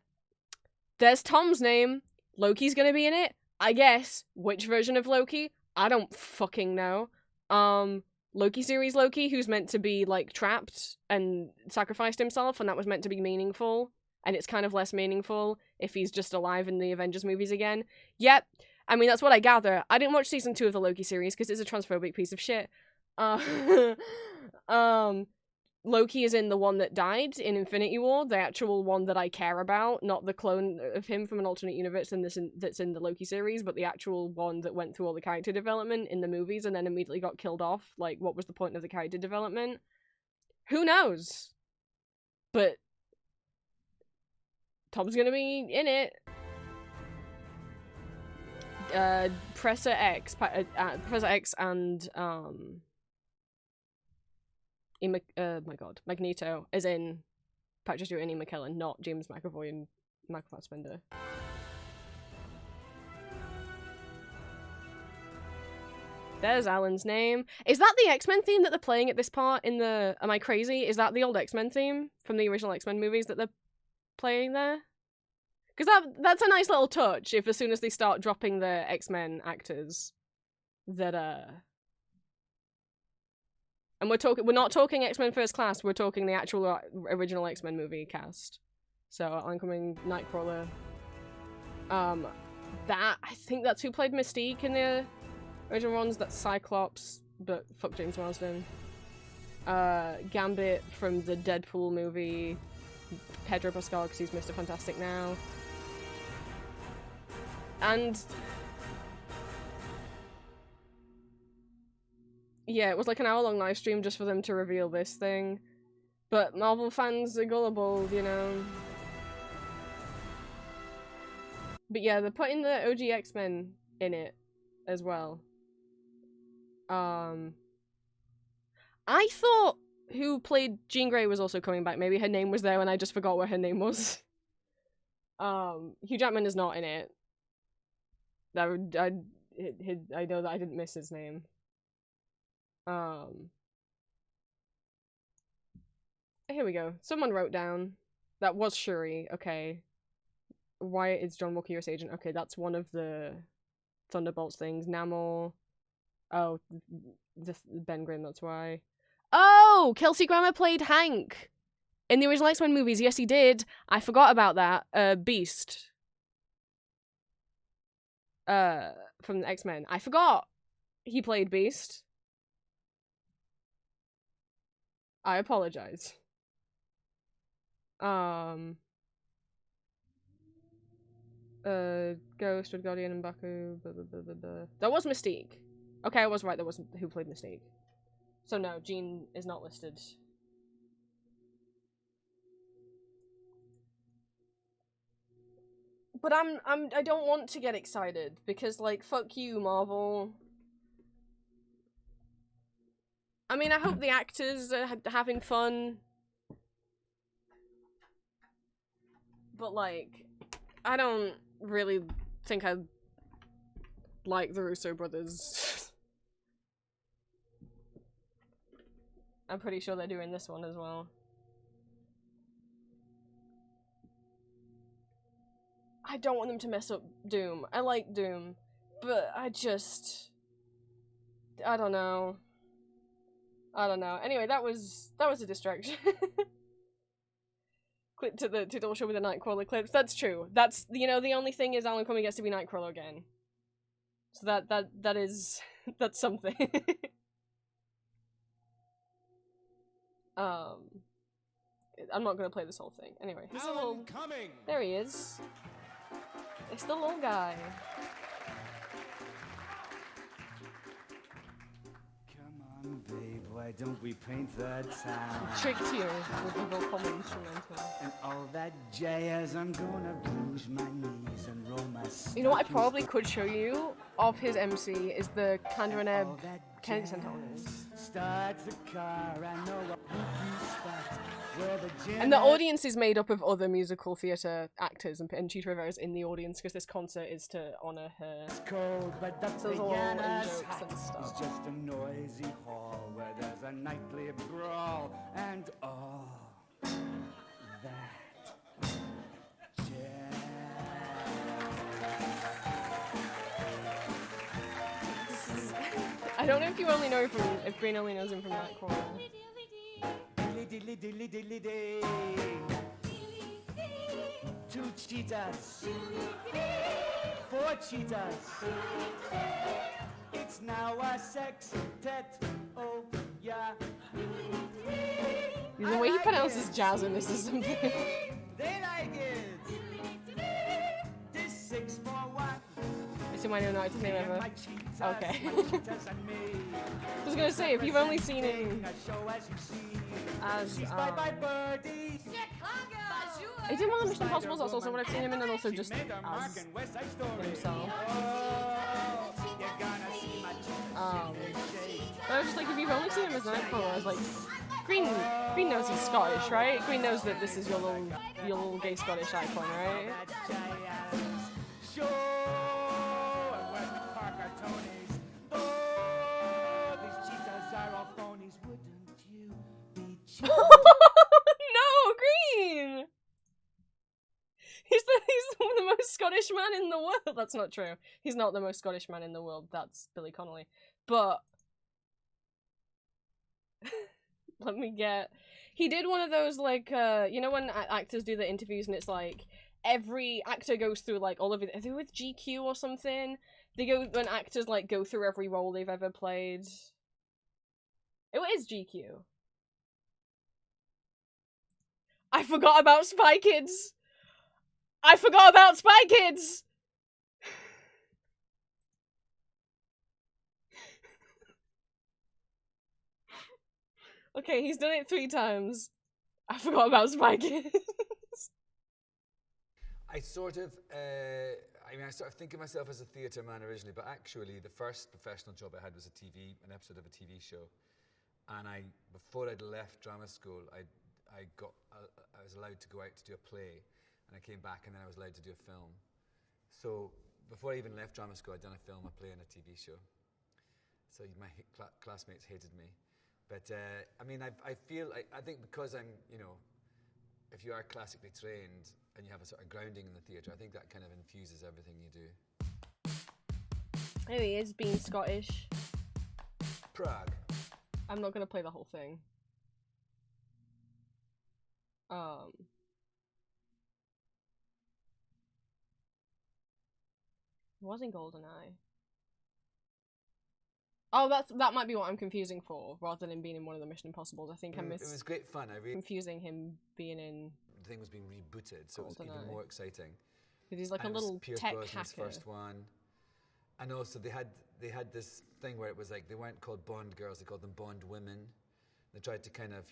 There's Tom's name. Loki's going to be in it. I guess. Which version of Loki? I don't fucking know. Loki series Loki, who's meant to be, like, trapped and sacrificed himself, and that was meant to be meaningful. And it's kind of less meaningful if he's just alive in the Avengers movies again. Yep. I mean, that's what I gather. I didn't watch season 2 of the Loki series because it's a transphobic piece of shit. Loki is in the one that died in Infinity War, the actual one that I care about, not the clone of him from an alternate universe that's in the Loki series, but the actual one that went through all the character development in the movies and then immediately got killed off. Like, what was the point of the character development? Who knows? But Tom's gonna be in it. Professor X and my god, Magneto is in Patrick Stewart and Ian McKellen, not James McAvoy and Michael Fassbender. There's Alan's name. Is that the X-Men theme that they're playing at this part in the... Am I crazy? Is that the old X-Men theme from the original X-Men movies that they're playing there? Because that's a nice little touch, if as soon as they start dropping the X-Men actors, that, And we're not talking X-Men First Class, we're talking the actual original X-Men movie cast. So, oncoming Nightcrawler. I think that's who played Mystique in the original ones, that's Cyclops, but fuck James Marsden. Gambit from the Deadpool movie, Pedro Pascal, because he's Mr. Fantastic now. And yeah, it was like an hour-long live stream just for them to reveal this thing. But Marvel fans are gullible, you know. But yeah, they're putting the OG X-Men in it as well. I thought who played Jean Grey was also coming back. Maybe her name was there and I just forgot what her name was. Hugh Jackman is not in it. I know that I didn't miss his name. Here we go. Someone wrote down. That was Shuri. Okay. Wyatt is John Walker, US agent. Okay, that's one of the Thunderbolts things. Namor. Oh, Ben Grimm, that's why. Oh! Kelsey Grammer played Hank in the original X-Men movies. Yes, he did. I forgot about that. Beast. From the X-Men. I forgot he played Beast. I apologize. Ghost, Red Guardian, and Baku, blah, blah, blah, blah, blah. That was Mystique. Okay, I was right, that wasn't who played Mystique. So no, Jean is not listed. But I don't want to get excited, because, like, fuck you, Marvel. I mean, I hope the actors are having fun. But, like, I don't really think like the Russo brothers. I'm pretty sure they're doing this one as well. I don't want them to mess up Doom. I like Doom, but I don't know. I don't know. Anyway, that was a distraction. Clip to the tutorial show with the Nightcrawler clips. That's true. That's, you know, the only thing is Alan Cumming gets to be Nightcrawler again. So that is that's something. I'm not gonna play this whole thing. Anyway, he's a little. Coming. There he is. It's the little guy. Come on, babe, why don't we paint the town? Tricked you with the vocal instrumental. And all that jazz, I'm gonna bruise my knees and roll my You know what I probably could show you of his MC is the Kanda and Ebb Kennedy Centaurs. Start the car, I know a spooky spot where the And the audience is made up of other musical theatre actors, and Cheetah Rivera is in the audience because this concert is to honour her. It's cold, but the So there's all in piano's jokes hot. and stuff. It's just a noisy hall where there's a nightly brawl and all that I don't know if you only know from if Green only knows him from that corner. Diddly diddly diddly day. 2 cheetahs. 4 cheetahs. It's now a sextet. Oh yeah. The way he pronounces jazz in this is something. They like it. This 6 for 1. It's in my new night name ever. My cheetahs, Okay. my cheetahs and me. I was gonna say, if you've only seen him A show as you see. as She's by birdie. I did one of the Mission Impossibles, that's also what I've seen him in, and also just She made a mark as in West Side Story. himself. Oh, you're gonna see my cheetahs But I was just like, if you've only seen him as Nightcrawler, I was like, Green knows he's Scottish, right? Green knows that this is your little gay Scottish icon, right? Sure, and where's the Parker Tonys? Oh, these cheetahs are all phonies. Wouldn't you be No, Green! He's the most Scottish man in the world. That's not true. He's not the most Scottish man in the world. That's Billy Connolly. But let me get. He did one of those like you know when actors do the interviews and it's like every actor goes through like all of it. Are they with GQ or something? They go when actors like go through every role they've ever played. It is GQ. I forgot about Spy Kids. I forgot about Spy Kids. Okay, he's done it 3 times. I forgot about Spy Kids. I sort of think of myself as a theatre man originally, but actually the first professional job I had was an episode of a TV show. And before I'd left drama school, I was allowed to go out to do a play, and I came back and then I was allowed to do a film. So before I even left drama school, I'd done a film, a play, and a TV show. So my classmates hated me. But I think because I'm, if you are classically trained and you have a sort of grounding in the theatre, I think that kind of infuses everything you do. There he is, being Scottish. Prague. I'm not gonna play the whole thing. It wasn't GoldenEye. Oh, that might be what I'm confusing for, rather than him being in one of the Mission Impossibles. I think I missed. It was great fun. Confusing him being in. The thing was being rebooted, so it was even GoldenEye. more exciting. Because he's like a And it was little Pierce tech Brosnan's hacker. first one. And also they had this thing where it was like they weren't called Bond girls, they called them Bond women. They tried to kind of,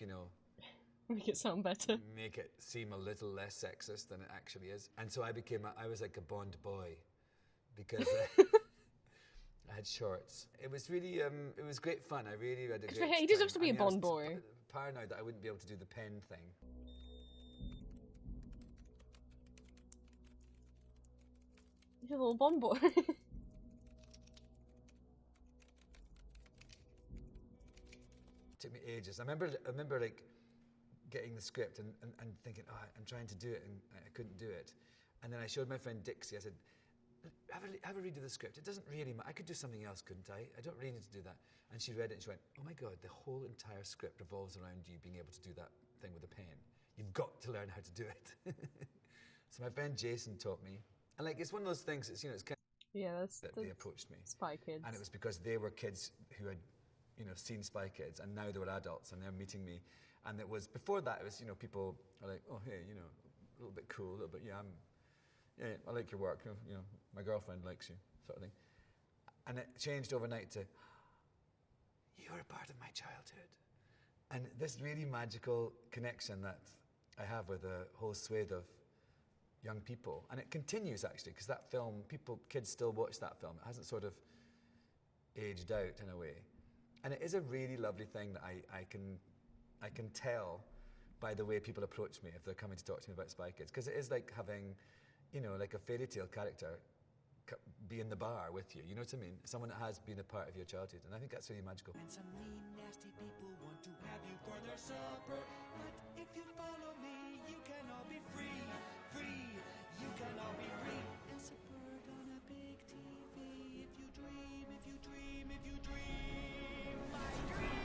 Make it sound better. make it seem a little less sexist than it actually is. And so I was like a Bond boy because I had shorts. It was really, it was great fun. I really had a great He time. deserves to be a I was Bond boy. Paranoid that I wouldn't be able to do the pen thing. He's a little Bond boy. took me ages. I remember like getting the script and thinking, oh, I'm trying to do it, and I couldn't do it. And then I showed my friend Dixie. I said, have a read of the script. It doesn't really matter. I could do something else, couldn't I? I don't really need to do that. And she read it and she went, oh my God, the whole entire script revolves around you being able to do that thing with a pen. You've got to learn how to do it. So my friend Jason taught me. And like, it's one of those things, it's, you know, it's kind that's that they approached me. Spy Kids. And it was because they were kids who had, you know, seen Spy Kids, and now they were adults and they're meeting me. And it was, before that, it was, you know, people are like, oh, hey, you know, a little bit cool, a little bit, yeah, I like your work, you know, my girlfriend likes you, sort of thing. And it changed overnight to, you're a part of my childhood. And this really magical connection that I have with a whole swathe of young people. And it continues, actually, because that film, kids still watch that film. It hasn't sort of aged out in a way. And it is a really lovely thing that I can tell by the way people approach me if they're coming to talk to me about Spy Kids. Because it is like having, you know, like a fairy tale character be in the bar with you. You know what I mean? Someone that has been a part of your childhood. And I think that's really magical. And some mean, nasty people want to have you for their supper. But if you follow me, you can all be free. Free. You can all be free. As a bird on a big TV. If you dream, if you dream, if you dream, my dream.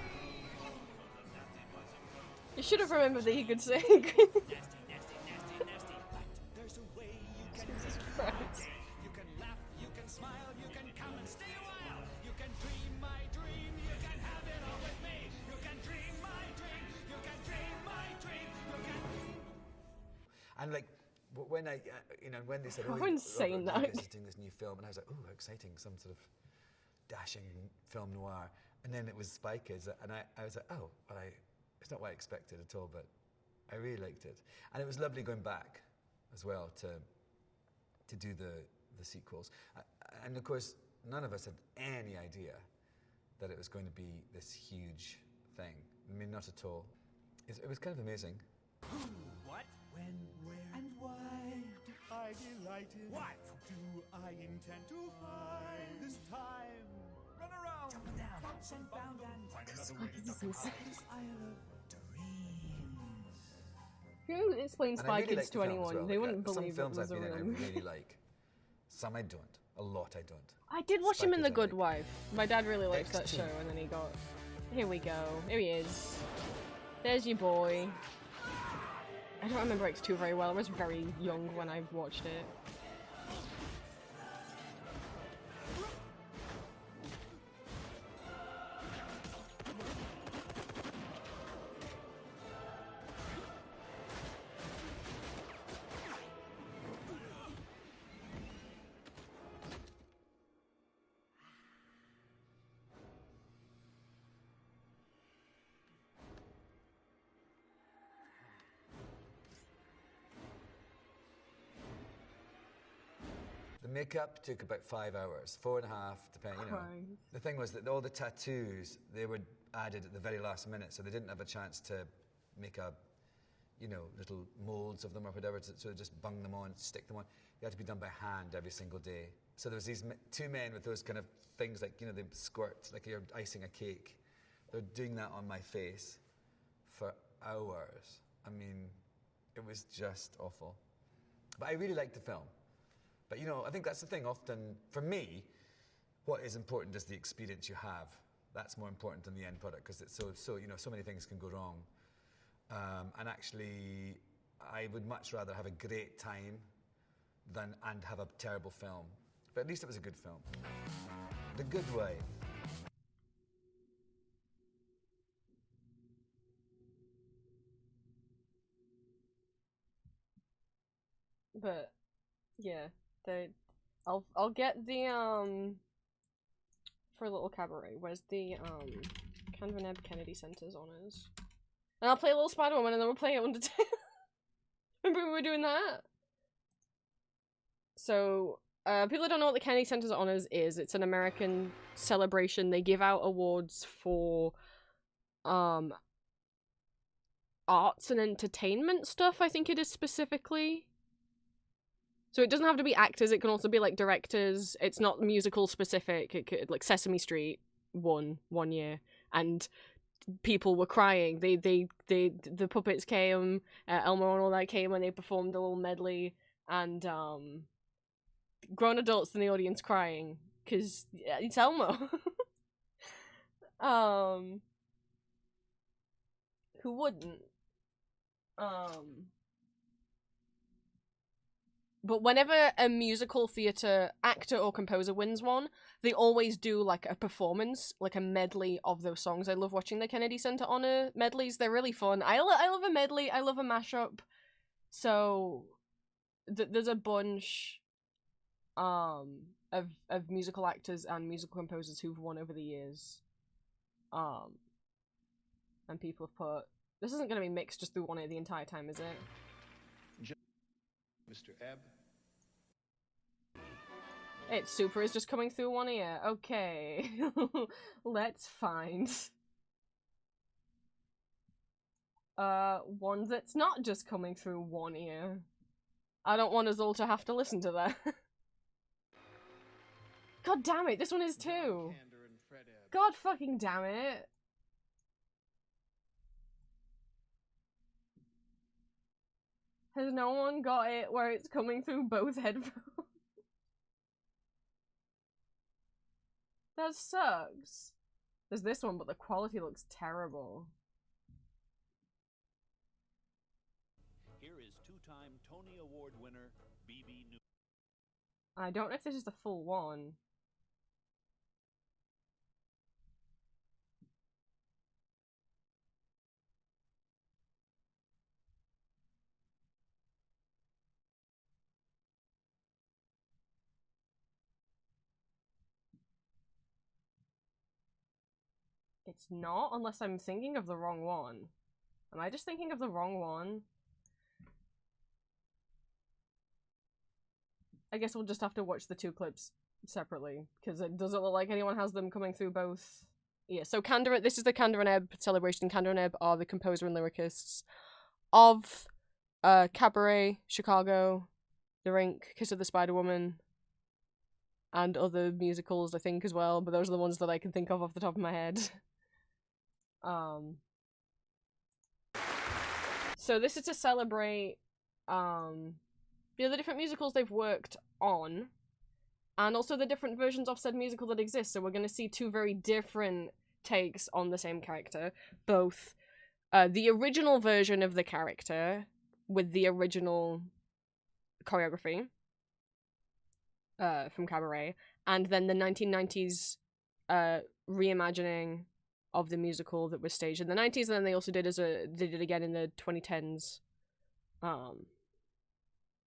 You should have remembered that he could sing. Nasty, nasty, nasty, nasty. But there's a way you can Jesus make Christ. You can laugh, you can smile, you can come and stay a while. You can dream my dream, you can have it all with me. You can dream my dream, you can dream my dream, you can. And like, when I, you know, when they said, How oh, insane Robert that Rodriguez is doing this new film, and I was like, oh, how exciting, some sort of dashing film noir. And then it was Spy Kids, and I was like, oh, well, it's not what I expected at all, but I really liked it. And it was lovely going back as well to do the sequels. And of course, none of us had any idea that it was going to be this huge thing. I mean, not at all. It was kind of amazing. What? When, where, and why I delighted? What do I intend to find this time? Run around, jump down, bounce and bound and find another way to Jesus. this Isle of Dreams. If you explain And I Spy really Kids like the to film as anyone, well. they Like, wouldn't believe it some films was I've a been in real I movie. really like. Some I don't. A lot I don't. I did watch Spy him in The Kids I Good like. Wife. My dad really likes that X2. show, and then he got... Here we go. Here he is. There's your boy. I don't remember X2 very well. I was very young when I watched it. The makeup took about 5 hours, 4.5, depending. You know, Christ. the thing was that all the tattoos they were added at the very last minute, so they didn't have a chance to make little molds of them or whatever, to sort of just bung them on, stick them on. They had to be done by hand every single day. So there was these two men with those kind of things, like, you know, they squirt like you're icing a cake. They're doing that on my face for hours. I mean, it was just awful. But I really liked the film. But, you know, I think that's the thing. Often, for me, what is important is the experience you have. That's more important than the end product, because it's so many things can go wrong. And actually, I would much rather have a great time and have a terrible film. But at least it was a good film. The Good Way. But, yeah. I'll get the, for Little Cabaret, where's the, Canvaneb Kennedy Center's honors? And I'll play a little Spider-Woman and then we'll play it Undertale. Remember we were doing that? So, people that don't know what the Kennedy Center's honors is, it's an American celebration. They give out awards for, arts and entertainment stuff, I think it is specifically. So it doesn't have to be actors, it can also be like directors. It's not musical specific. It could, like Sesame Street won one year, and people were crying. The puppets came, Elmo and all that came, and they performed a little medley, and grown adults in the audience crying because it's Elmo. Who wouldn't? But whenever a musical theatre actor or composer wins one, they always do like a performance, like a medley of those songs. I love watching the Kennedy Center Honor medleys. They're really fun. I love a medley. I love a mashup. So there's a bunch of musical actors and musical composers who've won over the years. And people have put, this isn't going to be mixed just through one ear the entire time, is it? Mr. Ebb. It's Super is just coming through one ear. Okay. Let's find one that's not just coming through one ear. I don't want us all to have to listen to that. God damn it, this one is too. God fucking damn it. Has no one got it where it's coming through both headphones? That sucks. There's this one, but the quality looks terrible. Here is two-time Tony Award winner B.B. New. I don't know if this is the full one. It's not, unless I'm thinking of the wrong one. Am I just thinking of the wrong one? I guess we'll just have to watch the two clips separately, because it doesn't look like anyone has them coming through both. Yeah, so this is the Kander and Ebb celebration. Kander and Ebb are the composer and lyricists of Cabaret, Chicago, The Rink, Kiss of the Spider-Woman, and other musicals, I think, as well, but those are the ones that I can think of off the top of my head. So this is to celebrate the different musicals they've worked on, and also the different versions of said musical that exist. So we're going to see two very different takes on the same character, both the original version of the character with the original choreography from Cabaret, and then the 1990s reimagining of the musical that was staged in the 90s, and then they also did they did it again in the 2010s.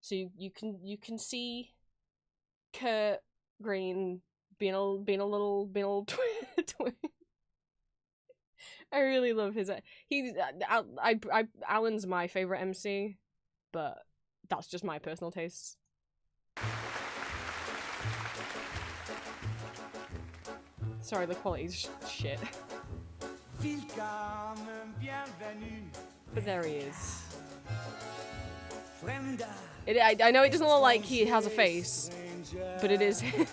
So you can see Kurt Green being a little twin. I really love his. Alan's my favorite MC, but that's just my personal taste. Sorry, the quality's shit. But there he is. I know it doesn't look like he has a face, but it is him.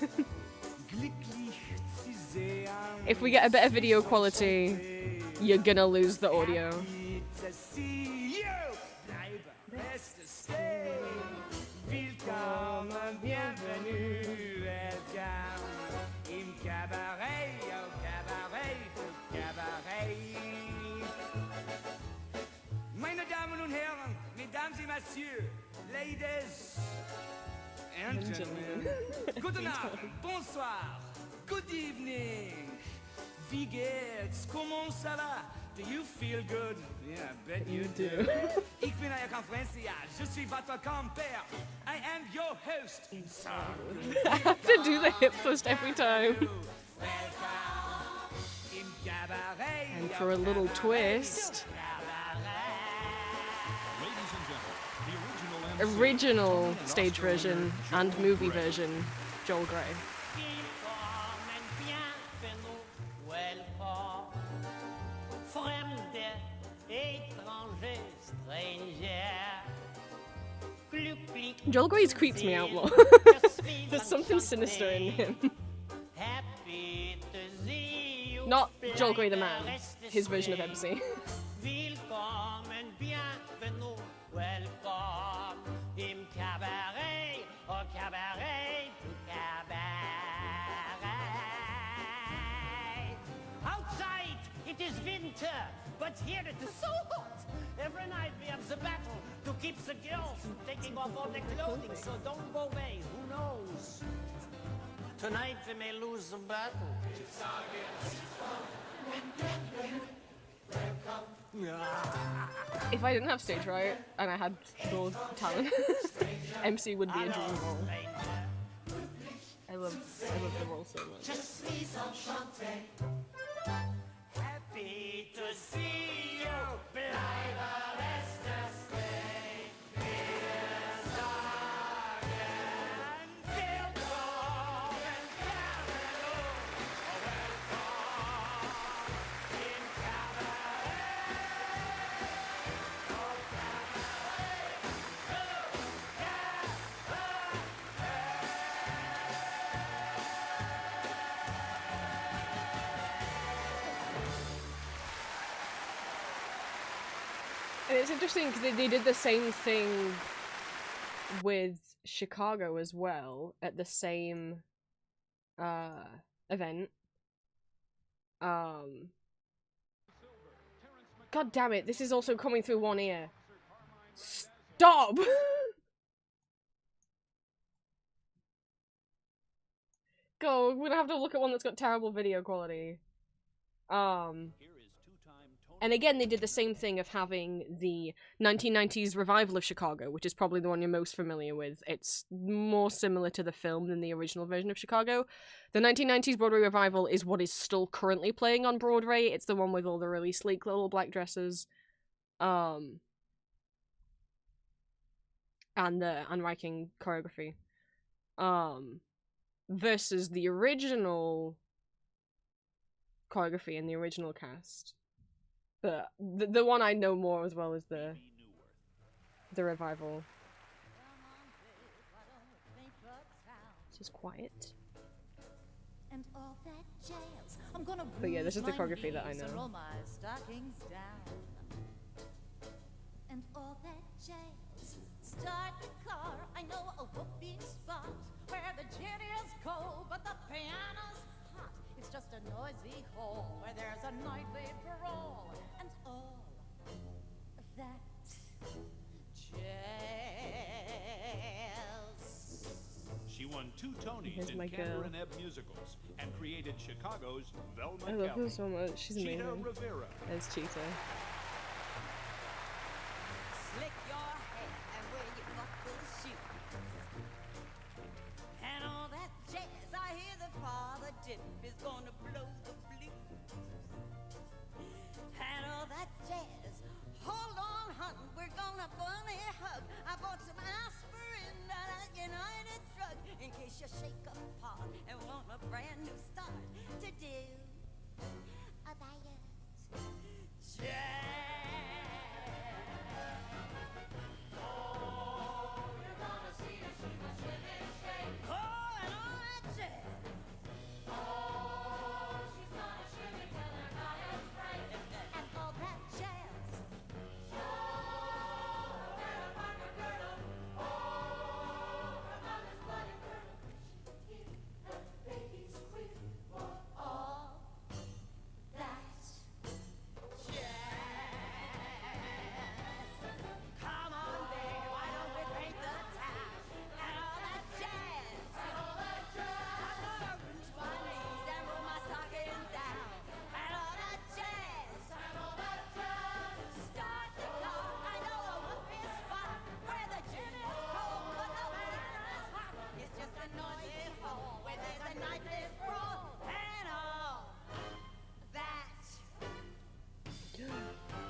If we get a better video quality, you're gonna lose the audio. Meine Damen und Herren, Mesdames et Messieurs, Ladies and Gentlemen, guten Abend, bonsoir, good evening, wie geht's, comment ça va, do you feel good? Yeah, I bet you do. Ich bin euer Konferencier, je suis votre compère, I am your host. I have to do the hip thrust every time. And for a little twist, original stage version and movie version, Joel Grey. Joel Grey's creeps me out more. There's something sinister in him. Not Joel Grey the man, his version of MC. Willkommen, bienvenue, welcome im Cabaret, au Cabaret, du Cabaret. Outside, it is winter, but here it is so hot. Every night we have the battle to keep the girls from taking off all their clothing, so don't go away, who knows? Tonight we may lose the battle. If I didn't have stage right and I had more talent, MC would be a dream role. I love the role so much. Happy to see you, And it's interesting because they did the same thing with Chicago as well at the same event. God damn it, this is also coming through one ear. Stop! Go, we're gonna have to look at one that's got terrible video quality. And again, they did the same thing of having the 1990s revival of Chicago, which is probably the one you're most familiar with. It's more similar to the film than the original version of Chicago. The 1990s Broadway revival is what is still currently playing on Broadway. It's the one with all the really sleek little black dresses. And the unwriting choreography. Versus the original choreography and the original cast. But the one I know more as well is the revival. It's just quiet. And all that jazz. I'm gonna But yeah, this is the bruise my choreography that I knees and know. roll my stockings down. And all that jazz. Start the car. I know a whoopee spot where the gin is cold, but the piano's hot. It's just a noisy hall where there's a nightly brawl. And all that jazz. She won 2 Tonys Here's in my Cantor girl. and Ebb musicals and created Chicago's Velma I love her Kelly. so much. She's Cheetah amazing. Rivera. As Cheetah. Slick your hair and wear your buckle shoe. And all that jazz, I hear the father dip is gonna blow the blues. And all that jazz, hold on, hun, we're gonna bunny hug. I bought some aspirin at a United Drug in case you shake apart and want a brand new start to do a diet. Jazz.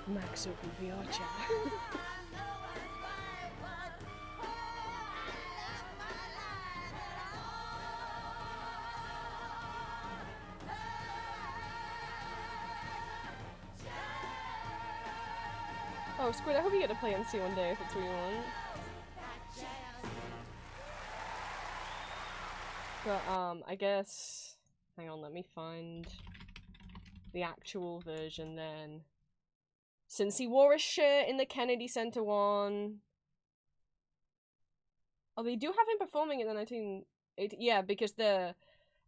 Max open VR chat. Oh, Squid, I hope you get to play MC one day if it's what you want. But, I guess... Hang on, let me find... the actual version then. Since he wore a shirt in the Kennedy Center one. Oh, they do have him performing in the 1980. Yeah, because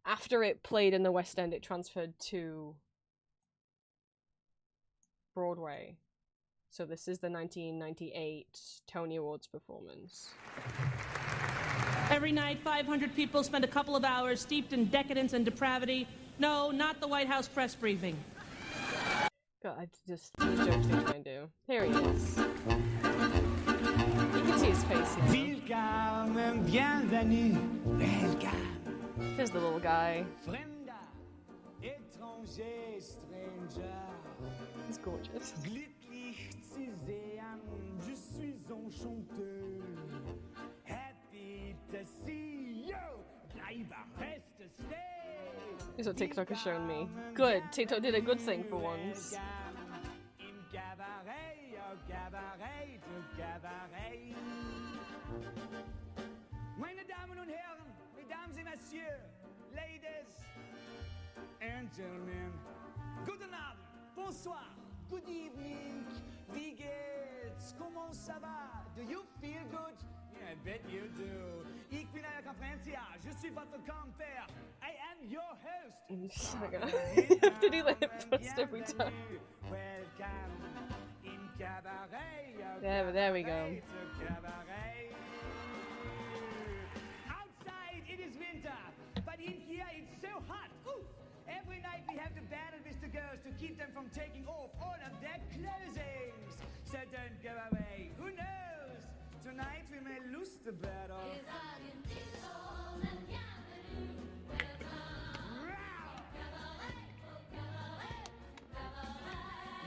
after it played in the West End, it transferred to Broadway. So this is the 1998 Tony Awards performance. Every night, 500 people spend a couple of hours steeped in decadence and depravity. No, not the White House press briefing. God, I just the jokes they try and do. Here he is. You can see his face here. Welcome, bienvenue. Welcome. There's the little guy. Fremda, étranger, stranger. He's gorgeous. Glücklich zu sehen, je suis enchanté. Happy to see you. Bleibe feste, stay. Here's what TikTok has shown me. Good. TikTok did a good thing for once. Im Cabaret, au Cabaret, au Cabaret. Meine Damen und Herren, Mesdames et Messieurs, Ladies and Gentlemen, guten Abend, bonsoir, good evening, wie geht's, comment ça va, do you feel good? Yeah, I bet you do. Ich bin euer Konferencier, je suis votre compère, I am your host. I'm just you have to do the hip thrust every time. Welcome in Cabaret, au There we go. Cabaret, au Cabaret. Outside it is winter, but in here it's so hot. Ooh. Every night we have to battle with the girls to keep them from taking off all of their clothings. So don't go away. Who knows? Tonight we may lose the battle.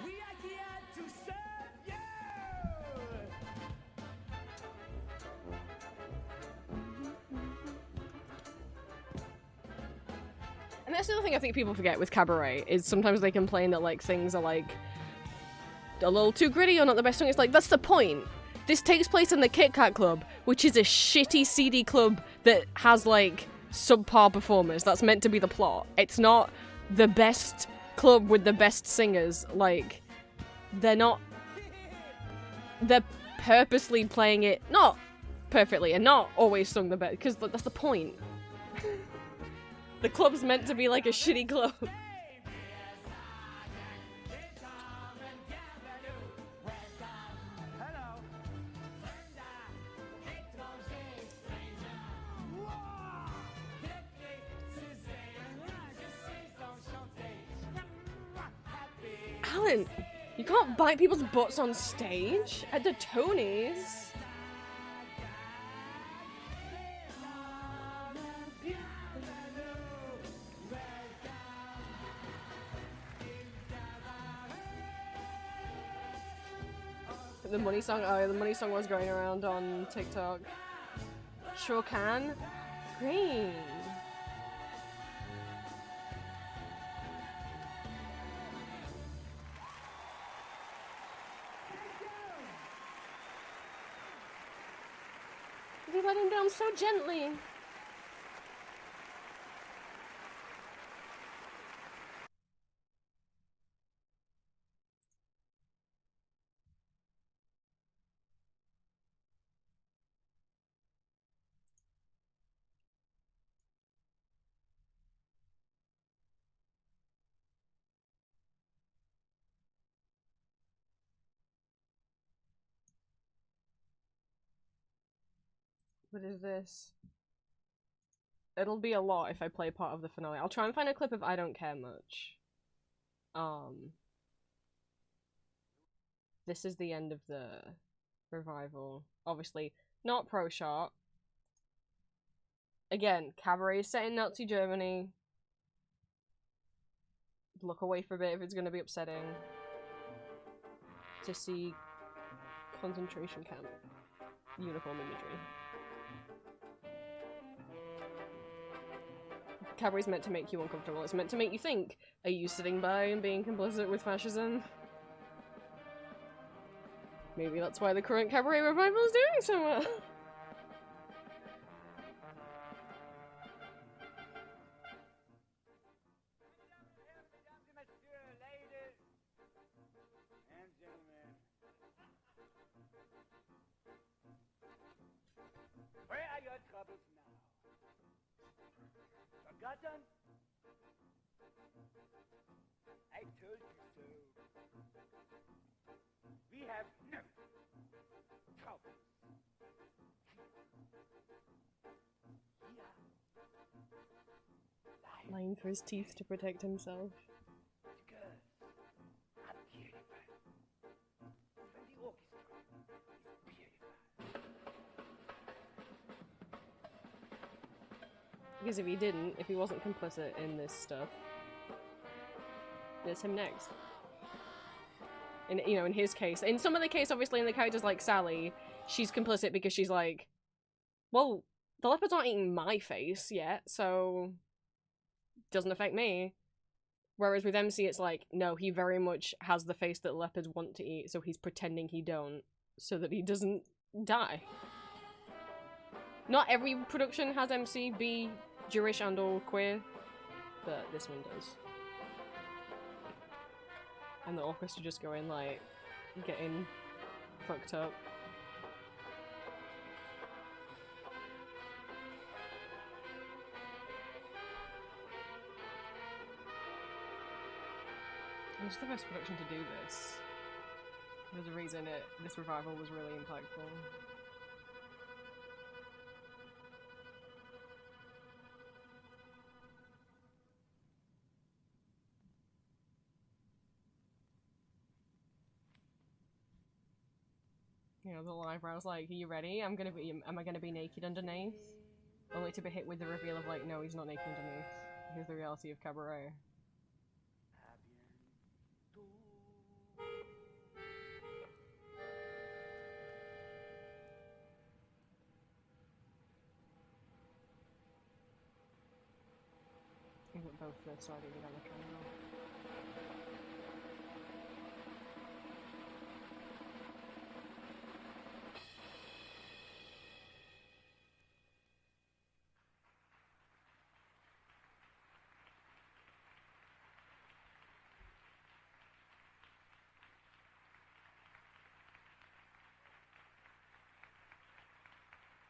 We are here to serve you. And that's the other thing I think people forget with Cabaret, is sometimes they complain that like things are like a little too gritty or not the best song. It's like, that's the point. This takes place in the Kit Kat Club, which is a shitty CD club that has like subpar performers. That's meant to be the plot. It's not the best club with the best singers. Like, they're purposely playing it not perfectly and not always sung the best, because that's the point. The club's meant to be like a shitty club. Hello. Alan, you can't bite people's butts on stage at the Tonys. The money song, oh, the money song was going around on TikTok. Sure can. Green. You let him down so gently. What is this? It'll be a lot if I play part of the finale. I'll try and find a clip of I Don't Care Much. This is the end of the revival. Obviously, not pro shot. Again, Cabaret is set in Nazi Germany. Look away for a bit if it's going to be upsetting. To see concentration camp uniform imagery. Cabaret's meant to make you uncomfortable. It's meant to make you think, are you sitting by and being complicit with fascism? Maybe that's why the current Cabaret revival is doing so well. got them? I told you so. We have no trouble. Lying through his teeth to protect himself. Because I'm beautified. Even the orchestra is beautified. Because if he wasn't complicit in this stuff, there's him next. In, you know, in his case, in some of the case, obviously, in the characters like Sally, she's complicit because she's like, well, the leopards aren't eating my face yet, so doesn't affect me. Whereas with MC, it's like, no, he very much has the face that leopards want to eat, so he's pretending he don't, so that he doesn't die. Not every production has MC be Jewish and or queer, but this one does. And the orchestra just going like, getting fucked up. It was the first production to do this. There's a reason this revival was really impactful. You know, the live where I was like, are you ready? Am I gonna be naked underneath? Only to be hit with the reveal of like, no, he's not naked underneath. Here's the reality of cabaret. I think both started on the camera.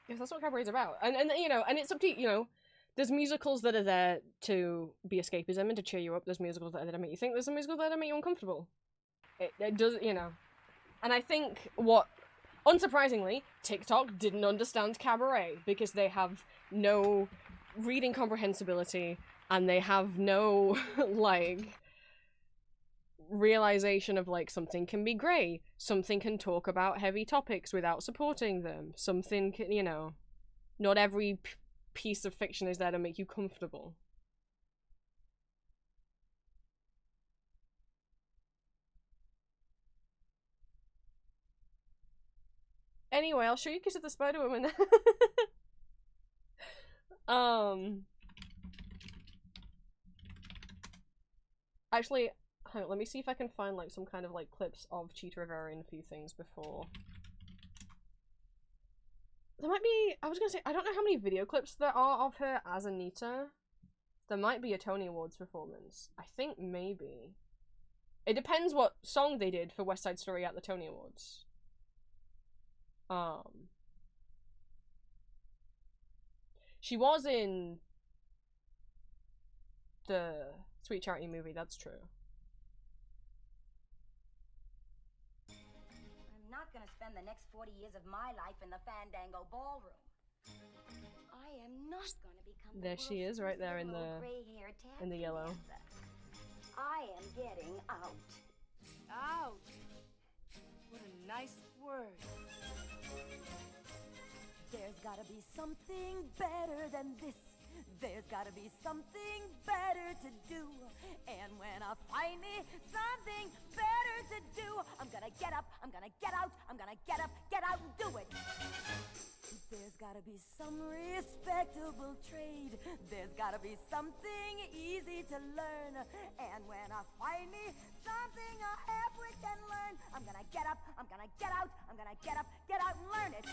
Yes, that's what cabaret's about. And you know, and it's up to you know, there's musicals that are there to be escapism and to cheer you up. There's musicals that are there to make you think. There's some musicals that are there to make you uncomfortable. It does, you know. And I think what, unsurprisingly, TikTok didn't understand cabaret because they have no reading comprehensibility and they have no, like, realization of, like, something can be grey. Something can talk about heavy topics without supporting them. Something can, you know, not every piece of fiction is there to make you comfortable. Anyway, I'll show you Kiss of the Spider Woman. Actually, hang on, let me see if I can find like some kind of like clips of Cheetah Rivera in a few things before. There might be, I was gonna say, I don't know how many video clips there are of her as Anita. There might be a Tony Awards performance. I think maybe. It depends what song they did for West Side Story at the Tony Awards. She was in the Sweet Charity movie, that's true. I'm not gonna spend the next 40 years of my life in the Fandango ballroom. I am not gonna become There she is, right there in the yellow. I am getting out. Out. What a nice word. There's gotta be something better than this. There's gotta be something better to do. And when I find me something better to do, I'm gonna get up, I'm gonna get out, I'm gonna get up, get out and do it. There's gotta be some respectable trade. There's gotta be something easy to learn. And when I find me something I halfway can learn, I'm gonna get up, I'm gonna get out, I'm gonna get up, get out and learn it.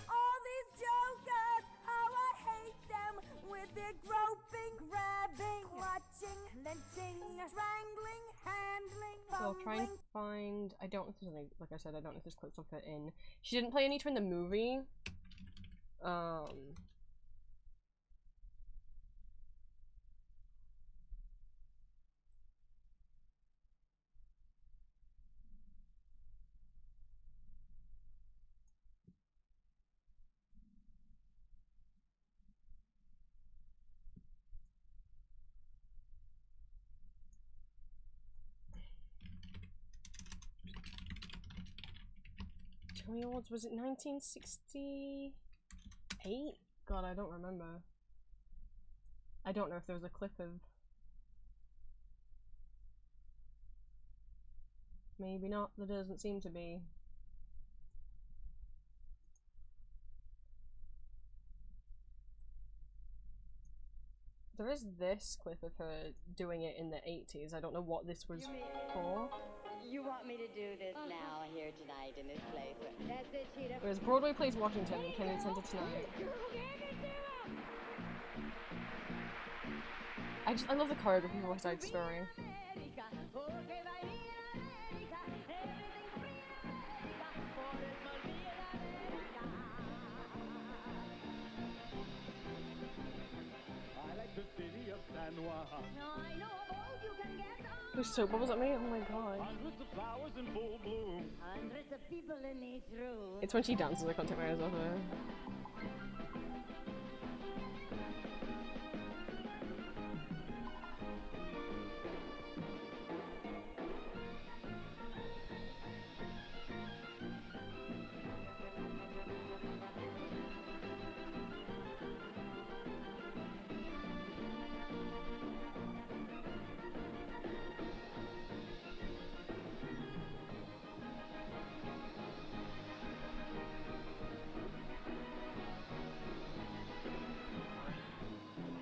All these jokers, how I hate them, with their groping, grabbing, clutching, clenching, strangling, handling, So I'll try and find, I don't know if there's any, like I said, I don't know if this clips will fit in. She didn't play Anita in the movie. Tony Awards, was it 1968? God, I don't remember. I don't know if there was a clip of... Maybe not, there doesn't seem to be. There is this clip of her doing it in the 80s. I don't know what this was for. You want me to do this now, here tonight, in this place? That's it, Cheetah. Whereas Broadway Plays Washington and Kennedy Center Tonight. I love the choreography of West Side Story. There's soap bubbles at me? Oh my god. Hundreds of flowers in full bloom. Hundreds of people in each room. It's when she dances I can't take my eyes off her.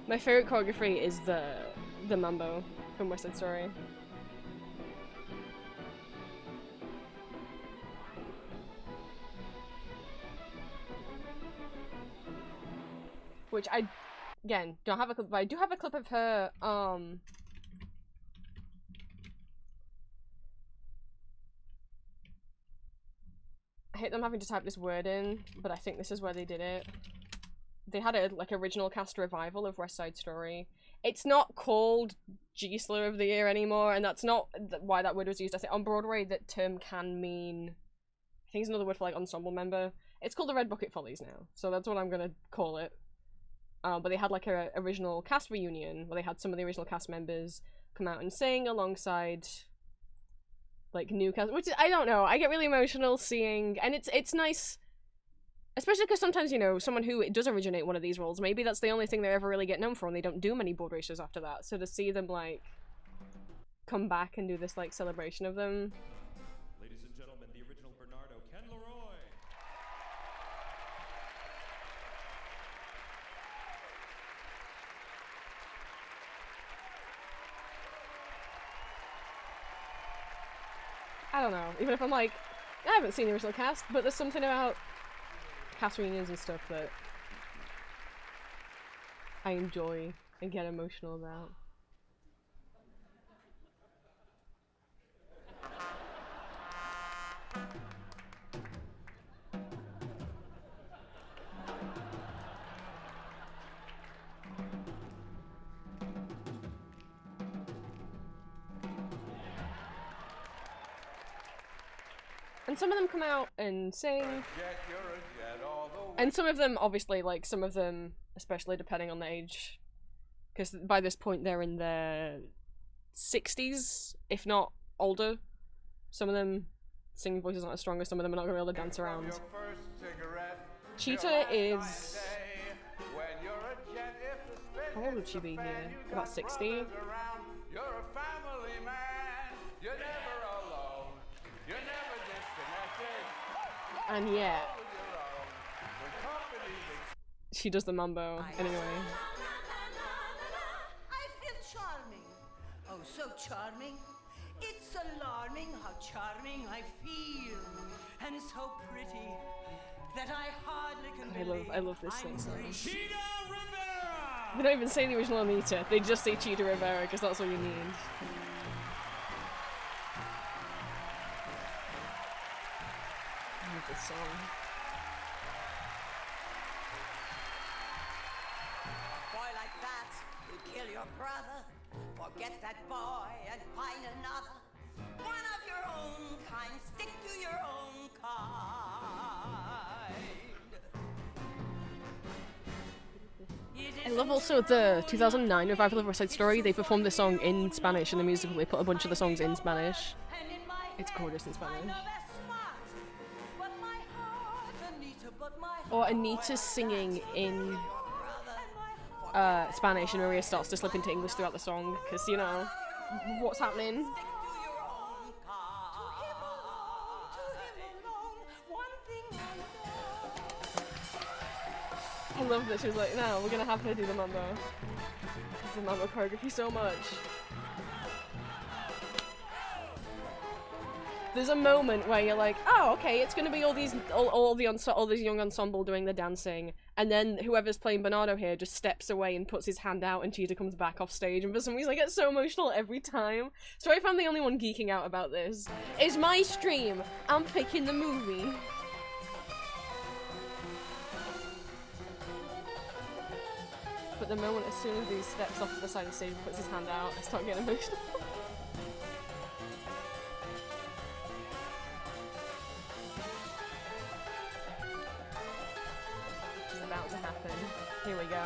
My favorite choreography is the mambo from West Side Story. Which I, again, don't have a clip, but I do have a clip of her, I hate them having to type this word in, but I think this is where they did it. They had a like original cast revival of West Side Story. It's not called G-Slur of the Year anymore, and that's not why that word was used. I think on Broadway that term can mean, I think it's another word for like ensemble member. It's called the Red Bucket Follies now, so that's what I'm gonna call it. But they had like a original cast reunion where they had some of the original cast members come out and sing alongside like new cast, which I don't know. I get really emotional seeing, and it's nice. Especially because sometimes, you know, someone who does originate one of these roles, maybe that's the only thing they ever really get known for and they don't do many Broadway shows after that. So to see them, like, come back and do this, like, celebration of them. Ladies and gentlemen, the original Bernardo, Ken Leroy. I don't know. Even if I'm like, I haven't seen the original cast, but there's something about cast reunions and stuff that I enjoy and get emotional about. And some of them come out and sing. And some of them, obviously, like, some of them, especially depending on the age, because by this point they're in their 60s, if not older. Some of them, singing voices aren't as strong as some of them are not going to be able to dance around. Cheetah is... How old would she be here? About 60? You're a family man. You're never alone. You're never disconnected. And yet, she does the mambo anyway. I feel charming. Oh, so charming. It's alarming how charming I feel. And so pretty that I hardly can believe I love this thing so much. Cheetah Rivera! They don't even say the original Anita, they just say Cheetah Rivera because that's what you need. I love this song. Boy like that will kill your brother. Forget that boy and find another. One of your own kind. Stick to your own kind. I love also the 2009 revival of West Side Story. They performed the song in Spanish in the musical. They put a bunch of the songs in Spanish. It's gorgeous in Spanish. But my heart Or Anita's singing in Spanish and Maria starts to slip into English throughout the song, because, you know, what's happening? I love that she was like, no, we're gonna have her do the mambo. The mambo choreography so much. There's a moment where you're like, oh, okay, it's gonna be all these young ensemble doing the dancing, and then whoever's playing Bernardo here just steps away and puts his hand out, and Cheetah comes back off stage. And for some reason, I get so emotional every time. So if I'm the only one geeking out about this, it's my stream. I'm picking the movie. But the moment, as soon as he steps off to the side of the stage and puts his hand out, I start getting emotional. Which is about to happen. Here we go.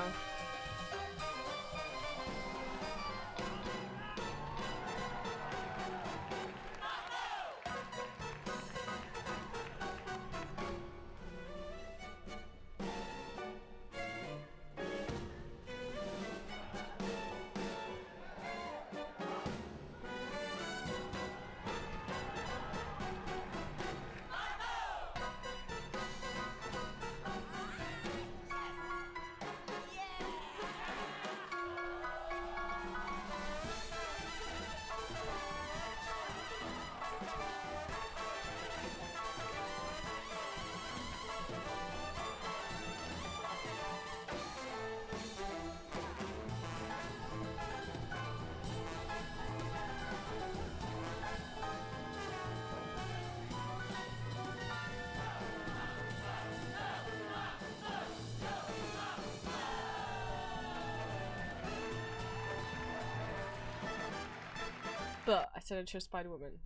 But I said I'd show Spider-Woman,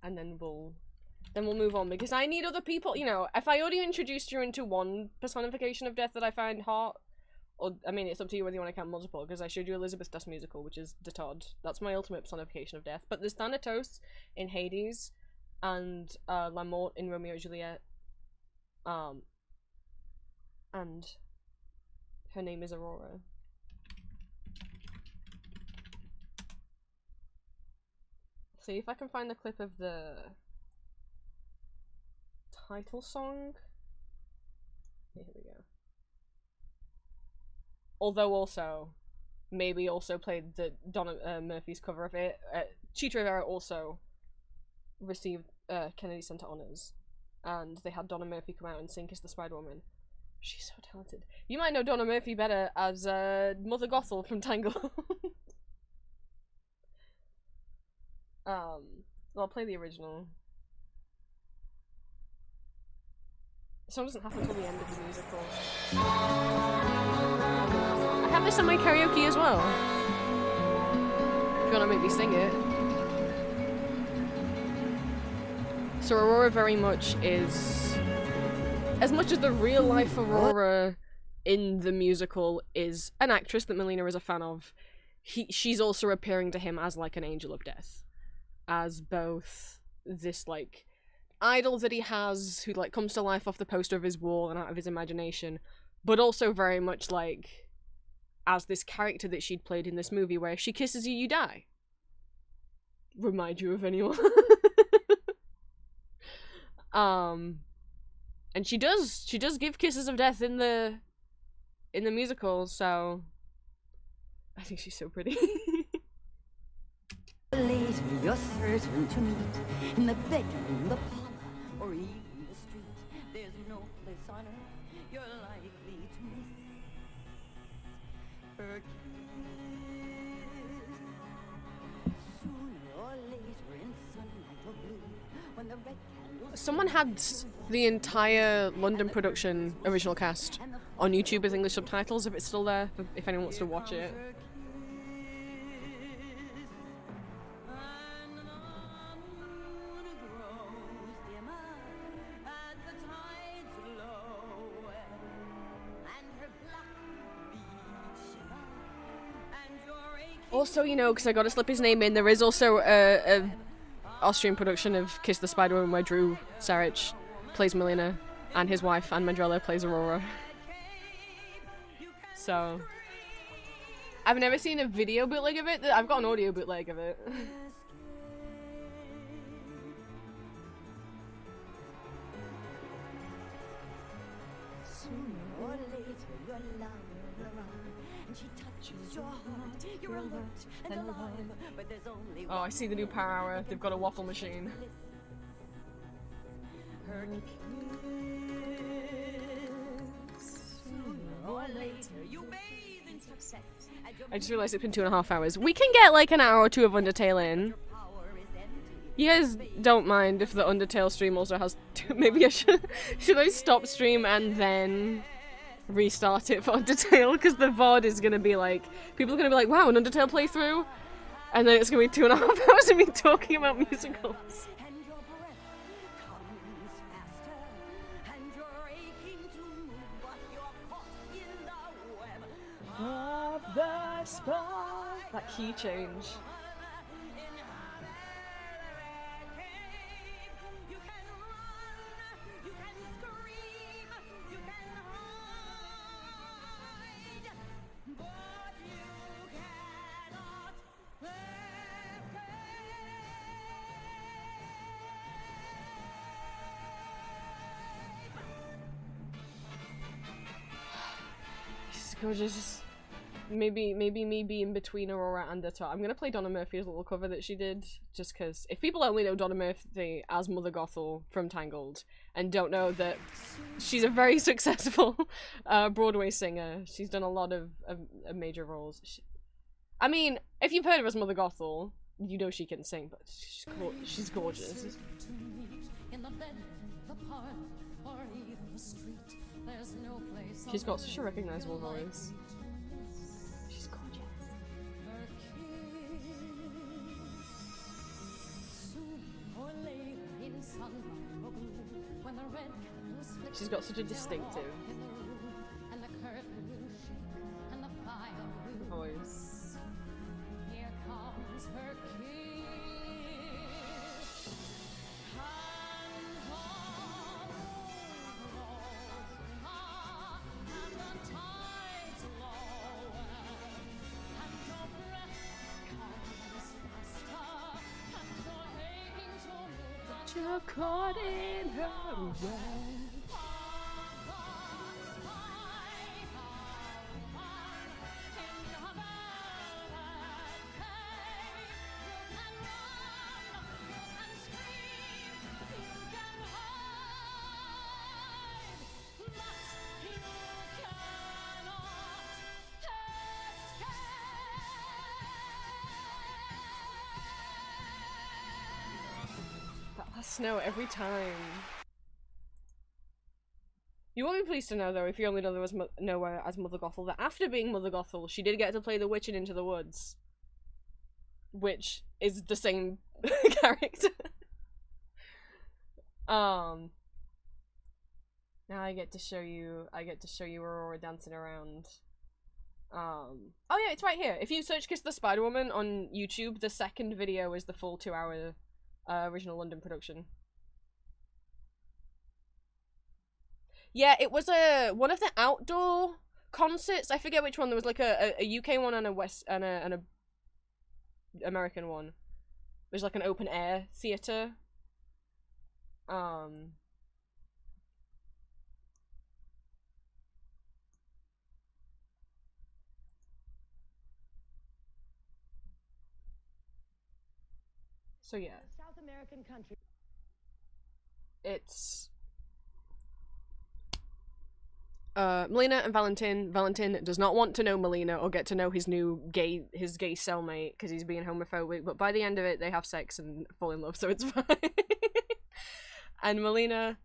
and then we'll move on, because I need other people. You know, if I already introduced you into one personification of death that I find hot, or I mean, it's up to you whether you want to count multiple. Because I showed you Elizabeth Das Musical, which is the Todd. That's my ultimate personification of death. But there's Thanatos in Hades, and La Mort in Romeo and Juliet, and her name is Aurora. See if I can find the clip of the title song. Here we go. Although also, maybe also played the Donna Murphy's cover of it. Cheetah Rivera also received Kennedy Center honors, and they had Donna Murphy come out and sing "Kiss the Spider-Woman." She's so talented. You might know Donna Murphy better as Mother Gothel from Tangled. Well, I'll play the original. This song doesn't happen until the end of the musical. I have this on my karaoke as well. If you want to make me sing it. So Aurora very much is... As much as the real life Aurora in the musical is an actress that Melina is a fan of, she's also appearing to him as like an angel of death. As both this, like, idol that he has who, like, comes to life off the poster of his wall and out of his imagination, but also very much, like, as this character that she'd played in this movie where if she kisses you, you die. Remind you of anyone? And she does give kisses of death in the musical, so I think she's so pretty. Later you're certain to meet in the bedroom, the parlor, or even the street. There's no place on earth you're likely to miss her kiss. Sooner or later in sunlight or blue, when the red candles... Someone had the entire London production original cast on YouTube with English subtitles, if it's still there, if anyone wants to watch it. Also, you know, because I gotta slip his name in, there is also a Austrian production of Kiss the Spider-Woman where Drew Sarich plays Melina. and his wife, Anne Mandrella, plays Aurora. So, I've never seen a video bootleg of it. I've got an audio bootleg of it. Oh, I see the new Power Hour. They've got a waffle machine. I just realized it's been 2.5 hours. We can get like an hour or two of Undertale in. You guys don't mind if the Undertale stream also has maybe I should I stop stream and then restart it for Undertale, because the VOD is gonna be like, people are gonna be like, wow, an Undertale playthrough, and then it's gonna be 2.5 hours of me talking about musicals. Of the spot. That key change. She's gorgeous. Maybe me being between Aurora and Detta. I'm gonna play Donna Murphy's little cover that she did, just because if people only know Donna Murphy as Mother Gothel from Tangled and don't know that she's a very successful Broadway singer, she's done a lot of major roles. I mean, if you've heard of her as Mother Gothel, you know she can sing, but she's gorgeous. She's got such a recognizable voice. She's got such a distinctive voice. Here comes her you're caught in her web. Snow every time. You won't be pleased to know, though, if you only know there was know her as Mother Gothel, that after being Mother Gothel, she did get to play the witch in Into the Woods, which is the same character. Now I get to show you Aurora dancing around. Oh yeah, it's right here. If you search Kiss the Spider Woman on YouTube, the second video is the full 2-hour original London production. Yeah, it was one of the outdoor concerts. I forget which one. There was like a UK one and a American one. It was like an open air theater. So yeah. South American country. It's Melina and Valentin. Valentin does not want to know Melina or get to know his gay cellmate because he's being homophobic, but by the end of it they have sex and fall in love, so it's fine. And Melina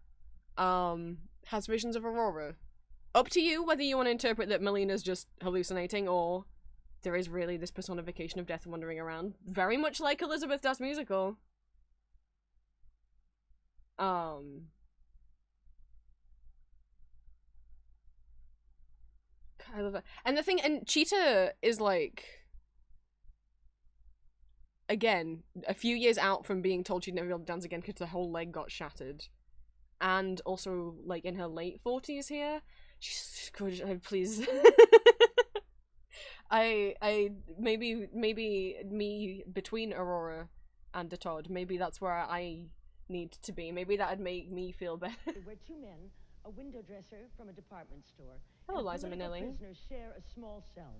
has visions of Aurora. Up to you whether you want to interpret that Melina's just hallucinating or there is really this personification of death wandering around, very much like Elizabeth Das Musical. I love it. And the thing, and Cheetah is like, again, a few years out from being told she'd never be able to dance again because her whole leg got shattered. and also like in her late 40s here. She's gorgeous. Please. I maybe me between Aurora and a Todd. Maybe that's where I need to be. Maybe that'd make me feel better. Where two men, a window dresser from a department store, Hello, and a Liza political Minnelli. prisoner share a small cell.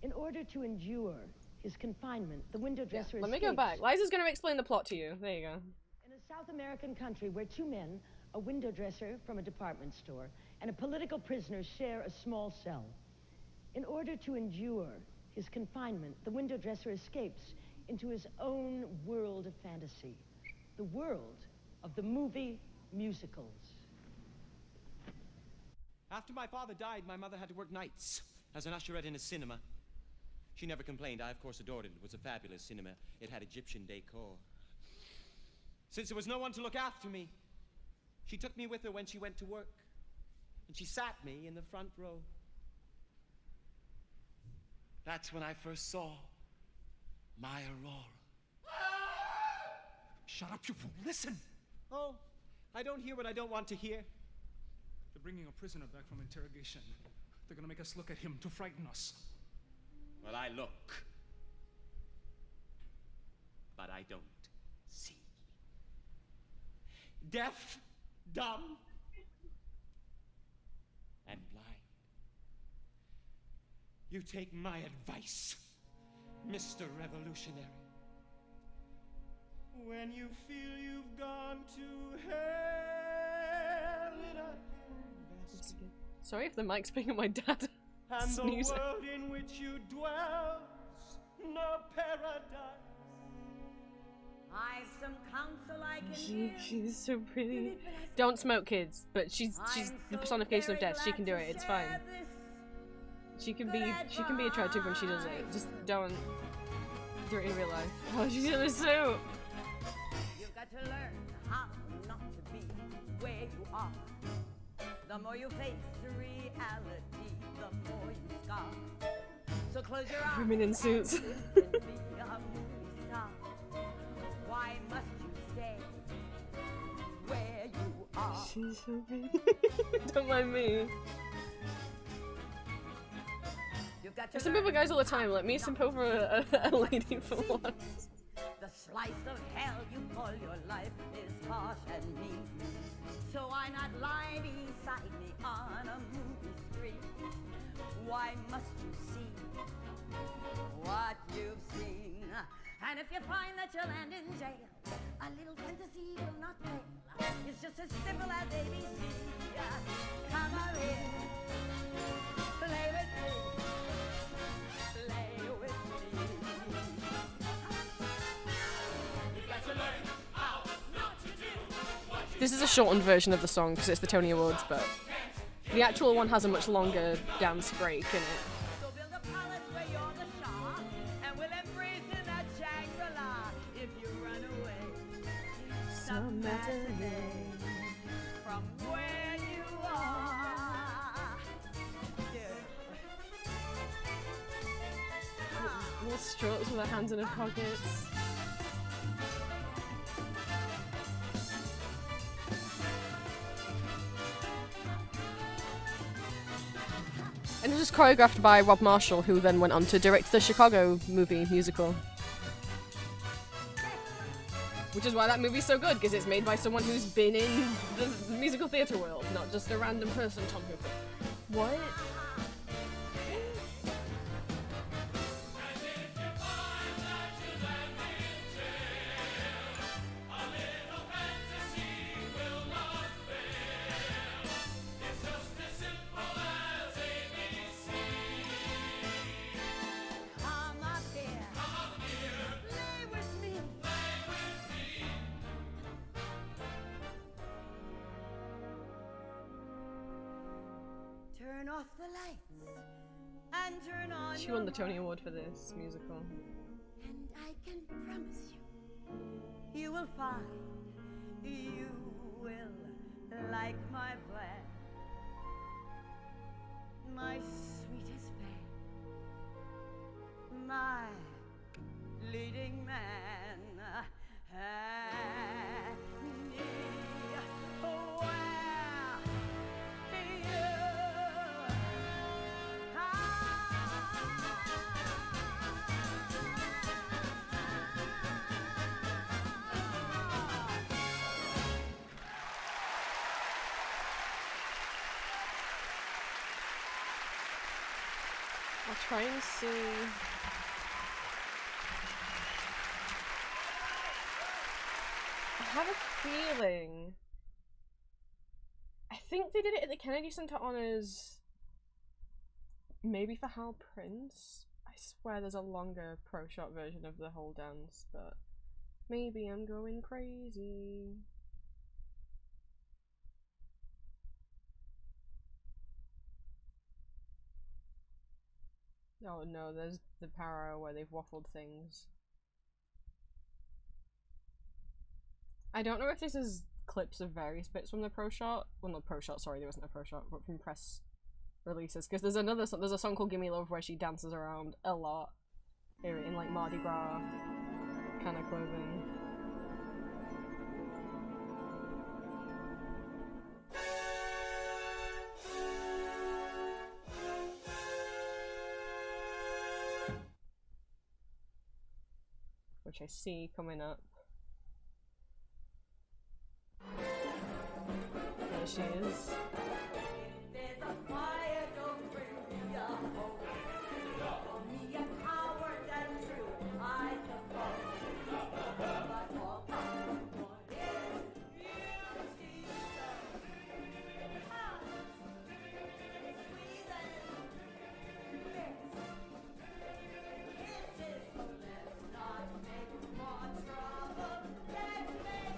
In order to endure his confinement, the window dresser Let me go back. Liza's going to explain the plot to you. There you go. In a South American country where two men, a window dresser from a department store, and a political prisoner share a small cell. In order to endure his confinement, the window dresser escapes into his own world of fantasy, the world of the movie musicals. After my father died, my mother had to work nights as an usherette in a cinema. She never complained. I, of course, adored it. It was a fabulous cinema. It had Egyptian decor. Since there was no one to look after me, she took me with her when she went to work, and she sat me in the front row. That's when I first saw my Aurora. Shut up, you fool. Listen. Oh, I don't hear what I don't want to hear. They're bringing a prisoner back from interrogation. They're gonna make us look at him to frighten us. Well, I look, but I don't see. Deaf, dumb, and blind. You take my advice, Mr. Revolutionary. When you feel you've gone to hell in a handbasket. Sorry if the mic's picking my dad. And sneezing. the world in which you dwell, no paradise. I've some counsel I can give. She's so pretty. Don't smoke, kids. But she's the personification of death. She can do it. It's fine. She can be attractive when she does it. Just don't do it in real life. Oh, she's in a suit. You've got to learn how not to be where you are. The more you face reality, the more you scar. So close your eyes. Women in suits. And be a movie star. Why must you stay where you are? She's so pretty. Don't mind me. I simp over guys all the time. Let me simp over a lady for once. The slice of hell you call your life is harsh and mean. So why not lie beside me on a movie screen? Why must you see what you've seen? And if you find that you'll land in jail, a little fantasy will not fail. It's just as simple as ABC. Come on in, play with me. Play with me. You got to learn how not to do what you This is a shortened version of the song because it's the Tony Awards, but the actual one has a much longer dance break in it. So build a palace where you're the Shah, and we'll embrace in that Shangri-La. If you run away, some matinee from where you are. Little struts with their hands in her pockets. And it was choreographed by Rob Marshall, who then went on to direct the Chicago movie musical. Which is why that movie's so good, because it's made by someone who's been in the musical theatre world, not just a random person, Tom Hooper. What? Come up here, play with me. Turn off the lights and turn on She your won the Tony mind. Award for this musical. And I can promise you, you will find you will like my plan. My sweetest fan, my leading man. Honey, I'll try and see. I have a feeling. I think they did it at the Kennedy Center Honors. Maybe for Hal Prince? I swear there's a longer pro shot version of the whole dance, but maybe I'm going crazy. Oh no, there's the para where they've waffled things. I don't know if this is clips of various bits from the pro shot. Well, not pro shot, sorry, there wasn't a pro shot, but from press releases. Because there's another song, there's a song called Gimme Love where she dances around a lot in like Mardi Gras kind of clothing. Which I see coming up. There she is. There's a fire, don't bring me a home. Call me a coward, that's true, I suppose. But all I want is beauty, kisses, so let's not make more trouble. Let's make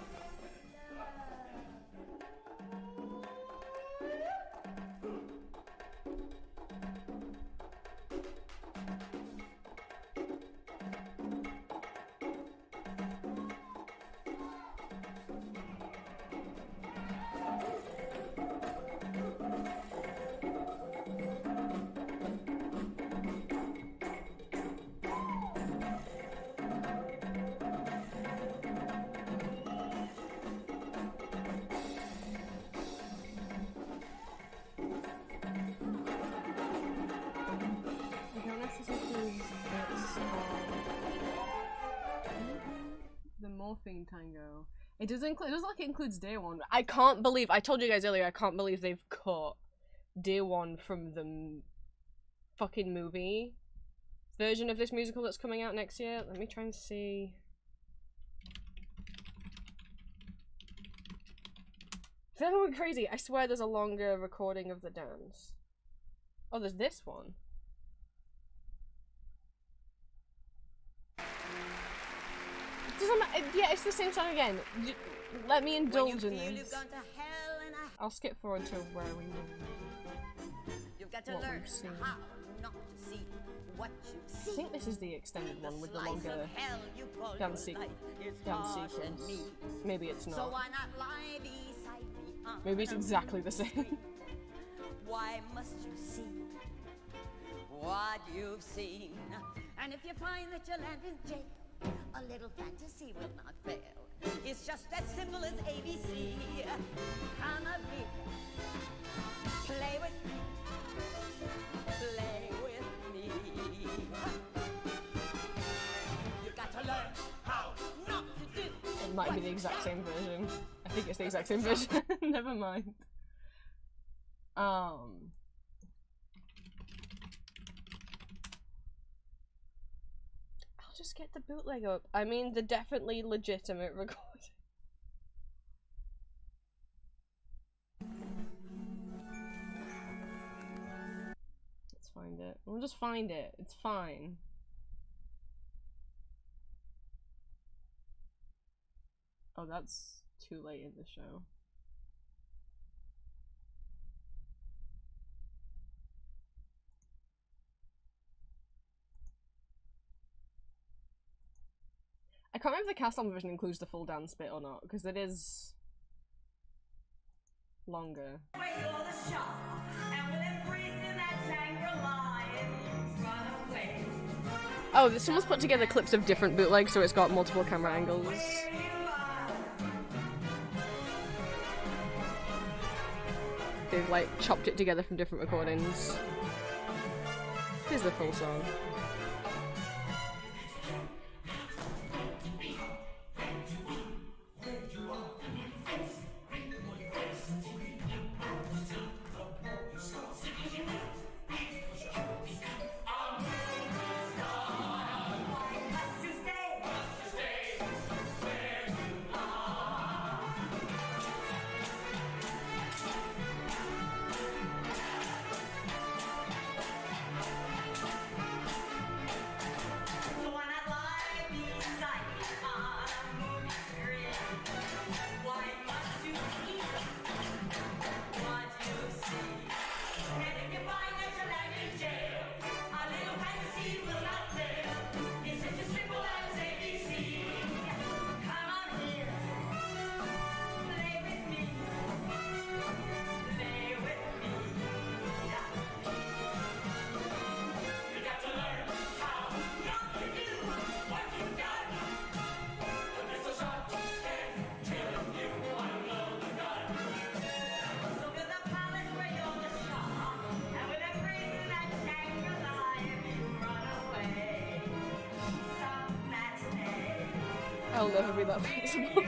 the morphing tango. It does include. It does like it includes Day One. I can't believe. I told you guys earlier. I can't believe they've cut Day One from the fucking movie version of this musical that's coming out next year. Let me try and see. They're going crazy. I swear there's a longer recording of the dance. Oh, there's this one. Yeah, it's the same song again. Let me indulge in this. I'll skip forward to where we You've got to learn how not to see what you see. I think this is the extended one with the longer dance sequence. Maybe it's not. So why not lie beside me? Maybe it's exactly the same. Why must you see what you've seen? And if you find that you land in jail, a little fantasy will not fail. It's just as simple as ABC. Come up here, play with me, play with me. You've got to learn how not to do. It might be the exact same version. I think it's the exact same version. Never mind. Just get the bootleg up. I mean, the definitely legitimate recording. Let's find it. We'll just find it. It's fine. Oh, that's too late in the show. I can't remember if the cast album version includes the full dance bit or not, because it is longer. Oh, someone's put together clips of different bootlegs, so it's got multiple camera angles. They've like chopped it together from different recordings. Here's the full song. I'll never be that flexible.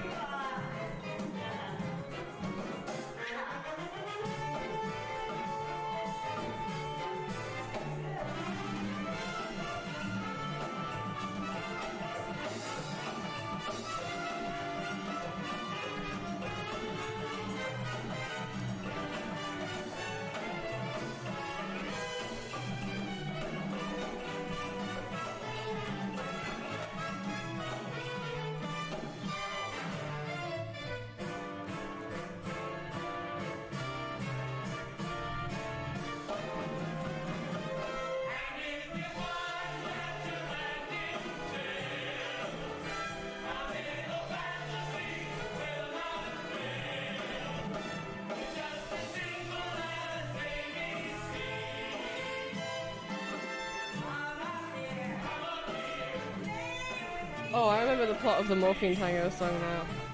Oh, I remember the plot of the Morphine Tango song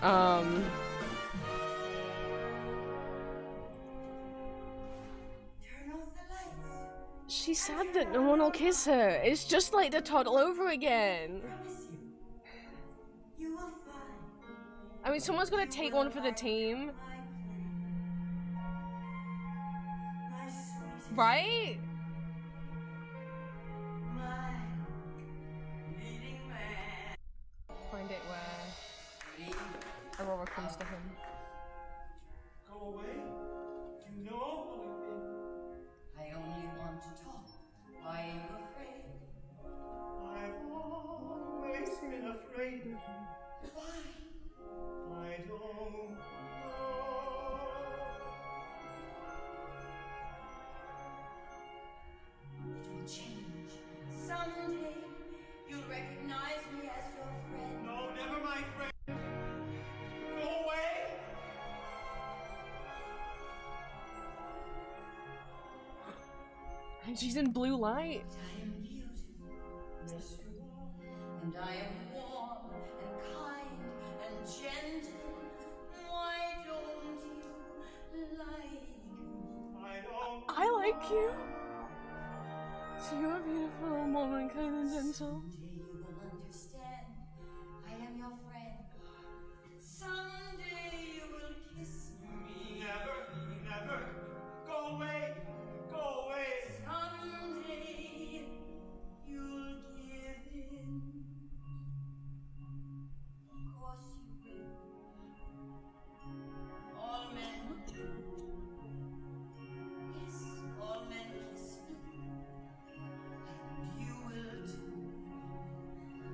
now. She's sad that no one will kiss her. It's just like the toddle over again. I mean, someone's gonna take one for the team. Right? Find it where Aurora comes to him. Go away. You know what I've been. I only want to talk. Why are you afraid? I've always been afraid. Why? I don't know. It will change. Someday you'll recognize me as your friend. No, never my friend. Go away. And she's in blue light. I am beautiful. Yes, you are. And I am warm and kind and gentle. Why don't you like me? I don't. I like you. So you're beautiful and warm and kind and gentle. Someday you will understand. I am your friend. Someday you will kiss me. Never, never. Go away. Go away. Someday you'll give in. Of course you will. All men do. Yes, all men kiss me. And you will too. You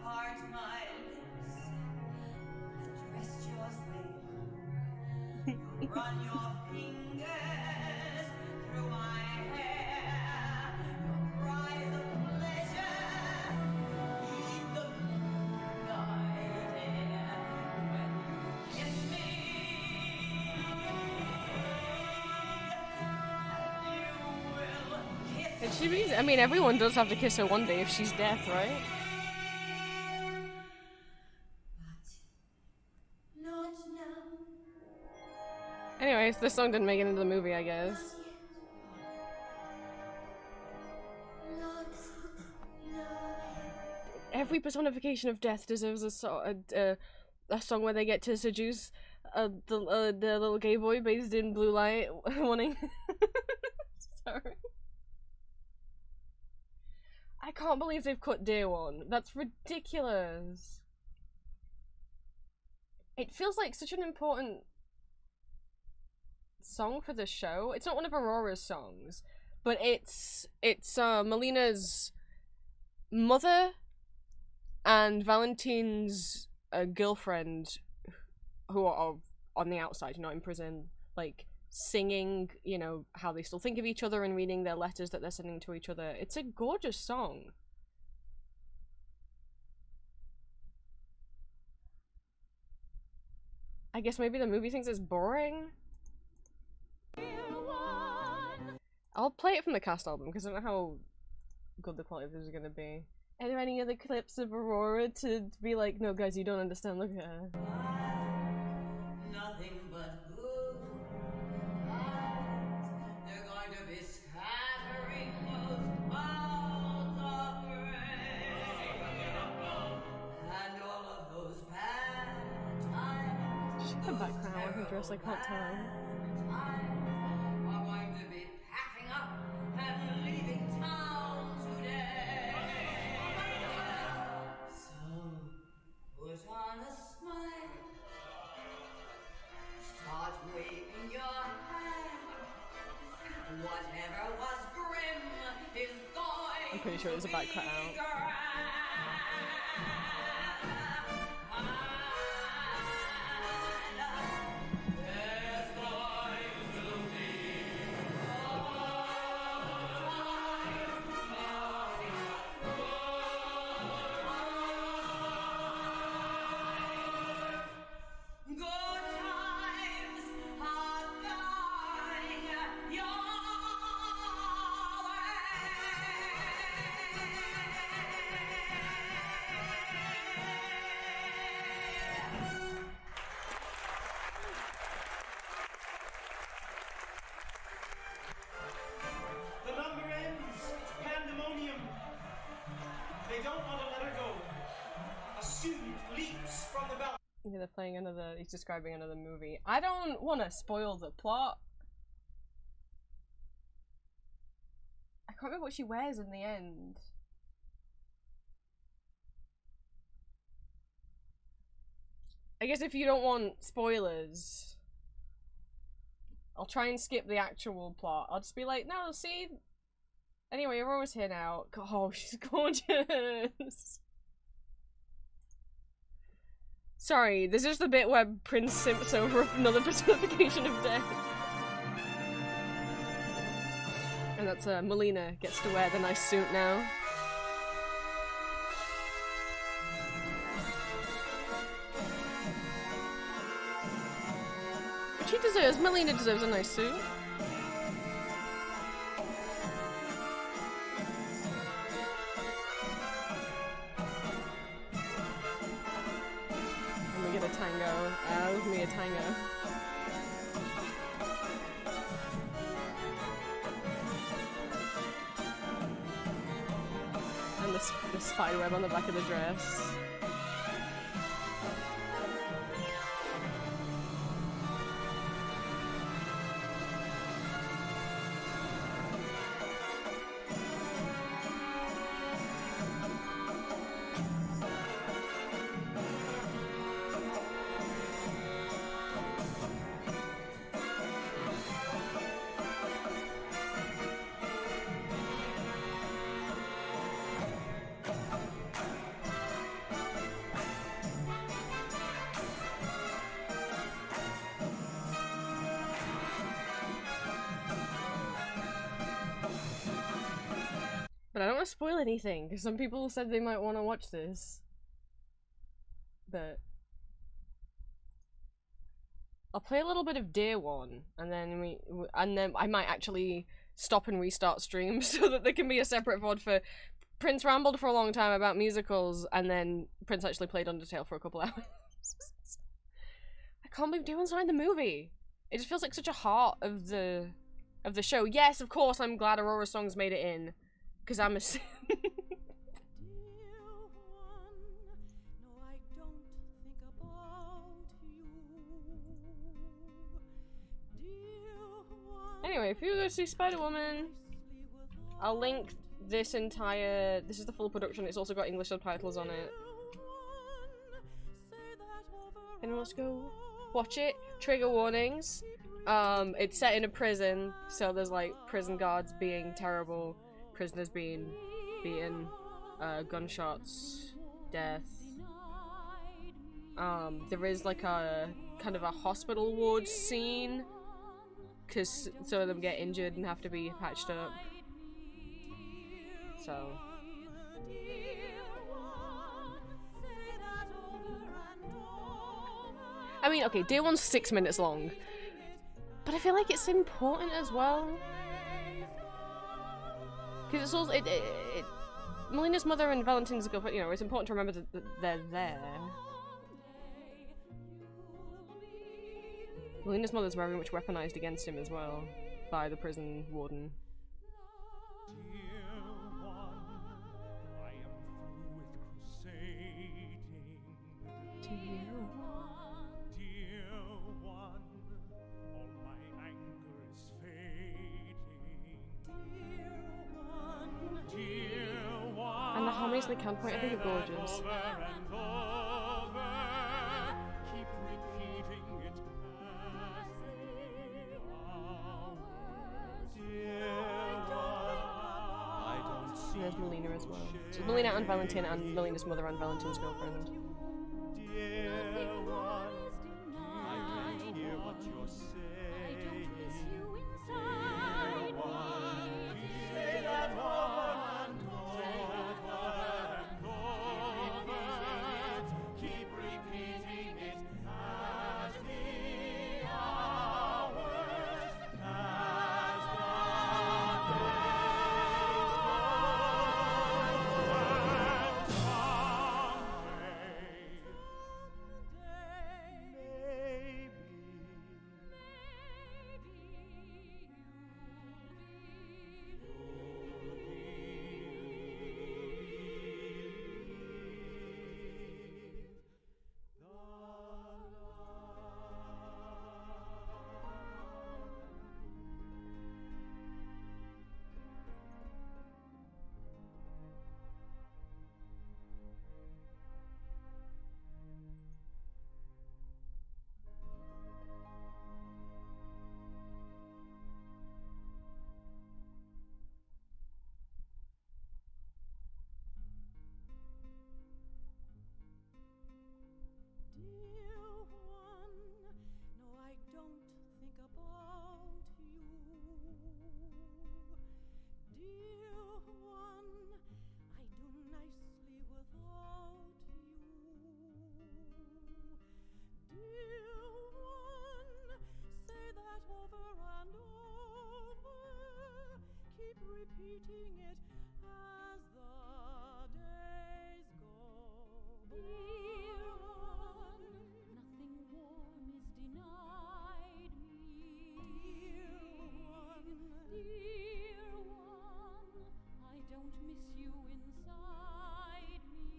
part my lips and rest yours there. You run your fingers through my hair. Your cries of pleasure heat the moonlight air. When you kiss me, you will kiss And she means, I mean, everyone does have to kiss her one day if she's death, right? not now. Anyways, this song didn't make it into the movie, I guess. Not now. Every personification of death deserves a song where they get to seduce the little gay boy based in blue light, wanting. Sorry. I can't believe they've cut Day One. That's ridiculous. It feels like such an important song for the show. It's not one of Aurora's songs, but it's Melina's mother and Valentine's girlfriend, who are on the outside, not in prison, like singing, you know, how they still think of each other and reading their letters that they're sending to each other. It's a gorgeous song. I guess maybe the movie thinks it's boring. I'll play it from the cast album because I don't know how good the quality of this is gonna be. Are there any other clips of Aurora to be like, no guys, you don't understand, look at her. Nothing but good times. They're going to be scattering those clouds of gray. And all of those her background on her dress? I can't tell. I'm going to be packing up and leaving town today. So put on a smile, start waving your hand. Whatever was grim is going I'm pretty sure there's a back cut out. The number ends. Pandemonium. They don't want to let her go. A student leaps from the balcony. Yeah, they're playing another. He's describing another movie. I don't want to spoil the plot. I can't remember what she wears in the end. I guess if you don't want spoilers, I'll try and skip the actual plot. I'll just be like, no, see? Anyway, Aurora's here now. Oh, she's gorgeous. Sorry, this is the bit where Prince simps over another personification of death. And that's Melina gets to wear the nice suit now. She deserves, Melina deserves a nice suit. And we get a tango. Give me a tango. And the spider web on the back of the dress. But I don't want to spoil anything, because some people said they might want to watch this. But I'll play a little bit of Dear One, and then I might actually stop and restart streams so that there can be a separate VOD for Prince rambled for a long time about musicals, and then Prince actually played Undertale for a couple hours. I can't believe Dear One's not in the movie. It just feels like such a heart of the show. Yes, of course, I'm glad Aurora's songs made it in. Because I'm a sim. Anyway, if you go see Spider-Woman, I'll link this entire... This is the full production, it's also got English subtitles on it. Anyone wants to go watch it? Trigger warnings. It's set in a prison, so there's like prison guards being terrible. Prisoners being beaten, gunshots, death. There is like a kind of a hospital ward scene, because some of them get injured and have to be patched up. So. I mean, okay, Day One's 6 minutes long, but I feel like it's important as well. Because it's also, Melina's mother and Valentine's girlfriend, you know, it's important to remember that they're there. Melina's mother's very much weaponized against him as well, by the prison warden. the counterpoint. I think are gorgeous. There's Melina as well. So Melina and Valentine, and Melina's mother and Valentine's girlfriend. Repeating it as the days go. Dear one, nothing warm is denied me. Dear one, I don't miss you inside me.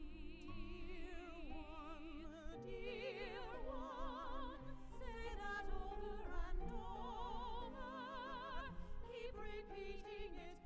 Dear one, say that over and over. Keep repeating it.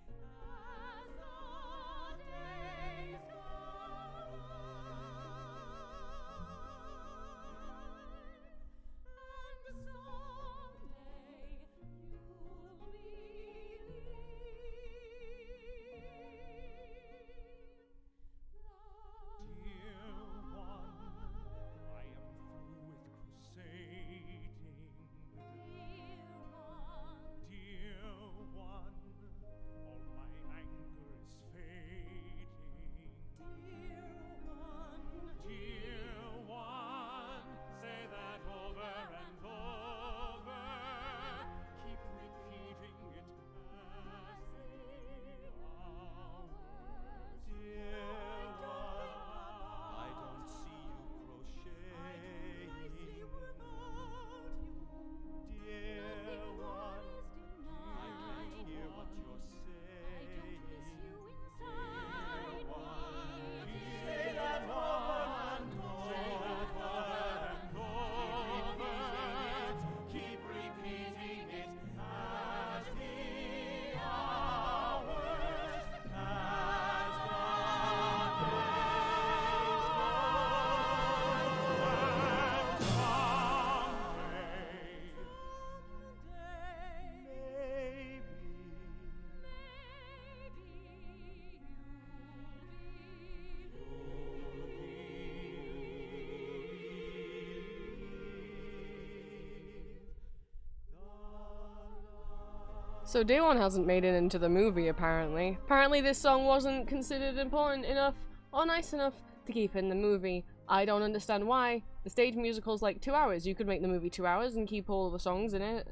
So Day One hasn't made it into the movie, apparently. Apparently this song wasn't considered important enough or nice enough to keep in the movie. I don't understand why. The stage musical's like 2 hours. You could make the movie 2 hours and keep all the songs in it.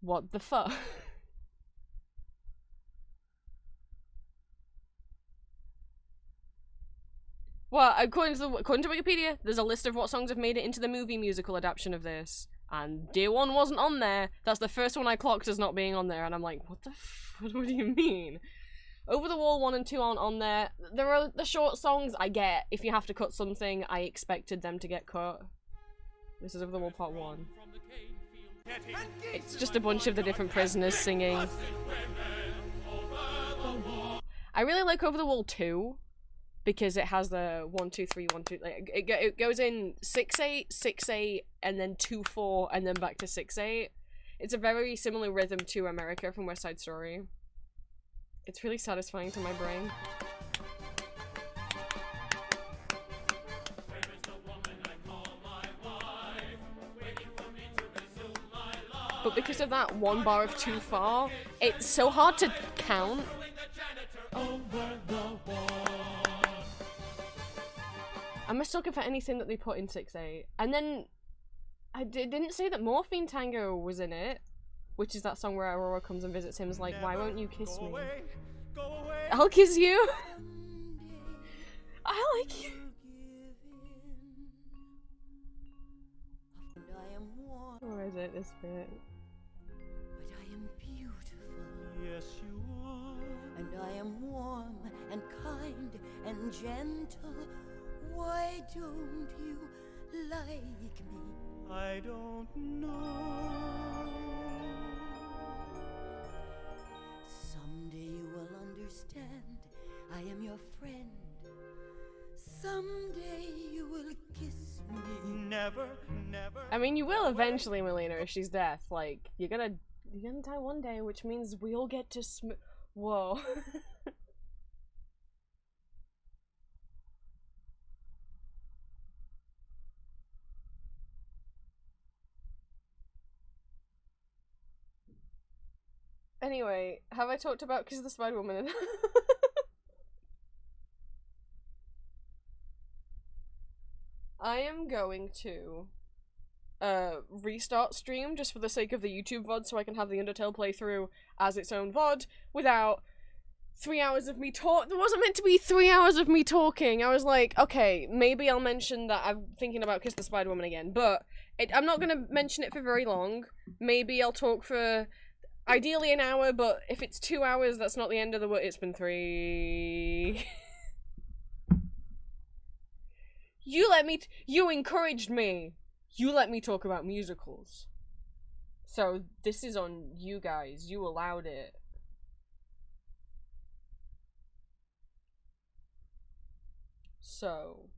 What the fuck? Well, according to Wikipedia, there's a list of what songs have made it into the movie musical adaptation of this. And Day One wasn't on there. That's the first one I clocked as not being on there, and I'm like, what the what do you mean? Over the Wall 1 and 2 aren't on there. There are the short songs I get. If you have to cut something, I expected them to get cut. This is Over the Wall Part 1. It's just a bunch of the different prisoners singing. I really like Over the Wall 2 because it has the 1 2 3 1 2. Like it goes in 6/8, 6/8, and then 2/4, and then back to 6/8. It's a very similar rhythm to America from West Side Story. It's really satisfying to my brain. But because of that one bar of Too Far, it's so hard to count. I'm a sucker for anything that they put in 6/8. And then I didn't say that Morphine Tango was in it, which is that song where Aurora comes and visits him. Is like, why won't you kiss me? I'll kiss you. I like you. Or is it this bit? But I am beautiful. Yes, you are. And I am warm and kind and gentle. Why don't you like me? I don't know. Someday you will understand. I am your friend. Someday you will kiss me. Never, never. I mean, you will eventually, Melina, if she's deaf. Like, you're gonna die one day, which means we all get to Whoa. Anyway, have I talked about Kiss the Spider Woman? I am going to restart stream just for the sake of the YouTube VOD so I can have the Undertale playthrough as its own VOD without 3 hours of me talk. There wasn't meant to be 3 hours of me talking. I was like, okay, maybe I'll mention that I'm thinking about Kiss the Spider Woman again, but I'm not gonna mention it for very long. Maybe I'll talk for ideally an hour, but if it's 2 hours, that's not the end of the world. It's been 3. You encouraged me. You let me talk about musicals. So this is on you guys. You allowed it. So.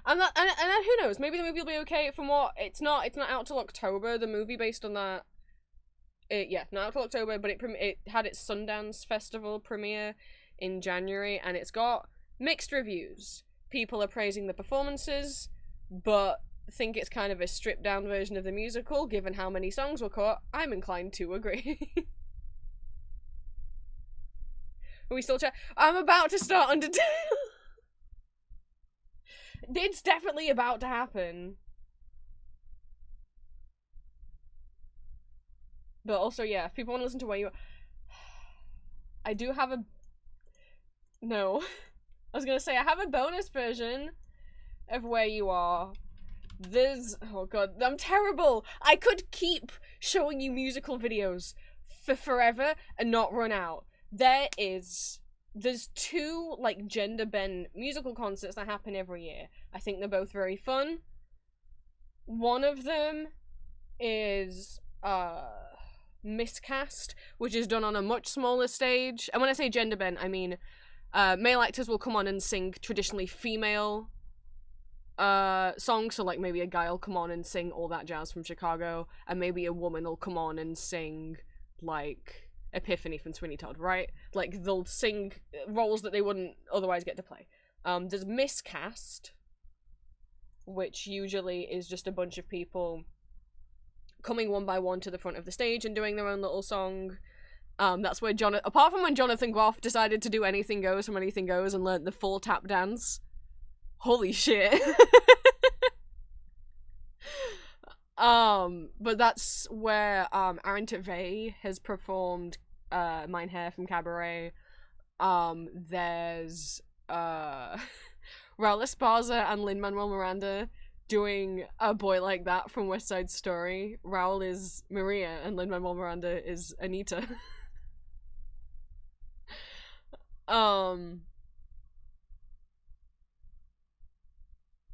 And who knows? Maybe the movie will be okay. From what it's not out till October. The movie based on that. Not out till October, but it had its Sundance Festival premiere in January, and it's got mixed reviews. People are praising the performances, but think it's kind of a stripped down version of the musical, given how many songs were cut. I'm inclined to agree. Are we still I'm about to start Undertale. It's definitely about to happen. But also, yeah, if people want to listen to Where You Are... I do have a... No. I was gonna say, I have a bonus version of Where You Are. Oh god, I'm terrible! I could keep showing you musical videos for forever and not run out. There's 2, like, gender-bent musical concerts that happen every year. I think they're both very fun. One of them is, Miscast, which is done on a much smaller stage. And when I say gender-bent, I mean, male actors will come on and sing traditionally female songs, so like maybe a guy will come on and sing All That Jazz from Chicago, and maybe a woman will come on and sing, like, Epiphany from Sweeney Todd, right? Like, they'll sing roles that they wouldn't otherwise get to play. There's Miscast, which usually is just a bunch of people coming one by one to the front of the stage and doing their own little song. That's where apart from when Jonathan Groff decided to do Anything Goes from Anything Goes and learnt the full tap dance. Holy shit. But that's where Aaron Tveit has performed Mein Herr from Cabaret. There's Raul Esparza and Lin-Manuel Miranda doing A Boy Like That from West Side Story. Raul is Maria and Lin-Manuel Miranda is Anita.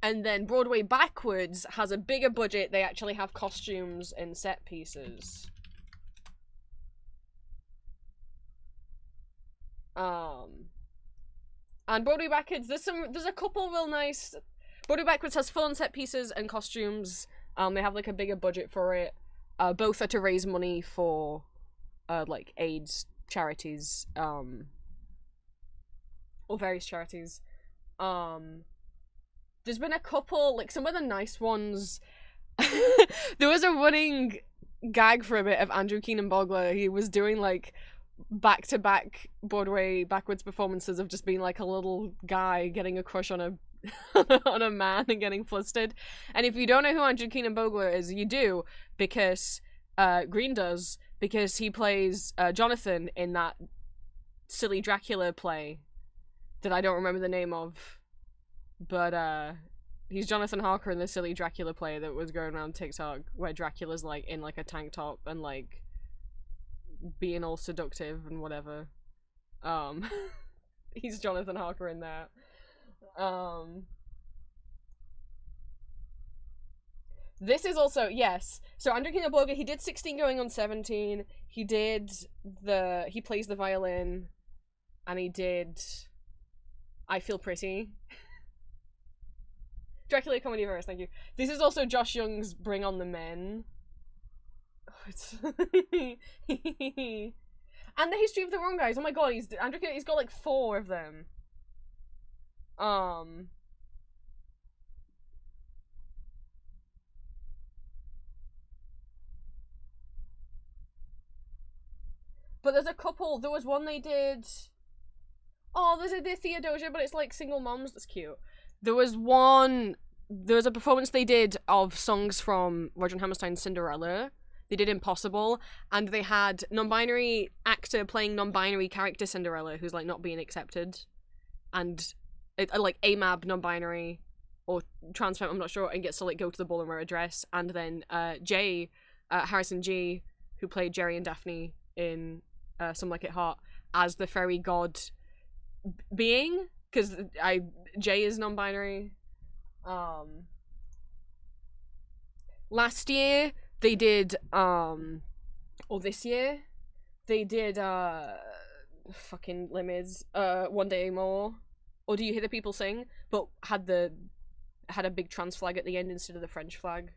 And then Broadway Backwards has a bigger budget. They actually have costumes and set pieces. And Broadway Backwards, there's a couple real nice. Broadway Backwards has full-on set pieces and costumes. They have like a bigger budget for it. Both are to raise money for like AIDS charities, or various charities. There's been a couple, like some of the nice ones. There was a running gag for a bit of Andrew Keenan Bogler. He was doing like back-to-back Broadway Backwards performances of just being like a little guy getting a crush on a on a man and getting flustered. And if you don't know who Andrew Keenan Bogler is, you do, because Green does, because he plays Jonathan in that silly Dracula play that I don't remember the name of, but he's Jonathan Harker in the silly Dracula play that was going around TikTok, where Dracula's like in like a tank top and like being all seductive and whatever. He's Jonathan Harker in that. This is also, yes, so Andrew Keenan Bogler, he did 16 going on 17. He plays the violin, and he did I Feel Pretty. Dracula Comedy Virus, thank you. This is also Josh Young's Bring on the Men. And the History of the Wrong Guys. Oh my god, he's got like 4 of them. But there's a couple. There was one they did. Oh, there's a Theodosia, but it's like single moms. That's cute. There was a performance they did of songs from Roger and Hammerstein's Cinderella. They did Impossible, and they had non-binary actor playing non-binary character Cinderella who's like not being accepted, and like AMAB non-binary or trans femme, I'm not sure, and gets to like go to the ball and wear a dress. And then Harrison G, who played Jerry and Daphne in Some Like It Hot, as the fairy god being, because Jay is non-binary. Last year they did or this year they did fucking limits, One Day More, or Do You Hear the People Sing, but had a big trans flag at the end instead of the French flag.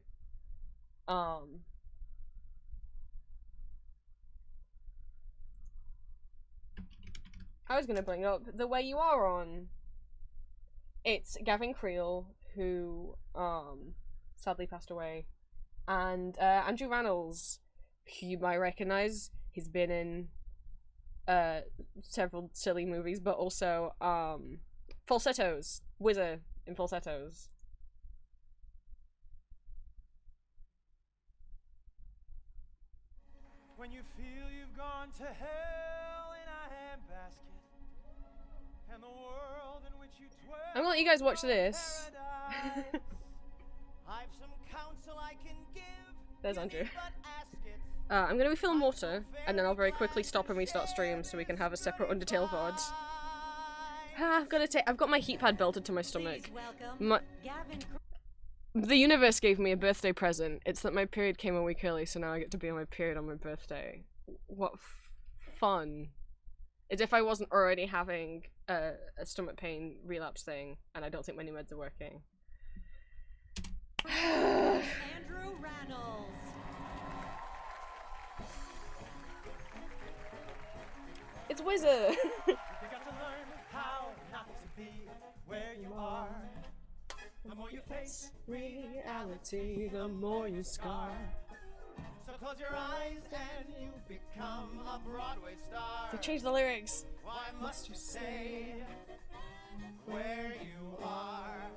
I was gonna bring up The Way You Are On. It's Gavin Creel, who sadly passed away, and Andrew Rannells, who you might recognize. He's been in several silly movies, but also Falsettos, Wizard in Falsettos. When you feel you've gone to hell in a handbasket, and the world in which you dwell, I'm gonna let you guys watch this. I've some counsel I can give. There's Andrew. I'm gonna refill water, and then I'll very quickly stop and restart stream so we can have a separate Undertale VOD. I've got my heat pad belted to my stomach. The universe gave me a birthday present. It's that my period came a week early, so now I get to be on my period on my birthday. What fun. As if I wasn't already having a stomach pain relapse thing, and I don't think my new meds are working. Andrew Rannells. It's Wizard! You got to learn how not to be where you are. The more you face reality, the more you scar. So close your eyes and you become a Broadway star. They changed the lyrics. Why must you say where you are?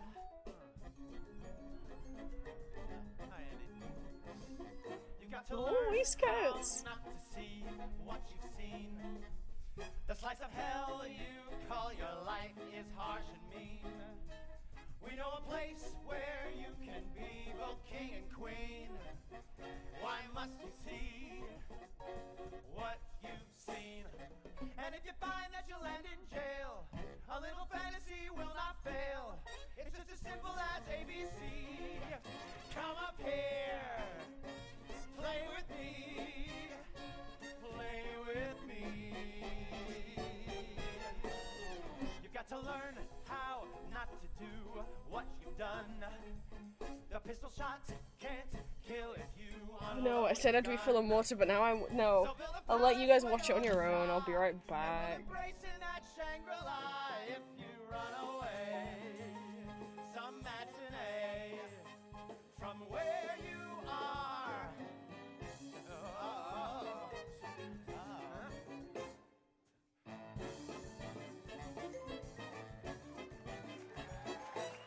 You got to learn waistcoats. how not to see what you've seen. The slice of hell you call your life is harsh and mean. We know a place where you can be both king and queen. Why must you see what you've seen? And if you find that you'll land in jail, a little fantasy will not fail. It's just as simple as ABC. I said I'd refill on water, but now no. I'll let you guys watch it on your own. I'll be right back. Embracing that Shangri-La if you run away. Some matinee from where you are.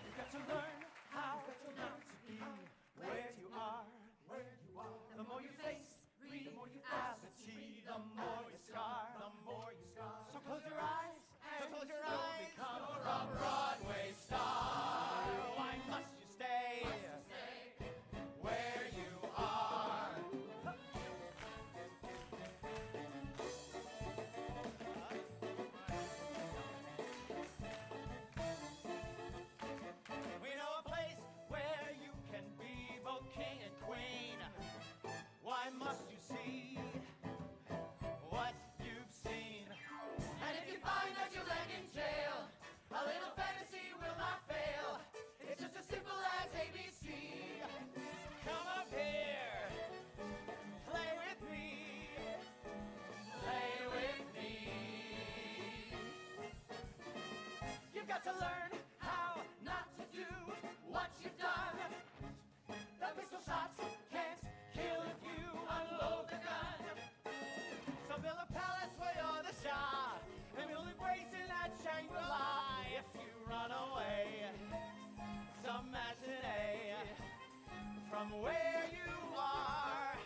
You've got to learn how not to be where you are. The more you face, read, the more you facility, the more you scar, So close your eyes, you'll become a Broadway star. Why must you stay where you are? We know a place where you can be both king and queen. Why must you see what you've seen? And if you find that you'll end in jail, a little fantasy will not fail. It's just as simple as ABC. Come up here, play with me, play with me. You've got to learn how not to do what you've done. The pistol shots can't kill if you unload the gun. So build a palace where you're the Shah, and we'll embrace in that Shangri-La if you run away. Some matinee from where you are.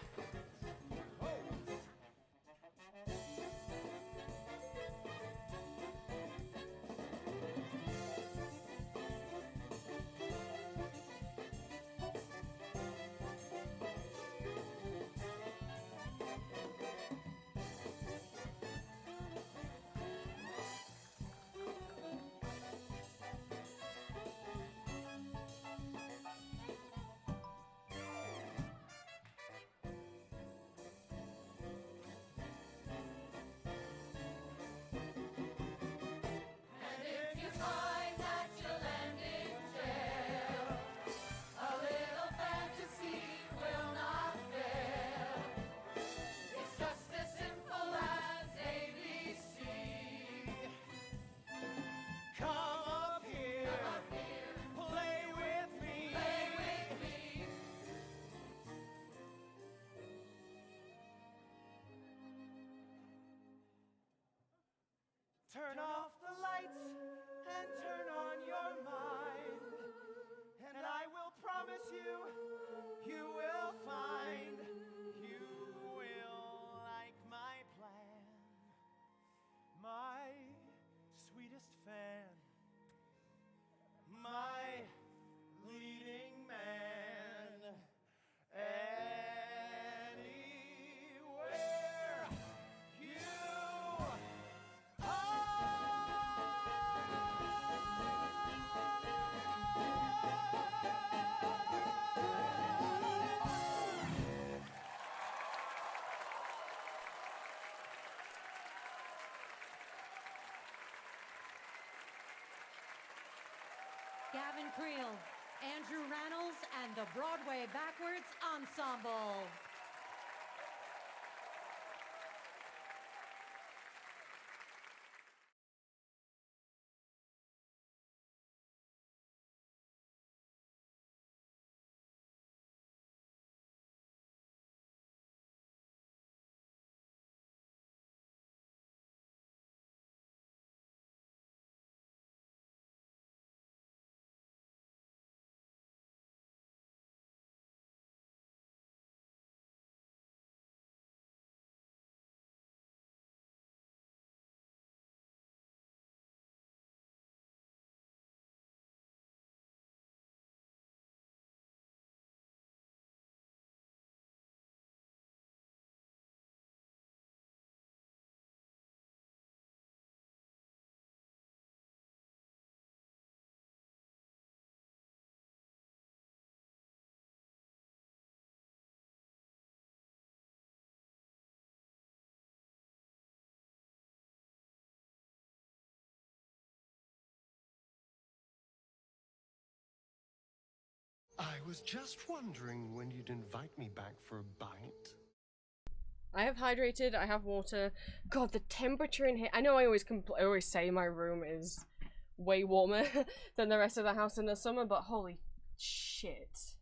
And if you find that you'll end in jail, a little fantasy will not fail. It's just as simple as ABC. Come up here, play with me. Turn off the lights and turn on your mind, and I will promise you, you will find you will like my plan, my sweetest fan, my leading man. Anywhere you Gavin Creel, Andrew Rannells, and the Broadway Backwards Ensemble. I was just wondering when you'd invite me back for a bite. I have hydrated, I have water. God, the temperature in here. I know I always say my room is way warmer than the rest of the house in the summer, but holy shit.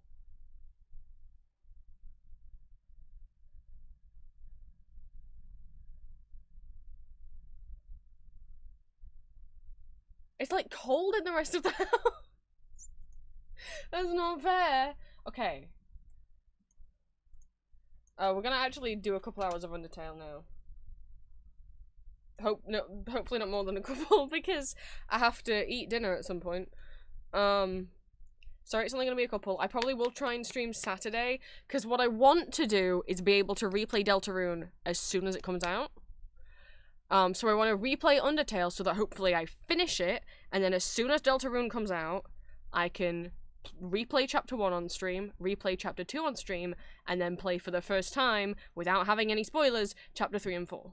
It's like cold in the rest of the house. That's not fair. Okay. We're gonna actually do a couple hours of Undertale now. Hopefully not more than a couple, because I have to eat dinner at some point. Sorry, it's only gonna be a couple. I probably will try and stream Saturday, because what I want to do is be able to replay Deltarune as soon as it comes out. So I want to replay Undertale so that hopefully I finish it, and then as soon as Deltarune comes out, I can replay Chapter 1 on stream, replay Chapter 2 on stream, and then play for the first time, without having any spoilers, Chapter 3 and 4.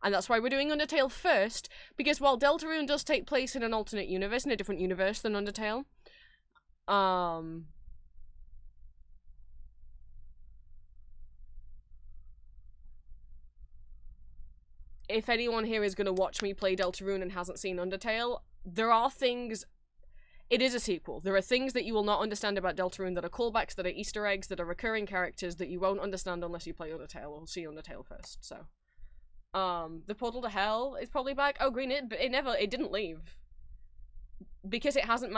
And that's why we're doing Undertale first, because while Deltarune does take place in an alternate universe, in a different universe than Undertale, if anyone here is going to watch me play Deltarune and hasn't seen Undertale, there are things... It is a sequel. There are things that you will not understand about Deltarune that are callbacks, that are Easter eggs, that are recurring characters that you won't understand unless you play Undertale or see Undertale first, so... the Portal to Hell is probably back. Oh, Green, it didn't leave. Because it hasn't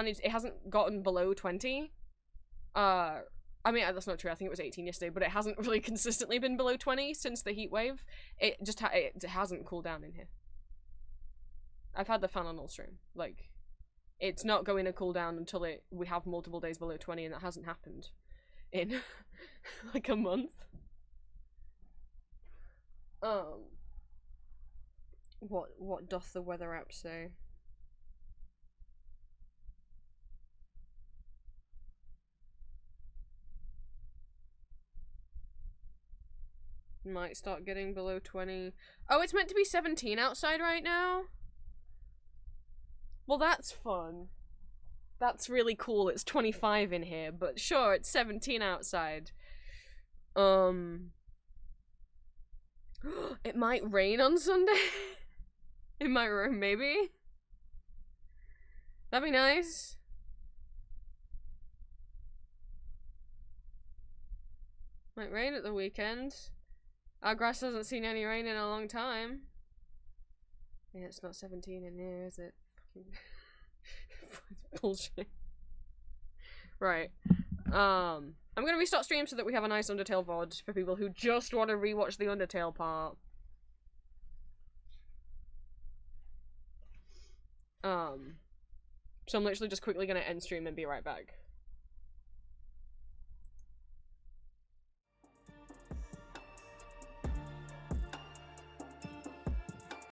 gotten below 20. I mean, that's not true, I think it was 18 yesterday, but it hasn't really consistently been below 20 since the heat wave. It just it hasn't cooled down in here. I've had the fan on all stream. Like, it's not going to cool down until we have multiple days below 20, and that hasn't happened in like a month. What doth the weather app say? Might start getting below 20. Oh, it's meant to be 17 outside right now? Well, that's fun. That's really cool. It's 25 in here, but sure, it's 17 outside. It might rain on Sunday? In my room, maybe? That'd be nice. Might rain at the weekend. Our grass hasn't seen any rain in a long time. Yeah, it's not 17 in here, is it? Bullshit. Right. I'm gonna restart stream so that we have a nice Undertale VOD for people who just want to rewatch the Undertale part. So I'm literally just quickly gonna end stream and be right back.